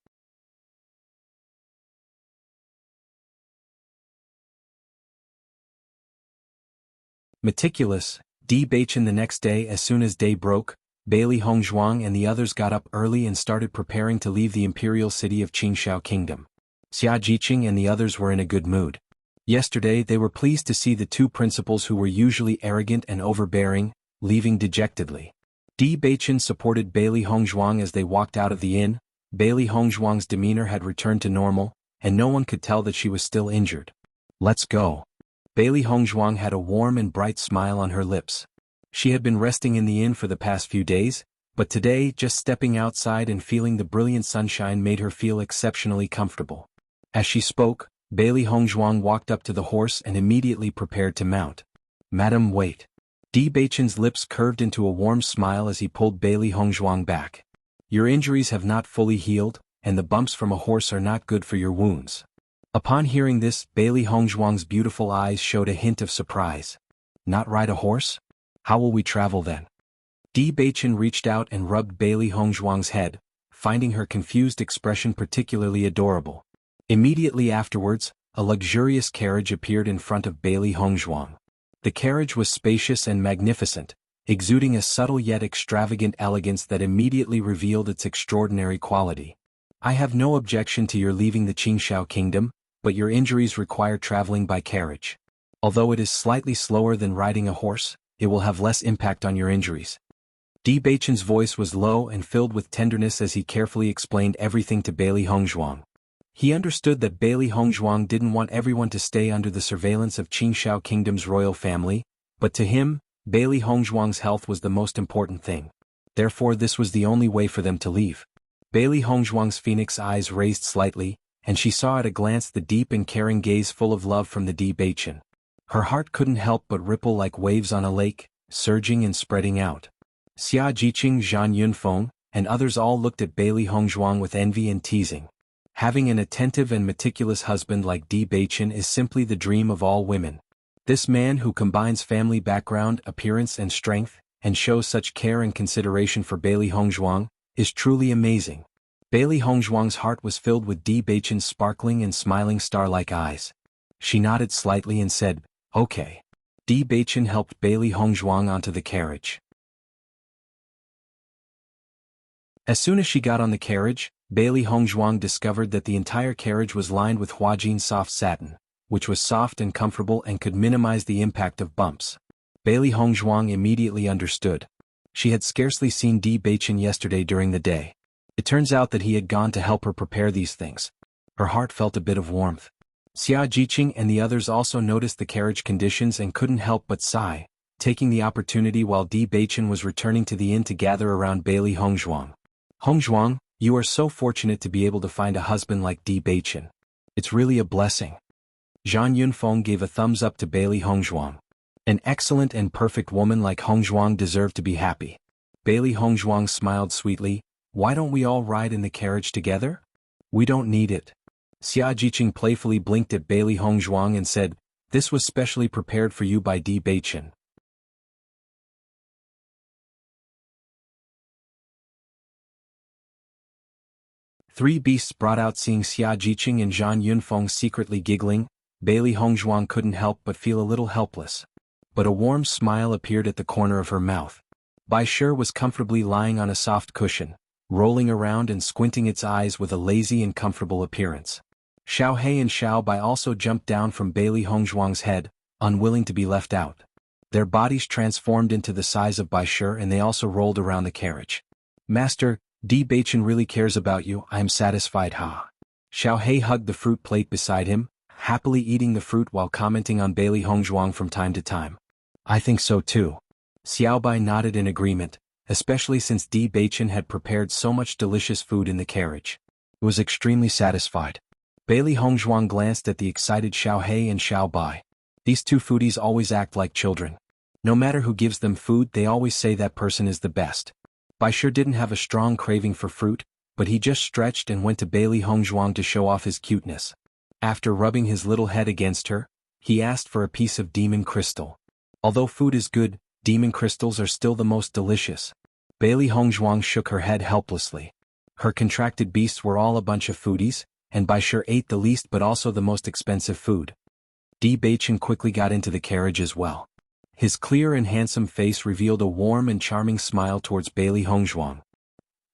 Meticulous, Di Baichen. The next day, as soon as day broke, Bailey Hongzhuang and the others got up early and started preparing to leave the imperial city of Qingshao Kingdom. Xia Jiqing and the others were in a good mood. Yesterday they were pleased to see the two principals who were usually arrogant and overbearing, leaving dejectedly. Di Baichen supported Bailey Hongzhuang as they walked out of the inn. Bailey Hongzhuang's demeanor had returned to normal, and no one could tell that she was still injured. "Let's go." Bailey Hongzhuang had a warm and bright smile on her lips. She had been resting in the inn for the past few days, but today just stepping outside and feeling the brilliant sunshine made her feel exceptionally comfortable. As she spoke, Bailey Hongzhuang walked up to the horse and immediately prepared to mount. "Madam, wait." Di Baichen's lips curved into a warm smile as he pulled Bailey Hongzhuang back. "Your injuries have not fully healed, and the bumps from a horse are not good for your wounds." Upon hearing this, Bailey Hongzhuang's beautiful eyes showed a hint of surprise. "Not ride a horse? How will we travel then?" Di Baichen reached out and rubbed Bailey Hongzhuang's head, finding her confused expression particularly adorable. Immediately afterwards, a luxurious carriage appeared in front of Bailey Hongzhuang. The carriage was spacious and magnificent, exuding a subtle yet extravagant elegance that immediately revealed its extraordinary quality. "I have no objection to your leaving the Qingshao Kingdom, but your injuries require traveling by carriage. Although it is slightly slower than riding a horse, it will have less impact on your injuries." Di Baichen's voice was low and filled with tenderness as he carefully explained everything to Bailey Hongzhuang. He understood that Bailey Hongzhuang didn't want everyone to stay under the surveillance of Qingshao Kingdom's royal family, but to him, Bailey Hongzhuang's health was the most important thing. Therefore this was the only way for them to leave. Bailey Hongzhuang's phoenix eyes raised slightly, and she saw at a glance the deep and caring gaze full of love from the Di Baichen. Her heart couldn't help but ripple like waves on a lake, surging and spreading out. Xia Jiqing, Zhan Yunfeng, and others all looked at Bailey Hongzhuang with envy and teasing. Having an attentive and meticulous husband like Di Baichen is simply the dream of all women. This man who combines family background, appearance and strength, and shows such care and consideration for Bailey Hongzhuang, is truly amazing. Bailey Hongzhuang's heart was filled with Di Baichen's sparkling and smiling star-like eyes. She nodded slightly and said, "Okay." Di Baichen helped Bailey Hongzhuang onto the carriage. As soon as she got on the carriage, Bailey Hongzhuang discovered that the entire carriage was lined with Huajin soft satin, which was soft and comfortable and could minimize the impact of bumps. Bailey Hongzhuang immediately understood. She had scarcely seen Di Baichen yesterday during the day. It turns out that he had gone to help her prepare these things. Her heart felt a bit of warmth. Xia Jiqing and the others also noticed the carriage conditions and couldn't help but sigh, taking the opportunity while Di Baichen was returning to the inn to gather around Bailey Hongzhuang. "Hongzhuang, you are so fortunate to be able to find a husband like Di Baichen. It's really a blessing." Zhan Yunfeng gave a thumbs up to Bailey Hongzhuang. An excellent and perfect woman like Hongzhuang deserved to be happy. Bailey Hongzhuang smiled sweetly. "Why don't we all ride in the carriage together?" "We don't need it." Xia Jiqing playfully blinked at Bailey Hongzhuang and said, "This was specially prepared for you by Di Baichen." Three beasts brought out. Seeing Xia Jiqing and Zhan Yunfeng secretly giggling, Bailey Hongzhuang couldn't help but feel a little helpless. But a warm smile appeared at the corner of her mouth. Bai Shi was comfortably lying on a soft cushion, rolling around and squinting its eyes with a lazy and comfortable appearance. Xiao He and Xiao Bai also jumped down from Bailey Hongzhuang's head, unwilling to be left out. Their bodies transformed into the size of Bai Shi and they also rolled around the carriage. "Master, Di Baichen really cares about you. I am satisfied." Ha! Xiao He hugged the fruit plate beside him, happily eating the fruit while commenting on Bailey Hongzhuang from time to time. "I think so too." Xiao Bai nodded in agreement, especially since Di Baichen had prepared so much delicious food in the carriage. It was extremely satisfied. Bailey Hongzhuang glanced at the excited Xiao He and Xiao Bai. These two foodies always act like children. No matter who gives them food, they always say that person is the best. Bai Shi didn't have a strong craving for fruit, but he just stretched and went to Bailey Hongzhuang to show off his cuteness. After rubbing his little head against her, he asked for a piece of demon crystal. Although food is good, demon crystals are still the most delicious. Bailey Hongzhuang shook her head helplessly. Her contracted beasts were all a bunch of foodies, and Bai Shi ate the least but also the most expensive food. Di Baichen quickly got into the carriage as well. His clear and handsome face revealed a warm and charming smile towards Bailey Hongzhuang.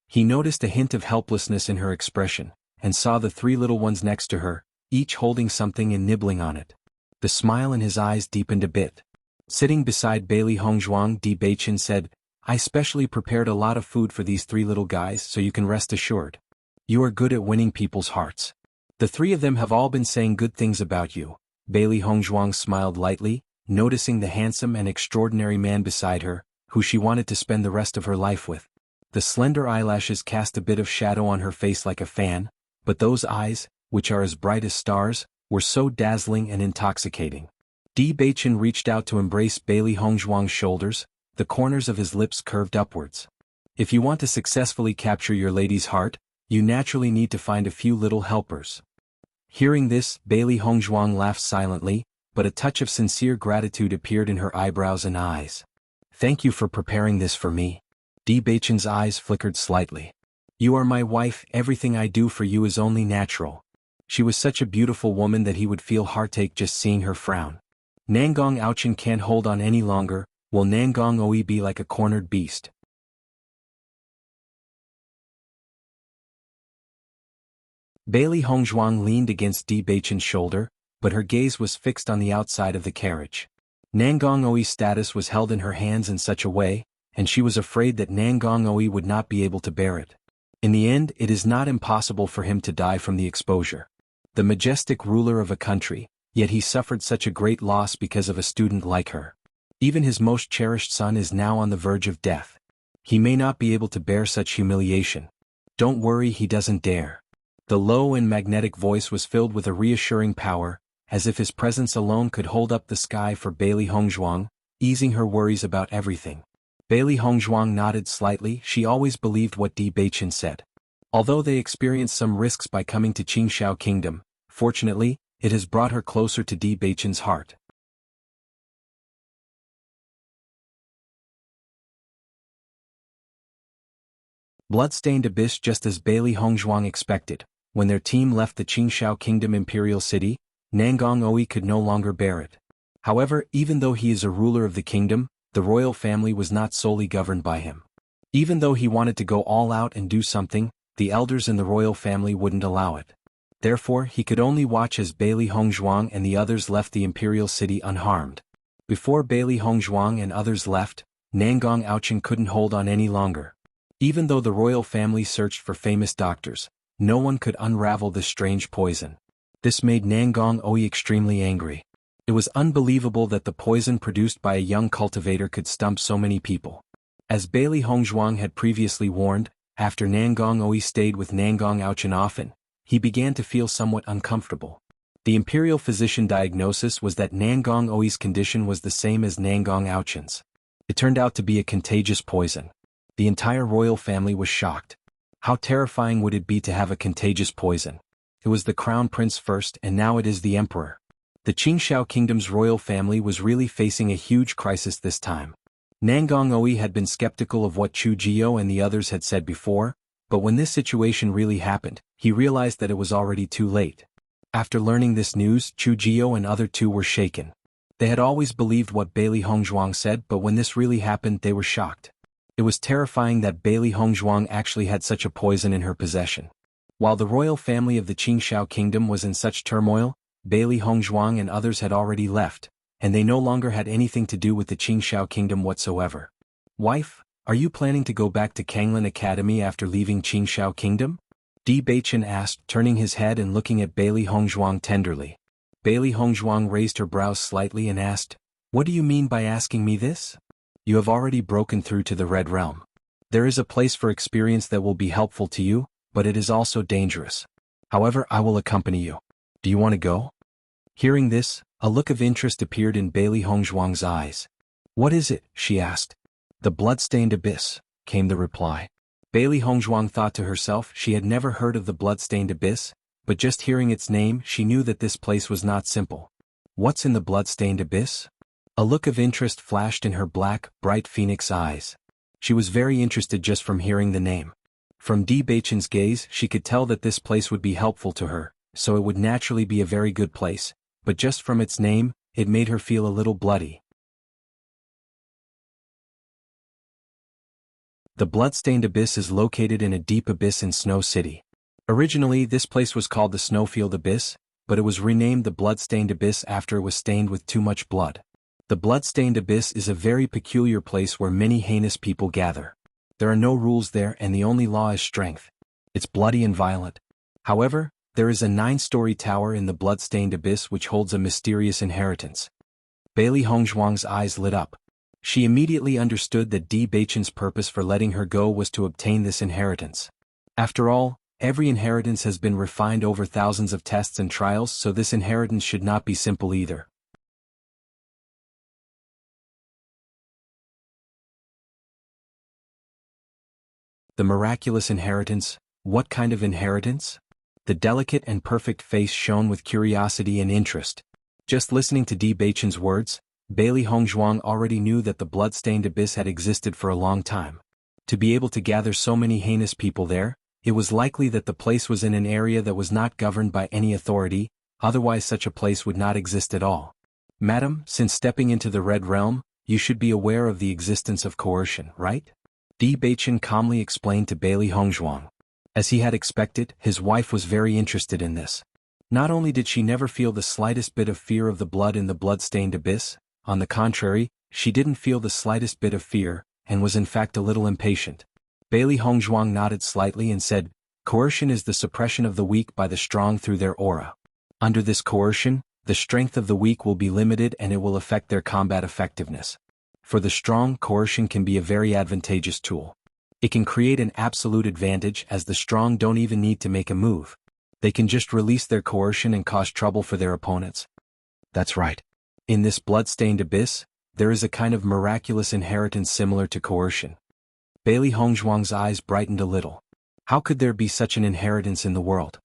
He noticed a hint of helplessness in her expression, and saw the three little ones next to her, each holding something and nibbling on it. The smile in his eyes deepened a bit. Sitting beside Bailey Hongzhuang, Di Beichen said, "I specially prepared a lot of food for these three little guys, so you can rest assured. You are good at winning people's hearts. The three of them have all been saying good things about you." Bailey Hongzhuang smiled lightly, noticing the handsome and extraordinary man beside her, who she wanted to spend the rest of her life with. The slender eyelashes cast a bit of shadow on her face like a fan, but those eyes, which are as bright as stars, were so dazzling and intoxicating. Di Beichen reached out to embrace Bailey Hongzhuang's shoulders, the corners of his lips curved upwards. "If you want to successfully capture your lady's heart, you naturally need to find a few little helpers." Hearing this, Bailey Hongzhuang laughed silently, but a touch of sincere gratitude appeared in her eyebrows and eyes. "Thank you for preparing this for me." Di Beichen's eyes flickered slightly. "You are my wife, everything I do for you is only natural." She was such a beautiful woman that he would feel heartache just seeing her frown. "Nangong Aochen can't hold on any longer, will Nangong Oi be like a cornered beast?" Bailey Hongzhuang leaned against Di Beichen's shoulder, but her gaze was fixed on the outside of the carriage. Nangong Oi's status was held in her hands in such a way, and she was afraid that Nangong Oi would not be able to bear it. In the end, it is not impossible for him to die from the exposure. The majestic ruler of a country, yet he suffered such a great loss because of a student like her. Even his most cherished son is now on the verge of death. He may not be able to bear such humiliation. Don't worry, he doesn't dare. The low and magnetic voice was filled with a reassuring power, as if his presence alone could hold up the sky for Bailey Hongzhuang, easing her worries about everything. Bailey Hongzhuang nodded slightly. She always believed what Di Beichen said. Although they experienced some risks by coming to Qingshao Kingdom, fortunately, it has brought her closer to Di Beichen's heart. Bloodstained Abyss. Just as Bailey Hongzhuang expected, when their team left the Qingshao Kingdom Imperial City, Nangong Oi could no longer bear it. However, even though he is a ruler of the kingdom, the royal family was not solely governed by him. Even though he wanted to go all out and do something, the elders in the royal family wouldn't allow it. Therefore, he could only watch as Bailey Hongzhuang and the others left the imperial city unharmed. Before Bailey Hongzhuang and others left, Nangong Aochen couldn't hold on any longer. Even though the royal family searched for famous doctors, no one could unravel this strange poison. This made Nangong Oi extremely angry. It was unbelievable that the poison produced by a young cultivator could stump so many people. As Bailey Hongzhuang had previously warned, after Nangong Oi stayed with Nangong Aochen often, he began to feel somewhat uncomfortable. The imperial physician diagnosis was that Nangong Oi's condition was the same as Nangong Aochen's. It turned out to be a contagious poison. The entire royal family was shocked. How terrifying would it be to have a contagious poison? It was the crown prince first, and now it is the emperor. The Qingshao Kingdom's royal family was really facing a huge crisis this time. Nangong Oi had been skeptical of what Chu Jio and the others had said before, but when this situation really happened, he realized that it was already too late. After learning this news, Chu Jio and other two were shaken. They had always believed what Bailey Hongzhuang said, but when this really happened, they were shocked. It was terrifying that Bailey Hongzhuang actually had such a poison in her possession. While the royal family of the Qingshao Kingdom was in such turmoil, Bailey Hongzhuang and others had already left, and they no longer had anything to do with the Qingshao Kingdom whatsoever. "Wife, are you planning to go back to Kanglan Academy after leaving Qingshao Kingdom?" Di Beichen asked, turning his head and looking at Bailey Hongzhuang tenderly. Bailey Hongzhuang raised her brows slightly and asked, "What do you mean by asking me this? You have already broken through to the Red Realm. There is a place for experience that will be helpful to you, but it is also dangerous. However, I will accompany you. Do you want to go?" Hearing this, a look of interest appeared in Bailey Hongzhuang's eyes. "What is it?" she asked. "The Bloodstained Abyss," came the reply. Bailey Hongzhuang thought to herself she had never heard of the Bloodstained Abyss, but just hearing its name she knew that this place was not simple. What's in the Bloodstained Abyss? A look of interest flashed in her black, bright phoenix eyes. She was very interested just from hearing the name. From Di Beichen's gaze she could tell that this place would be helpful to her, so it would naturally be a very good place, but just from its name, it made her feel a little bloody. The Bloodstained Abyss is located in a deep abyss in Snow City. Originally, this place was called the Snowfield Abyss, but it was renamed the Bloodstained Abyss after it was stained with too much blood. The Bloodstained Abyss is a very peculiar place where many heinous people gather. There are no rules there and the only law is strength. It's bloody and violent. However, there is a 9-story tower in the Bloodstained Abyss which holds a mysterious inheritance. Bailey Hongzhuang's eyes lit up. She immediately understood that Di Beichen's purpose for letting her go was to obtain this inheritance. After all, every inheritance has been refined over thousands of tests and trials, so this inheritance should not be simple either. The miraculous inheritance. What kind of inheritance? The delicate and perfect face shone with curiosity and interest. Just listening to Di Beichen's words, Bailey Hongzhuang already knew that the Bloodstained Abyss had existed for a long time. To be able to gather so many heinous people there, it was likely that the place was in an area that was not governed by any authority, otherwise such a place would not exist at all. Madam, since stepping into the Red Realm, you should be aware of the existence of coercion, right? Di Beichen calmly explained to Bailey Hongzhuang. As he had expected, his wife was very interested in this. Not only did she never feel the slightest bit of fear of the blood in the Bloodstained Abyss, on the contrary, she didn't feel the slightest bit of fear, and was in fact a little impatient. Bailey Hongzhuang nodded slightly and said, "Coercion is the suppression of the weak by the strong through their aura. Under this coercion, the strength of the weak will be limited and it will affect their combat effectiveness. For the strong, coercion can be a very advantageous tool. It can create an absolute advantage as the strong don't even need to make a move. They can just release their coercion and cause trouble for their opponents." That's right. In this Bloodstained Abyss, there is a kind of miraculous inheritance similar to coercion. Bailey Hongzhuang's eyes brightened a little. How could there be such an inheritance in the world?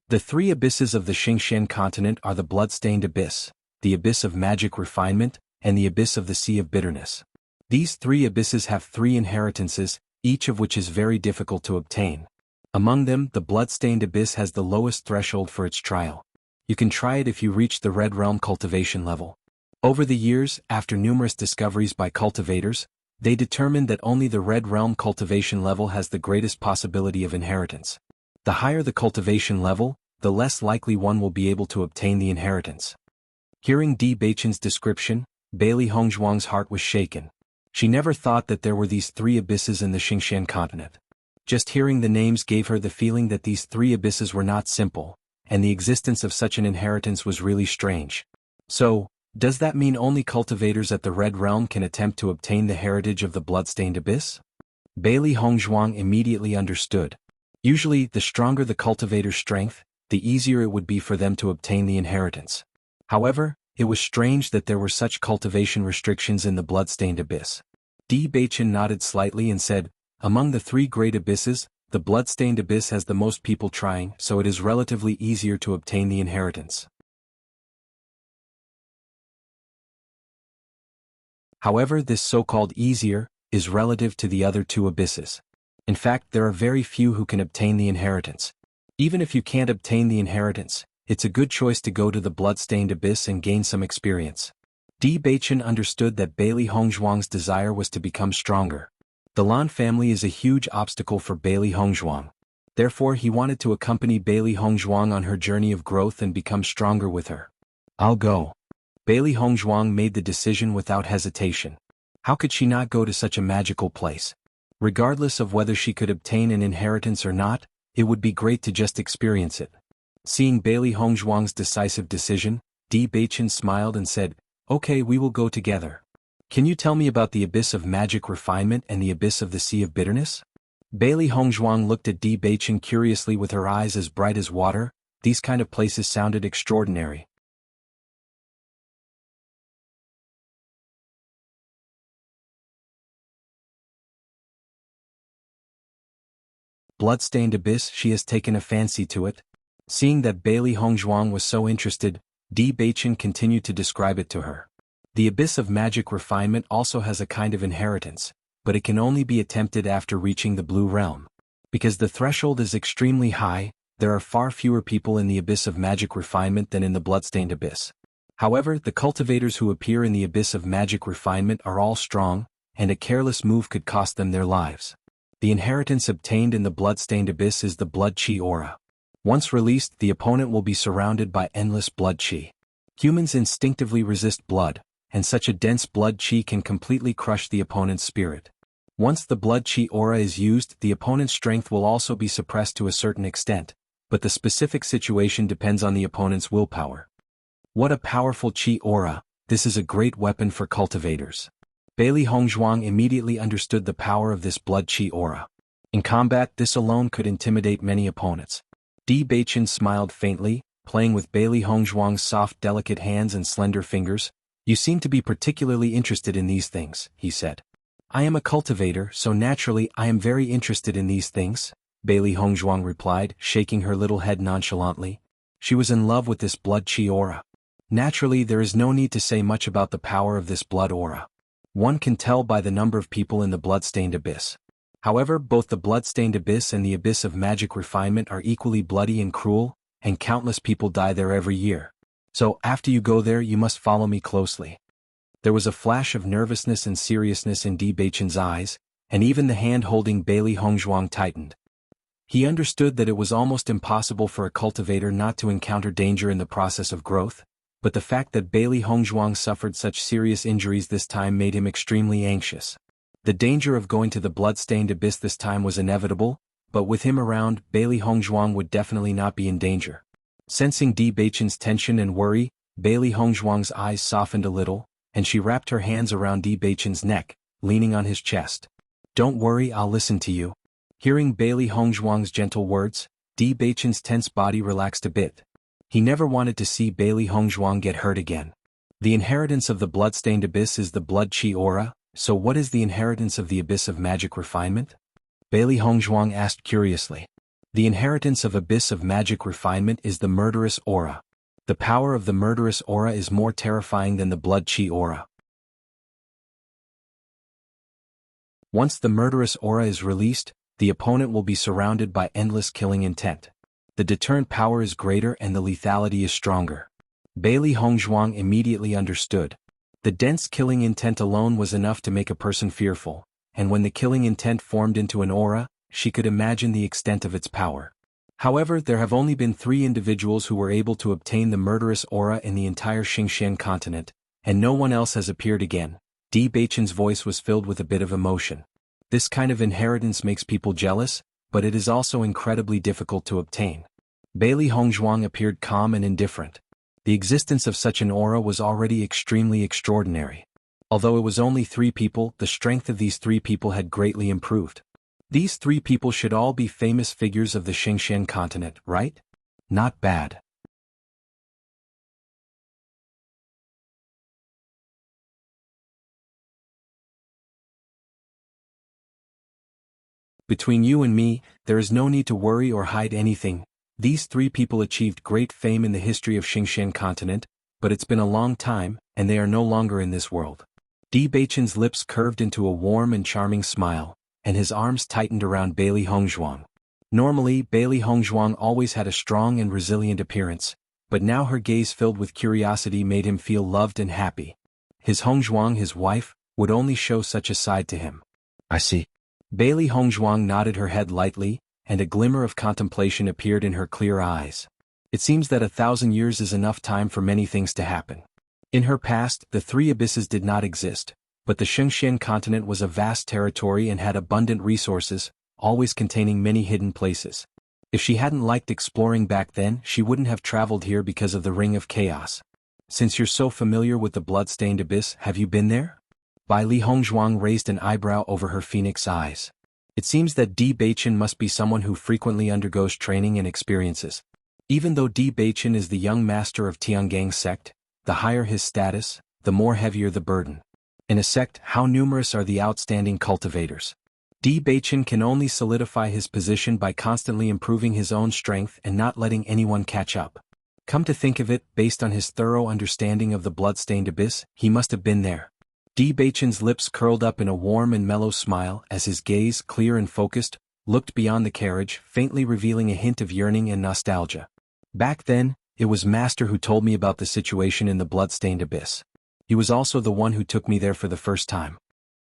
The 3 abysses of the Xingqian continent are the Bloodstained Abyss, the Abyss of Magic Refinement, and the Abyss of the Sea of Bitterness. These 3 abysses have 3 inheritances, each of which is very difficult to obtain. Among them, the Bloodstained Abyss has the lowest threshold for its trial. You can try it if you reach the Red Realm cultivation level. Over the years, after numerous discoveries by cultivators, they determined that only the Red Realm cultivation level has the greatest possibility of inheritance. The higher the cultivation level, the less likely one will be able to obtain the inheritance. Hearing Di Beichen's description, Bailey Hongzhuang's heart was shaken. She never thought that there were these 3 abysses in the Xingqian continent. Just hearing the names gave her the feeling that these 3 abysses were not simple, and the existence of such an inheritance was really strange. So, does that mean only cultivators at the Red Realm can attempt to obtain the heritage of the Bloodstained Abyss? Bailey Hongzhuang immediately understood. Usually, the stronger the cultivator's strength, the easier it would be for them to obtain the inheritance. However, it was strange that there were such cultivation restrictions in the Bloodstained Abyss. Di Beichen nodded slightly and said, "Among the 3 great abysses, the Bloodstained Abyss has the most people trying, so it is relatively easier to obtain the inheritance. However, this so-called easier is relative to the other 2 abysses. In fact, there are very few who can obtain the inheritance. Even if you can't obtain the inheritance, it's a good choice to go to the Bloodstained Abyss and gain some experience." Di Beichen understood that Bailey Hongzhuang's desire was to become stronger. The Lan family is a huge obstacle for Bailey Hongzhuang. Therefore, he wanted to accompany Bailey Hongzhuang on her journey of growth and become stronger with her. "I'll go." Bailey Hongzhuang made the decision without hesitation. How could she not go to such a magical place? Regardless of whether she could obtain an inheritance or not, it would be great to just experience it. Seeing Bailey Hongzhuang's decisive decision, Di Beichen smiled and said, "Okay, we will go together. Can you tell me about the Abyss of Magic Refinement and the Abyss of the Sea of Bitterness?" Bailey Hongzhuang looked at Di Beichen curiously with her eyes as bright as water. These kind of places sounded extraordinary. Bloodstained Abyss, she has taken a fancy to it. Seeing that Bailey Hongzhuang was so interested, Di Beichen continued to describe it to her. The Abyss of Magic Refinement also has a kind of inheritance, but it can only be attempted after reaching the Blue Realm. Because the threshold is extremely high, there are far fewer people in the Abyss of Magic Refinement than in the Bloodstained Abyss. However, the cultivators who appear in the Abyss of Magic Refinement are all strong, and a careless move could cost them their lives. The inheritance obtained in the blood-stained abyss is the blood chi aura. Once released, the opponent will be surrounded by endless blood chi. Humans instinctively resist blood, and such a dense blood chi can completely crush the opponent's spirit. Once the blood chi aura is used, the opponent's strength will also be suppressed to a certain extent, but the specific situation depends on the opponent's willpower. What a powerful chi aura! This is a great weapon for cultivators. Bailey Hongzhuang immediately understood the power of this blood chi aura. In combat, this alone could intimidate many opponents. Di Beichen smiled faintly, playing with Bailey Hongzhuang's soft, delicate hands and slender fingers. You seem to be particularly interested in these things, he said. I am a cultivator, so naturally I am very interested in these things, Bailey Hongzhuang replied, shaking her little head nonchalantly. She was in love with this blood chi aura. Naturally, there is no need to say much about the power of this blood aura. One can tell by the number of people in the blood-stained abyss. However, both the blood-stained abyss and the abyss of magic refinement are equally bloody and cruel, and countless people die there every year. So, after you go there, you must follow me closely. There was a flash of nervousness and seriousness in Di Beichen's eyes, and even the hand holding Bailey Hongzhuang tightened. He understood that it was almost impossible for a cultivator not to encounter danger in the process of growth, but the fact that Bailey Hongzhuang suffered such serious injuries this time made him extremely anxious. The danger of going to the blood-stained abyss this time was inevitable, but with him around, Bailey Hongzhuang would definitely not be in danger. Sensing Di Beichen's tension and worry, Bailey Hongzhuang's eyes softened a little, and she wrapped her hands around Di Beichen's neck, leaning on his chest. Don't worry, I'll listen to you. Hearing Bailey Hongzhuang's gentle words, Di Beichen's tense body relaxed a bit. He never wanted to see Bailey Hongzhuang get hurt again. The inheritance of the blood-stained abyss is the blood chi aura, so what is the inheritance of the abyss of magic refinement? Bailey Hongzhuang asked curiously. The inheritance of abyss of magic refinement is the murderous aura. The power of the murderous aura is more terrifying than the blood chi aura. Once the murderous aura is released, the opponent will be surrounded by endless killing intent. The deterrent power is greater and the lethality is stronger. Bailey Hongzhuang immediately understood. The dense killing intent alone was enough to make a person fearful, and when the killing intent formed into an aura, she could imagine the extent of its power. However, there have only been 3 individuals who were able to obtain the murderous aura in the entire Xingqian continent, and no one else has appeared again. Di Beichen's voice was filled with a bit of emotion. This kind of inheritance makes people jealous, but it is also incredibly difficult to obtain. Bailey Hongzhuang appeared calm and indifferent. The existence of such an aura was already extremely extraordinary. Although it was only 3 people, the strength of these 3 people had greatly improved. These 3 people should all be famous figures of the Xingqian continent, right? Not bad. Between you and me, there is no need to worry or hide anything. These 3 people achieved great fame in the history of Xingqian continent, but it's been a long time, and they are no longer in this world. Di Beichen's lips curved into a warm and charming smile, and his arms tightened around Bailey Hongzhuang. Normally, Bailey Hongzhuang always had a strong and resilient appearance, but now her gaze filled with curiosity made him feel loved and happy. His Hongzhuang, his wife, would only show such a side to him. I see. Bailey Hongzhuang nodded her head lightly, and a glimmer of contemplation appeared in her clear eyes. It seems that 1,000 years is enough time for many things to happen. In her past, the 3 abysses did not exist, but the Xingqian continent was a vast territory and had abundant resources, always containing many hidden places. If she hadn't liked exploring back then, she wouldn't have traveled here because of the Ring of Chaos. Since you're so familiar with the blood-stained abyss, have you been there? Bailey Hongzhuang raised an eyebrow over her phoenix eyes. It seems that Di Beichen must be someone who frequently undergoes training and experiences. Even though Di Beichen is the young master of Tiangang's sect, the higher his status, the more heavier the burden. In a sect, how numerous are the outstanding cultivators? Di Beichen can only solidify his position by constantly improving his own strength and not letting anyone catch up. Come to think of it, based on his thorough understanding of the blood-stained abyss, he must have been there. Di Beichen's lips curled up in a warm and mellow smile as his gaze, clear and focused, looked beyond the carriage, faintly revealing a hint of yearning and nostalgia. Back then, it was Master who told me about the situation in the blood-stained abyss. He was also the one who took me there for the first time.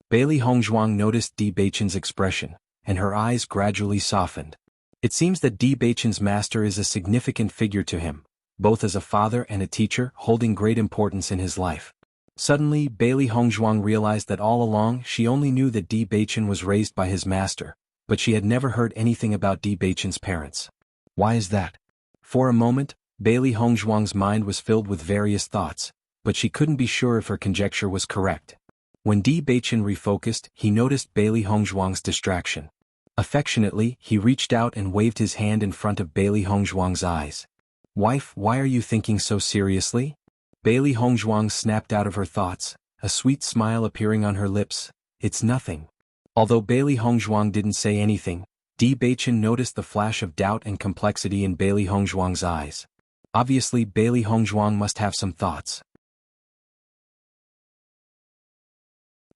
Bailey Hongzhuang noticed Di Beichen's expression, and her eyes gradually softened. It seems that Di Beichen's master is a significant figure to him, both as a father and a teacher, holding great importance in his life. Suddenly, Bailey Hongzhuang realized that all along she only knew that Di Beichen was raised by his master, but she had never heard anything about Di Beichen's parents. Why is that? For a moment, Bailey Hongzhuang's mind was filled with various thoughts, but she couldn't be sure if her conjecture was correct. When Di Beichen refocused, he noticed Bailey Hongzhuang's distraction. Affectionately, he reached out and waved his hand in front of Bailey Hongzhuang's eyes. "Wife, why are you thinking so seriously?" Bailey Hongzhuang snapped out of her thoughts, a sweet smile appearing on her lips. "It's nothing." Although Bailey Hongzhuang didn't say anything, Di Beichen noticed the flash of doubt and complexity in Bailey Hongzhuang's eyes. Obviously, Bailey Hongzhuang must have some thoughts.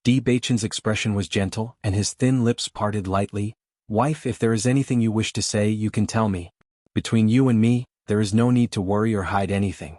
Di Beichen's expression was gentle, and his thin lips parted lightly. "Wife, if there is anything you wish to say, you can tell me. Between you and me, there is no need to worry or hide anything."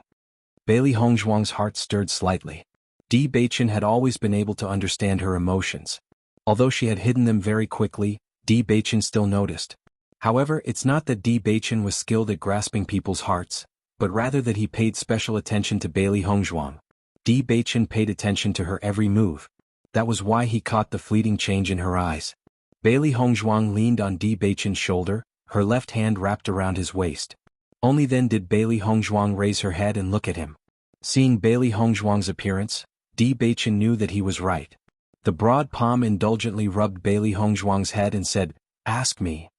Bailey Hongzhuang's heart stirred slightly. Di Beichen had always been able to understand her emotions. Although she had hidden them very quickly, Di Beichen still noticed. However, it's not that Di Beichen was skilled at grasping people's hearts, but rather that he paid special attention to Bailey Hongzhuang. Di Beichen paid attention to her every move. That was why he caught the fleeting change in her eyes. Bailey Hongzhuang leaned on Di Beichen's shoulder, her left hand wrapped around his waist. Only then did Bailey Hongzhuang raise her head and look at him. Seeing Bailey Hongzhuang's appearance, Di Beichen knew that he was right. The broad palm indulgently rubbed Bailey Hongzhuang's head and said, "Ask me."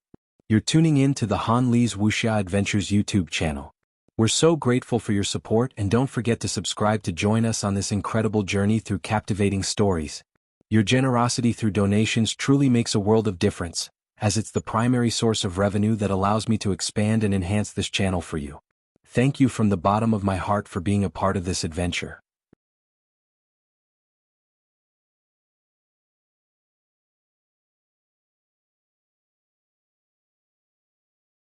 You're tuning in to the Han Li's Wuxia Adventures YouTube channel. We're so grateful for your support, and don't forget to subscribe to join us on this incredible journey through captivating stories. Your generosity through donations truly makes a world of difference, as it's the primary source of revenue that allows me to expand and enhance this channel for you. Thank you from the bottom of my heart for being a part of this adventure.